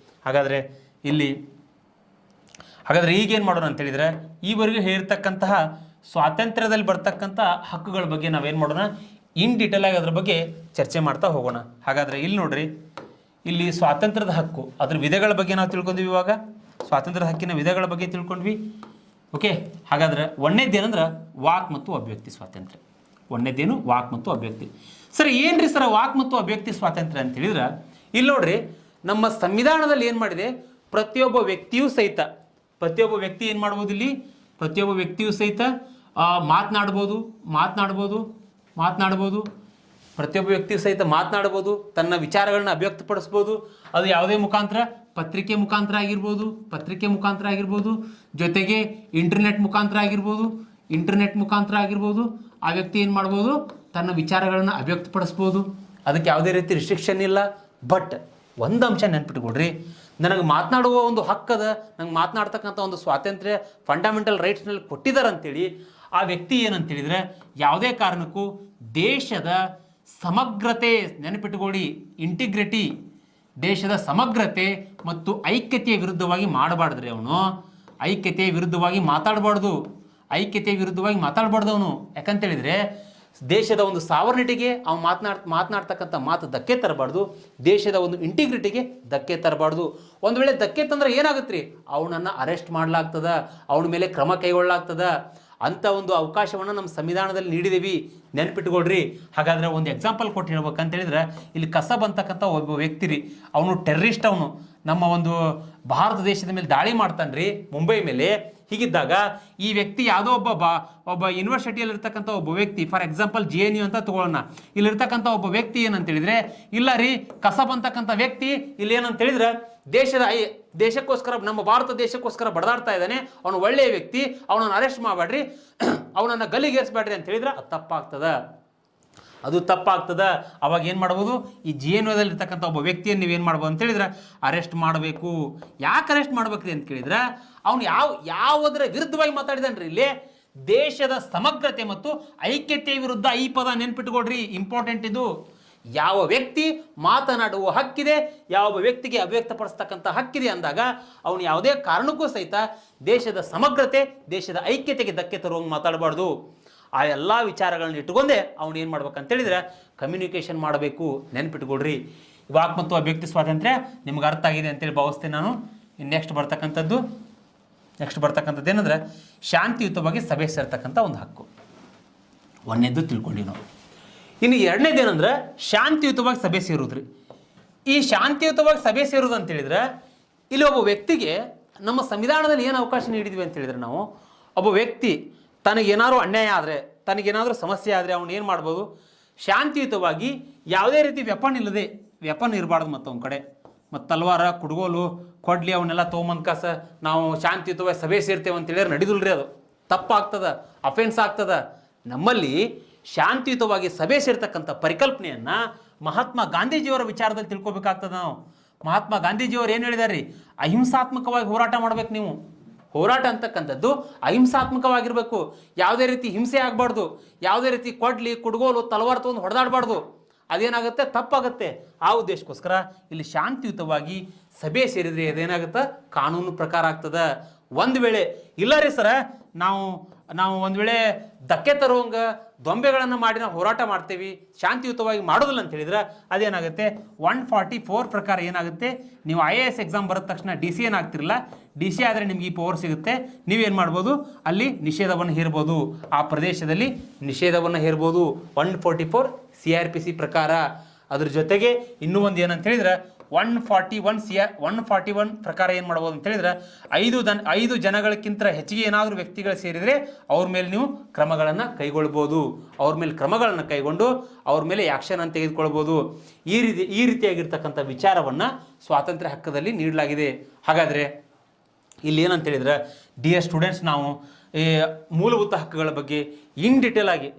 A: ಹಾಗಾದರೆ ಈಗೇನು ಮಾಡೋಣ ಅಂತೇಳಿದರೆ, ಈವರೆಗೂ ಹೇಳಿರ್ತಕ್ಕಂತಹ ಸ್ವಾತಂತ್ರ್ಯದಲ್ಲಿ ಬರ್ತಕ್ಕಂಥ ಹಕ್ಕುಗಳ ಬಗ್ಗೆ ನಾವೇನು ಮಾಡೋಣ, ಇನ್ ಡೀಟೇಲ್ ಆಗಿ ಅದ್ರ ಬಗ್ಗೆ ಚರ್ಚೆ ಮಾಡ್ತಾ ಹೋಗೋಣ. ಹಾಗಾದರೆ ಇಲ್ಲಿ ನೋಡ್ರಿ, ಇಲ್ಲಿ ಸ್ವಾತಂತ್ರ್ಯದ ಹಕ್ಕು, ಅದ್ರ ವಿಧಗಳ ಬಗ್ಗೆ ನಾವು ತಿಳ್ಕೊಂಡ್ವಿ. ಇವಾಗ ಸ್ವಾತಂತ್ರ್ಯದ ಹಕ್ಕಿನ ವಿಧಗಳ ಬಗ್ಗೆ ತಿಳ್ಕೊಂಡ್ವಿ. ಓಕೆ, ಹಾಗಾದ್ರೆ ಒಂದನೇದೇನಂದ್ರೆ ವಾಕ್ ಮತ್ತು ಅಭಿವ್ಯಕ್ತಿ ಸ್ವಾತಂತ್ರ್ಯ. ಒಂದನೇದೇನು ವಾಕ್ ಮತ್ತು ಅಭಿವ್ಯಕ್ತಿ. ಸರಿ, ಏನ್ರಿ ಸರ್ ವಾಕ್ ಮತ್ತು ಅಭಿವ್ಯಕ್ತಿ ಸ್ವಾತಂತ್ರ್ಯ ಅಂತ ಹೇಳಿದ್ರೆ, ಇಲ್ಲಿ ನೋಡ್ರಿ, ನಮ್ಮ ಸಂವಿಧಾನದಲ್ಲಿ ಏನು ಮಾಡಿದೆ, ಪ್ರತಿಯೊಬ್ಬ ವ್ಯಕ್ತಿಯೂ ಸಹಿತ ಏನು ಮಾಡ್ಬೋದು, ಇಲ್ಲಿ ಪ್ರತಿಯೊಬ್ಬ ವ್ಯಕ್ತಿಯೂ ಸಹಿತ ಮಾತನಾಡ್ಬೋದು, ಪ್ರತಿಯೊಬ್ಬ ವ್ಯಕ್ತಿಯು ಸಹಿತ ಮಾತನಾಡ್ಬೋದು, ತನ್ನ ವಿಚಾರಗಳನ್ನ ಅಭಿವ್ಯಕ್ತಪಡಿಸ್ಬೋದು. ಅದು ಯಾವುದೇ ಮುಖಾಂತರ, ಪತ್ರಿಕೆ ಮುಖಾಂತರ ಆಗಿರ್ಬೋದು, ಜೊತೆಗೆ ಇಂಟರ್ನೆಟ್ ಮುಖಾಂತರ ಆಗಿರ್ಬೋದು. ಆ ವ್ಯಕ್ತಿ ಏನು ಮಾಡ್ಬೋದು, ತನ್ನ ವಿಚಾರಗಳನ್ನು ಅಭಿವ್ಯಕ್ತಪಡಿಸ್ಬೋದು. ಅದಕ್ಕೆ ಯಾವುದೇ ರೀತಿ ರಿಸ್ಟ್ರಿಕ್ಷನ್ ಇಲ್ಲ. ಬಟ್ ಒಂದು ಅಂಶ ನೆನ್ಪಿಟ್ಕೊಡ್ರಿ, ನನಗೆ ಮಾತನಾಡುವ ಒಂದು ಹಕ್ಕದ, ನಂಗೆ ಮಾತನಾಡ್ತಕ್ಕಂಥ ಒಂದು ಸ್ವಾತಂತ್ರ್ಯ ಫಂಡಮೆಂಟಲ್ ರೈಟ್ಸ್ನಲ್ಲಿ ಕೊಟ್ಟಿದ್ದಾರೆ ಅಂತೇಳಿ ಆ ವ್ಯಕ್ತಿ ಏನಂತೇಳಿದರೆ ಯಾವುದೇ ಕಾರಣಕ್ಕೂ ದೇಶದ ಸಮಗ್ರತೆ, ನೆನಪಿಟ್ಟುಕೊಳ್ಳಿ, ಇಂಟಿಗ್ರಿಟಿ, ದೇಶದ ಸಮಗ್ರತೆ ಮತ್ತು ಐಕ್ಯತೆಯ ವಿರುದ್ಧವಾಗಿ ಮಾಡಬಾರ್ದ್ರಿ. ಅವನು ಐಕ್ಯತೆಯ ವಿರುದ್ಧವಾಗಿ ಮಾತಾಡಬಾರ್ದು ಅವನು. ಯಾಕಂತೇಳಿದರೆ ದೇಶದ ಒಂದು ಸಾವರ್ನಿಟಿಗೆ ಅವನು ಮಾತನಾಡ್ತಕ್ಕಂಥ ಮಾತು ಧಕ್ಕೆ ತರಬಾರ್ದು, ದೇಶದ ಒಂದು ಇಂಟಿಗ್ರಿಟಿಗೆ ಧಕ್ಕೆ ತರಬಾರ್ದು. ಒಂದು ವೇಳೆ ಧಕ್ಕೆ ತಂದ್ರೆ ಏನಾಗುತ್ತೆ ರೀ, ಅವನನ್ನು ಅರೆಸ್ಟ್ ಮಾಡಲಾಗ್ತದ, ಅವನ ಮೇಲೆ ಕ್ರಮ ಕೈಗೊಳ್ಳಲಾಗ್ತದ. ಅಂಥ ಒಂದು ಅವಕಾಶವನ್ನು ನಮ್ಮ ಸಂವಿಧಾನದಲ್ಲಿ ನೀಡಿದ್ದೀವಿ, ನೆನ್ಪಿಟ್ಕೊಳ್ರಿ. ಹಾಗಾದರೆ ಒಂದು ಎಕ್ಸಾಂಪಲ್ ಕೊಟ್ಟು ಹೇಳ್ಬೇಕಂತೇಳಿದ್ರೆ, ಇಲ್ಲಿ ಕಸಬ್ ಅಂತಕ್ಕಂಥ ಒಬ್ಬ ವ್ಯಕ್ತಿ ರೀ, ಅವನು ಟೆರ್ರಿಸ್ಟ್, ಅವನು ನಮ್ಮ ಒಂದು ಭಾರತ ದೇಶದ ಮೇಲೆ ದಾಳಿ ಮಾಡ್ತಾನ್ರಿ, ಮುಂಬೈ ಮೇಲೆ. ಹೀಗಿದ್ದಾಗ ಈ ವ್ಯಕ್ತಿ ಯಾವುದೋ ಒಬ್ಬ ಯೂನಿವರ್ಸಿಟಿಯಲ್ಲಿರ್ತಕ್ಕಂಥ ಒಬ್ಬ ವ್ಯಕ್ತಿ, ಫಾರ್ ಎಕ್ಸಾಂಪಲ್ JNU ಅಂತ ತಗೊಳ್ಳೋಣ, ಇಲ್ಲಿರ್ತಕ್ಕಂಥ ಒಬ್ಬ ವ್ಯಕ್ತಿ ಏನಂತೇಳಿದರೆ, ಇಲ್ಲ ರೀ ಕಸಬ್ ಅಂತಕ್ಕಂಥ ವ್ಯಕ್ತಿ ಇಲ್ಲಿ ಏನಂತೇಳಿದ್ರೆ ದೇಶಕ್ಕೋಸ್ಕರ, ನಮ್ಮ ಭಾರತ ದೇಶಕ್ಕೋಸ್ಕರ ಬಡದಾಡ್ತಾ ಇದ್ದಾನೆ, ಅವನು ಒಳ್ಳೆಯ ವ್ಯಕ್ತಿ, ಅವನನ್ನು ಅರೆಸ್ಟ್ ಮಾಡಬೇಡ್ರಿ, ಅವನನ್ನು ಗಲ್ಲಿಗೇರಿಸಬೇಡ್ರಿ ಅಂತ ಹೇಳಿದ್ರೆ ಅದು ತಪ್ಪಾಗ್ತದ. ಅವಾಗ ಏನು ಮಾಡ್ಬೋದು, ಈ JNUದಲ್ಲಿರ್ತಕ್ಕಂಥ ಒಬ್ಬ ವ್ಯಕ್ತಿಯನ್ನು ನೀವೇನು ಮಾಡ್ಬೋದು ಅಂತ ಹೇಳಿದ್ರೆ ಅರೆಸ್ಟ್ ಮಾಡಬೇಕು. ಯಾಕೆ ಅರೆಸ್ಟ್ ಮಾಡ್ಬೇಕ್ರಿ ಅಂತ ಕೇಳಿದ್ರೆ, ಅವನು ಯಾವುದರ ವಿರುದ್ಧವಾಗಿ ಮಾತಾಡಿದಾನ್ರಿ, ಇಲ್ಲಿ ದೇಶದ ಸಮಗ್ರತೆ ಮತ್ತು ಐಕ್ಯತೆಯ ವಿರುದ್ಧ. ಈ ಪದ ನೆನ್ಪಿಟ್ಕೊಳ್ರಿ, ಇಂಪಾರ್ಟೆಂಟ್ ಇದು. ಯಾವ ವ್ಯಕ್ತಿ ಮಾತನಾಡುವ ಹಕ್ಕಿದೆ, ಯಾವ ವ್ಯಕ್ತಿಗೆ ಅಭಿವ್ಯಕ್ತಪಡಿಸ್ತಕ್ಕಂಥ ಹಕ್ಕಿದೆ ಅಂದಾಗ ಅವನು ಯಾವುದೇ ಕಾರಣಕ್ಕೂ ಸಹಿತ ದೇಶದ ಸಮಗ್ರತೆ, ದೇಶದ ಐಕ್ಯತೆಗೆ ಧಕ್ಕೆ ತರುವಂಗೆ ಮಾತಾಡಬಾರ್ದು. ಆ ಎಲ್ಲ ವಿಚಾರಗಳನ್ನ ಇಟ್ಟುಕೊಂಡೇ ಅವನು ಏನು ಮಾಡ್ಬೇಕಂತೇಳಿದ್ರೆ ಕಮ್ಯುನಿಕೇಷನ್ ಮಾಡಬೇಕು. ನೆನ್ಪಿಟ್ಕೊಳ್ರಿ, ವಾಕ್ ಮತ್ತು ಅಭಿವ್ಯಕ್ತಿ ಸ್ವಾತಂತ್ರ್ಯ ನಿಮ್ಗೆ ಅರ್ಥ ಆಗಿದೆ ಅಂತೇಳಿ ಭಾವಿಸ್ತೇನೆ ನಾನು. ನೆಕ್ಸ್ಟ್ ಬರ್ತಕ್ಕಂಥದ್ದು ಏನಂದ್ರೆ ಶಾಂತಿಯುತವಾಗಿ ಸಭೆ ಸೇರ್ತಕ್ಕಂಥ ಒಂದು ಹಕ್ಕು. ಒಂದನೇದು ತಿಳ್ಕೊಂಡಿ ನಾವು. ಇನ್ನು ಎರಡನೇದೇನಂದ್ರೆ ಶಾಂತಿಯುತವಾಗಿ ಸಭೆ ಸೇರುದ್ರಿ. ಈ ಶಾಂತಿಯುತವಾಗಿ ಸಭೆ ಸೇರುವುದು ಅಂತೇಳಿದ್ರೆ, ಇಲ್ಲಿ ಒಬ್ಬ ವ್ಯಕ್ತಿಗೆ ನಮ್ಮ ಸಂವಿಧಾನದಲ್ಲಿ ಏನು ಅವಕಾಶ ನೀಡಿದ್ವಿ ಅಂತೇಳಿದ್ರೆ, ನಾವು ಒಬ್ಬ ವ್ಯಕ್ತಿ ತನಗೇನಾದ್ರು ಅನ್ಯಾಯ ಆದರೆ, ತನಗೇನಾದರೂ ಸಮಸ್ಯೆ ಆದರೆ ಅವನು ಏನು ಮಾಡ್ಬೋದು, ಶಾಂತಿಯುತವಾಗಿ ಯಾವುದೇ ರೀತಿ ವೆಪನ್ ಇರಬಾರ್ದು. ಮತ್ತು ಅವನ ಕಡೆ ತಲ್ವಾರ, ಕುಡ್ಗೋಲು, ಕೊಡ್ಲಿ ಅವನ್ನೆಲ್ಲ ತೊಗೊಂಬಂದ್ಕಾಸ ನಾವು ಶಾಂತಿಯುತವಾಗಿ ಸಭೆ ಸೇರ್ತೇವೆ ಅಂತೇಳಿದ್ರೆ ನಡಿದಿಲ್ರಿ, ಅದು ತಪ್ಪಾಗ್ತದ, ಅಫೆನ್ಸ್ ಆಗ್ತದ. ನಮ್ಮಲ್ಲಿ ಶಾಂತಿಯುತವಾಗಿ ಸಭೆ ಸೇರ್ತಕ್ಕಂಥ ಪರಿಕಲ್ಪನೆಯನ್ನು ಮಹಾತ್ಮ ಗಾಂಧೀಜಿಯವರ ವಿಚಾರದಲ್ಲಿ ತಿಳ್ಕೊಬೇಕಾಗ್ತದೆ ನಾವು. ಮಹಾತ್ಮ ಗಾಂಧೀಜಿಯವರು ಏನು ಹೇಳಿದಾರೆ ರೀ, ಅಹಿಂಸಾತ್ಮಕವಾಗಿ ಹೋರಾಟ ಮಾಡ್ಬೇಕು ನೀವು. ಹೋರಾಟ ಅಂತಕ್ಕಂಥದ್ದು ಅಹಿಂಸಾತ್ಮಕವಾಗಿರಬೇಕು. ಯಾವುದೇ ರೀತಿ ಹಿಂಸೆ ಆಗಬಾರ್ದು, ಯಾವುದೇ ರೀತಿ ಕೊಡ್ಲಿ, ಕುಡ್ಗೋಲು, ತಲವಾರು ತೊಗೊಂಡು ಹೊಡೆದಾಡಬಾರ್ದು. ಅದೇನಾಗುತ್ತೆ, ತಪ್ಪಾಗುತ್ತೆ. ಆ ಉದ್ದೇಶಕ್ಕೋಸ್ಕರ ಇಲ್ಲಿ ಶಾಂತಿಯುತವಾಗಿ ಸಭೆ ಸೇರಿದರೆ ಅದೇನಾಗುತ್ತೆ, ಕಾನೂನು ಪ್ರಕಾರ ಆಗ್ತದೆ. ಒಂದು ವೇಳೆ ಇಲ್ಲ ರೀ ಸರ, ನಾವು ಒಂದು ವೇಳೆ ಧಕ್ಕೆ ತರುವಂಗೆ ದೊಂಬೆಗಳನ್ನು ಮಾಡಿ ನಾವು ಹೋರಾಟ ಮಾಡ್ತೇವೆ, ಶಾಂತಿಯುತವಾಗಿ ಮಾಡೋದಿಲ್ಲ ಅಂತ ಹೇಳಿದ್ರೆ ಅದೇನಾಗುತ್ತೆ, 144 ಪ್ರಕಾರ ಏನಾಗುತ್ತೆ, ನೀವು IAS ಎಕ್ಸಾಮ್ ಬರೋದ ತಕ್ಷಣ DC ಏನಾಗ್ತಿರಲ್ಲ, DC ಆದರೆ ನಿಮ್ಗೆ ಈ ಪವರ್ ಸಿಗುತ್ತೆ. ನೀವೇನು ಮಾಡ್ಬೋದು, ಅಲ್ಲಿ ನಿಷೇಧವನ್ನು ಹೇರ್ಬೋದು, ಆ ಪ್ರದೇಶದಲ್ಲಿ ನಿಷೇಧವನ್ನು ಹೇರ್ಬೋದು 144 CRPC ಪ್ರಕಾರ. ಅದ್ರ ಜೊತೆಗೆ ಇನ್ನೂ ಒಂದು ಏನಂತ ಹೇಳಿದ್ರೆ 141 ಪ್ರಕಾರ ಏನು ಮಾಡ್ಬೋದು ಅಂತ ಹೇಳಿದ್ರೆ 5 ಜನಗಳಿಗಿಂತ ಹೆಚ್ಚಿಗೆ ಏನಾದರೂ ವ್ಯಕ್ತಿಗಳು ಸೇರಿದರೆ ಅವ್ರ ಮೇಲೆ ನೀವು ಕ್ರಮಗಳನ್ನು ಕೈಗೊಳ್ಬೋದು. ಅವ್ರ ಮೇಲೆ ಕ್ರಮಗಳನ್ನು ಕೈಗೊಂಡು ಅವ್ರ ಮೇಲೆ ಆ್ಯಕ್ಷನ್ ಅನ್ನು ತೆಗೆದುಕೊಳ್ಬೋದು. ಈ ರೀತಿಯಾಗಿರ್ತಕ್ಕಂಥ ವಿಚಾರವನ್ನು ಸ್ವಾತಂತ್ರ್ಯ ಹಕ್ಕದಲ್ಲಿ ನೀಡಲಾಗಿದೆ. ಹಾಗಾದರೆ ಇಲ್ಲಿ ಏನಂತ ಹೇಳಿದ್ರೆ ಡಿಯರ್ ಸ್ಟೂಡೆಂಟ್ಸ್, ನಾವು ಈ ಮೂಲಭೂತ ಹಕ್ಕುಗಳ ಬಗ್ಗೆ ಇನ್ ಡಿಟೇಲ್ ಆಗಿ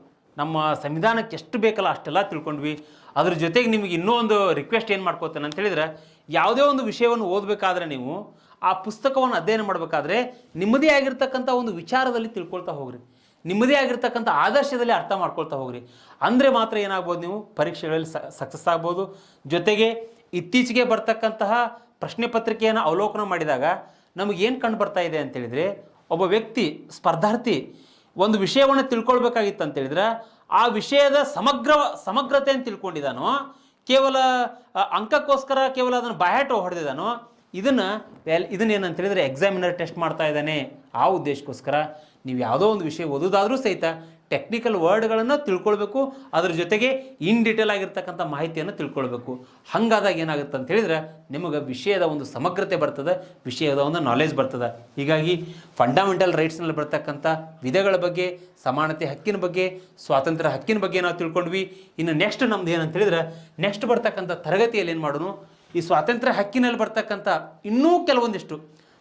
A: ನಮ್ಮ ಸಂವಿಧಾನಕ್ಕೆ ಎಷ್ಟು ಬೇಕಲ್ಲ ಅಷ್ಟೆಲ್ಲ ತಿಳ್ಕೊಂಡ್ವಿ. ಅದ್ರ ಜೊತೆಗೆ ನಿಮಗೆ ಇನ್ನೂ ಒಂದು ರಿಕ್ವೆಸ್ಟ್ ಏನು ಮಾಡ್ಕೋತೇನೆ ಅಂತ ಹೇಳಿದ್ರೆ, ಯಾವುದೇ ಒಂದು ವಿಷಯವನ್ನು ಓದಬೇಕಾದ್ರೆ ನೀವು ಆ ಪುಸ್ತಕವನ್ನು ಅಧ್ಯಯನ ಮಾಡಬೇಕಾದ್ರೆ ನಿಮ್ಮದೇ ಆಗಿರ್ತಕ್ಕಂಥ ಒಂದು ವಿಚಾರದಲ್ಲಿ ತಿಳ್ಕೊಳ್ತಾ ಹೋಗ್ರಿ, ನಿಮ್ಮದೇ ಆಗಿರ್ತಕ್ಕಂಥ ಆದರ್ಶದಲ್ಲಿ ಅರ್ಥ ಮಾಡ್ಕೊಳ್ತಾ ಹೋಗ್ರಿ. ಅಂದರೆ ಮಾತ್ರ ಏನಾಗ್ಬೋದು, ನೀವು ಪರೀಕ್ಷೆಗಳಲ್ಲಿ ಸಕ್ಸಸ್ ಆಗ್ಬೋದು. ಜೊತೆಗೆ ಇತ್ತೀಚೆಗೆ ಬರ್ತಕ್ಕಂತಹ ಪ್ರಶ್ನೆ ಪತ್ರಿಕೆಯನ್ನು ಅವಲೋಕನ ಮಾಡಿದಾಗ ನಮಗೇನು ಕಂಡು ಬರ್ತಾ ಇದೆ ಅಂತೇಳಿದರೆ, ಒಬ್ಬ ವ್ಯಕ್ತಿ ಸ್ಪರ್ಧಾರ್ಥಿ ಒಂದು ವಿಷಯವನ್ನು ತಿಳ್ಕೊಳ್ಬೇಕಾಗಿತ್ತು ಅಂತೇಳಿದ್ರೆ ಆ ವಿಷಯದ ಸಮಗ್ರತೆಯನ್ನು ತಿಳ್ಕೊಂಡಿದ್ದಾನೋ, ಕೇವಲ ಅಂಕಕ್ಕೋಸ್ಕರ ಕೇವಲ ಅದನ್ನು ಬಾಯಾಟ ಹೊಡೆದಿದ್ದಾನೋ, ಇದನ್ನೇನಂತ ಹೇಳಿದರೆ ಎಕ್ಸಾಮಿನರ್ ಟೆಸ್ಟ್ ಮಾಡ್ತಾ ಇದ್ದಾನೆ. ಆ ಉದ್ದೇಶಕ್ಕೋಸ್ಕರ ನೀವು ಯಾವುದೋ ಒಂದು ವಿಷಯ ಓದೋದಾದರೂ ಸಹಿತ ಟೆಕ್ನಿಕಲ್ ವರ್ಡ್ಗಳನ್ನು ತಿಳ್ಕೊಳ್ಬೇಕು, ಅದ್ರ ಜೊತೆಗೆ ಇನ್ ಡಿಟೇಲ್ ಆಗಿರ್ತಕ್ಕಂಥ ಮಾಹಿತಿಯನ್ನು ತಿಳ್ಕೊಳ್ಬೇಕು. ಹಾಗಾದಾಗ ಏನಾಗುತ್ತೆ ಅಂತ ಹೇಳಿದ್ರೆ ನಿಮಗೆ ವಿಷಯದ ಒಂದು ಸಮಗ್ರತೆ ಬರ್ತದೆ, ವಿಷಯದ ಒಂದು ನಾಲೆಜ್ ಬರ್ತದೆ. ಹೀಗಾಗಿ ಫಂಡಮೆಂಟಲ್ ರೈಟ್ಸ್ನಲ್ಲಿ ಬರ್ತಕ್ಕಂಥ ವಿಧಗಳ ಬಗ್ಗೆ, ಸಮಾನತೆ ಹಕ್ಕಿನ ಬಗ್ಗೆ, ಸ್ವಾತಂತ್ರ್ಯ ಹಕ್ಕಿನ ಬಗ್ಗೆ ನಾವು ತಿಳ್ಕೊಂಡ್ವಿ. ಇನ್ನು ನೆಕ್ಸ್ಟ್ ನಮ್ದು ಏನಂತ ಹೇಳಿದ್ರೆ, ನೆಕ್ಸ್ಟ್ ಬರ್ತಕ್ಕಂಥ ತರಗತಿಯಲ್ಲಿ ಏನು ಮಾಡೋಣ, ಈ ಸ್ವಾತಂತ್ರ್ಯ ಹಕ್ಕಿನಲ್ಲಿ ಬರ್ತಕ್ಕಂಥ ಇನ್ನೂ ಕೆಲವೊಂದಿಷ್ಟು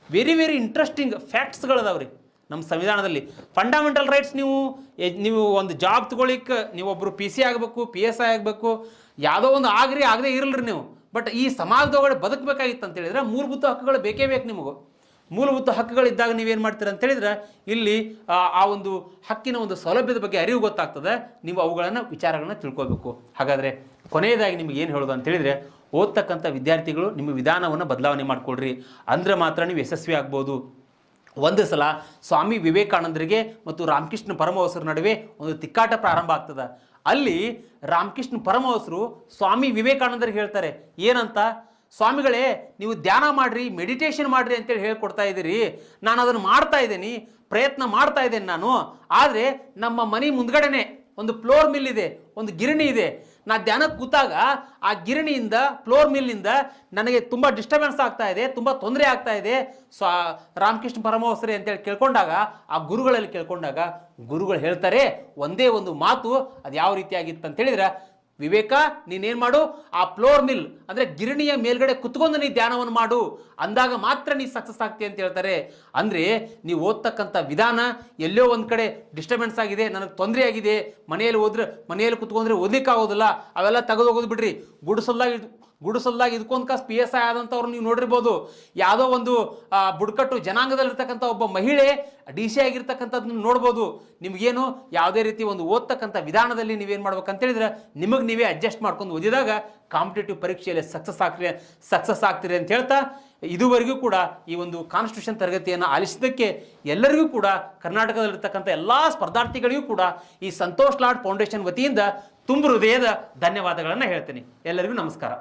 A: ವೆರಿ ಇಂಟ್ರೆಸ್ಟಿಂಗ್ ಫ್ಯಾಕ್ಟ್ಸ್ಗಳದಾವ್ರಿ ನಮ್ಮ ಸಂವಿಧಾನದಲ್ಲಿ. ಫಂಡಮೆಂಟಲ್ ರೈಟ್ಸ್, ನೀವು ಒಂದು ಜಾಬ್ ತಗೊಳ್ಳಿಕ್ಕೆ ನೀವೊಬ್ಬರು PC ಆಗಬೇಕು, PSI ಆಗಬೇಕು, ಯಾವುದೋ ಒಂದು ಆಗದೇ ಇರಲ್ರಿ ನೀವು. ಬಟ್ ಈ ಸಮಾಜದೊಳಗಡೆ ಬದುಕಬೇಕಾಗಿತ್ತು ಅಂತ ಹೇಳಿದ್ರೆ ಮೂಲಭೂತ ಹಕ್ಕುಗಳು ಬೇಕೇ ಬೇಕು. ನಿಮಗೂ ಮೂಲಭೂತ ಹಕ್ಕುಗಳಿದ್ದಾಗ ನೀವೇನು ಮಾಡ್ತೀರ ಅಂತ ಹೇಳಿದ್ರೆ ಇಲ್ಲಿ ಆ ಒಂದು ಹಕ್ಕಿನ ಒಂದು ಸೌಲಭ್ಯದ ಬಗ್ಗೆ ಅರಿವು ಗೊತ್ತಾಗ್ತದೆ, ನೀವು ಅವುಗಳನ್ನು ವಿಚಾರಗಳನ್ನ ತಿಳ್ಕೊಳ್ಬೇಕು. ಹಾಗಾದರೆ ಕೊನೆಯದಾಗಿ ನಿಮಗೆ ಏನು ಹೇಳೋದು ಅಂತ ಹೇಳಿದರೆ, ಓದ್ತಕ್ಕಂಥ ವಿದ್ಯಾರ್ಥಿಗಳು ನಿಮ್ಮ ವಿಧಾನವನ್ನು ಬದಲಾವಣೆ ಮಾಡಿಕೊಳ್ರಿ, ಅಂದರೆ ಮಾತ್ರ ನೀವು ಯಶಸ್ವಿ ಆಗ್ಬೋದು. ಒಂದು ಸಲ ಸ್ವಾಮಿ ವಿವೇಕಾನಂದರಿಗೆ ಮತ್ತು ರಾಮಕೃಷ್ಣ ಪರಮಹಂಸರ ನಡುವೆ ಒಂದು ತಿಕ್ಕಾಟ ಪ್ರಾರಂಭ ಆಗ್ತದೆ. ಅಲ್ಲಿ ರಾಮಕೃಷ್ಣ ಪರಮಹಂಸರು ಸ್ವಾಮಿ ವಿವೇಕಾನಂದರಿಗೆ ಹೇಳ್ತಾರೆ, ಏನಂತ, ಸ್ವಾಮಿಗಳೇ ನೀವು ಧ್ಯಾನ ಮಾಡಿರಿ, ಮೆಡಿಟೇಷನ್ ಮಾಡಿರಿ ಅಂತೇಳಿ ಹೇಳ್ಕೊಡ್ತಾ ಇದ್ದೀರಿ, ನಾನು ಅದನ್ನು ಮಾಡ್ತಾ ಇದ್ದೀನಿ, ಪ್ರಯತ್ನ ಮಾಡ್ತಾ ಇದ್ದೇನೆ ನಾನು. ಆದರೆ ನಮ್ಮ ಮನೆ ಮುಂದ್ಗಡೆನೆ ಒಂದು ಫ್ಲೋರ್ ಮಿಲ್ ಇದೆ, ಒಂದು ಗಿರಣಿ ಇದೆ. ನಾ ಧ್ಯಾನಕ್ಕೆ ಕೂತಾಗ ಆ ಗಿರಣಿಯಿಂದ, ಫ್ಲೋರ್ ಮಿಲ್ನಿಂದ ನನಗೆ ತುಂಬ ಡಿಸ್ಟರ್ಬೆನ್ಸ್ ಆಗ್ತಾ ಇದೆ, ತುಂಬ ತೊಂದರೆ ಆಗ್ತಾ ಇದೆ. ರಾಮಕೃಷ್ಣ ಪರಮಹಂಸರೇ ಅಂತೇಳಿ ಕೇಳ್ಕೊಂಡಾಗ, ಆ ಗುರುಗಳಲ್ಲಿ ಕೇಳ್ಕೊಂಡಾಗ ಗುರುಗಳು ಹೇಳ್ತಾರೆ ಒಂದೇ ಒಂದು ಮಾತು, ಅದು ಯಾವ ರೀತಿಯಾಗಿತ್ತು ಅಂತ ಹೇಳಿದ್ರೆ, ವಿವೇಕ ನೀನೇನು ಮಾಡು, ಆ ಫ್ಲೋರ್ ಮಿಲ್ ಅಂದರೆ ಗಿರಣಿಯ ಮೇಲ್ಗಡೆ ಕುತ್ಕೊಂಡು ನೀ ಧ್ಯಾನವನ್ನು ಮಾಡು, ಅಂದಾಗ ಮಾತ್ರ ನೀ ಸಕ್ಸಸ್ ಆಗ್ತೀಯ ಅಂತ ಹೇಳ್ತಾರೆ. ಅಂದರೆ ನೀವು ಓದ್ತಕ್ಕಂಥ ವಿಧಾನ ಎಲ್ಲೋ ಒಂದು ಕಡೆ ಡಿಸ್ಟರ್ಬೆನ್ಸ್ ಆಗಿದೆ, ನನಗೆ ತೊಂದರೆ ಆಗಿದೆ, ಮನೆಯಲ್ಲಿ ಕುತ್ಕೊಂಡ್ರೆ ಓದಲಿಕ್ಕೆ ಆಗೋದಿಲ್ಲ, ಅವೆಲ್ಲ ತೆಗೆದು ಹೋಗೋದು ಬಿಡ್ರಿ. ಗುಡಿಸಲ್ದಾಗ ಇದಕ್ಕೊಂದು ಕಾಸು PSI ಆದಂಥವ್ರು ನೀವು ನೋಡಿರ್ಬೋದು. ಯಾವುದೋ ಒಂದು ಬುಡಕಟ್ಟು ಜನಾಂಗದಲ್ಲಿರ್ತಕ್ಕಂಥ ಒಬ್ಬ ಮಹಿಳೆ DC ಆಗಿರ್ತಕ್ಕಂಥದ್ದನ್ನು ನೋಡ್ಬೋದು. ನಿಮಗೇನು ಯಾವುದೇ ರೀತಿ ಒಂದು ಓದ್ತಕ್ಕಂಥ ವಿಧಾನದಲ್ಲಿ ನೀವೇನು ಮಾಡ್ಬೇಕಂತೇಳಿದ್ರೆ ನಿಮಗೆ ನೀವೇ ಅಡ್ಜಸ್ಟ್ ಮಾಡ್ಕೊಂಡು ಓದಿದಾಗ ಕಾಂಪಿಟೇಟಿವ್ ಪರೀಕ್ಷೆಯಲ್ಲಿ ಸಕ್ಸಸ್ ಆಗ್ತೀರಿ ಅಂತ ಹೇಳ್ತಾ, ಇದುವರೆಗೂ ಕೂಡ ಈ ಒಂದು ಕಾನ್ಸ್ಟಿಟ್ಯೂಷನ್ ತರಗತಿಯನ್ನು ಆಲಿಸಿದ್ದಕ್ಕೆ ಎಲ್ಲರಿಗೂ ಕೂಡ, ಕರ್ನಾಟಕದಲ್ಲಿರ್ತಕ್ಕಂಥ ಎಲ್ಲ ಸ್ಪರ್ಧಾರ್ಥಿಗಳಿಗೂ ಕೂಡ ಈ ಸಂತೋಷ್ ಲಾಡ್ ಫೌಂಡೇಶನ್ ವತಿಯಿಂದ ತುಂಬ ಹೃದಯದ ಧನ್ಯವಾದಗಳನ್ನು ಹೇಳ್ತೀನಿ. ಎಲ್ಲರಿಗೂ ನಮಸ್ಕಾರ.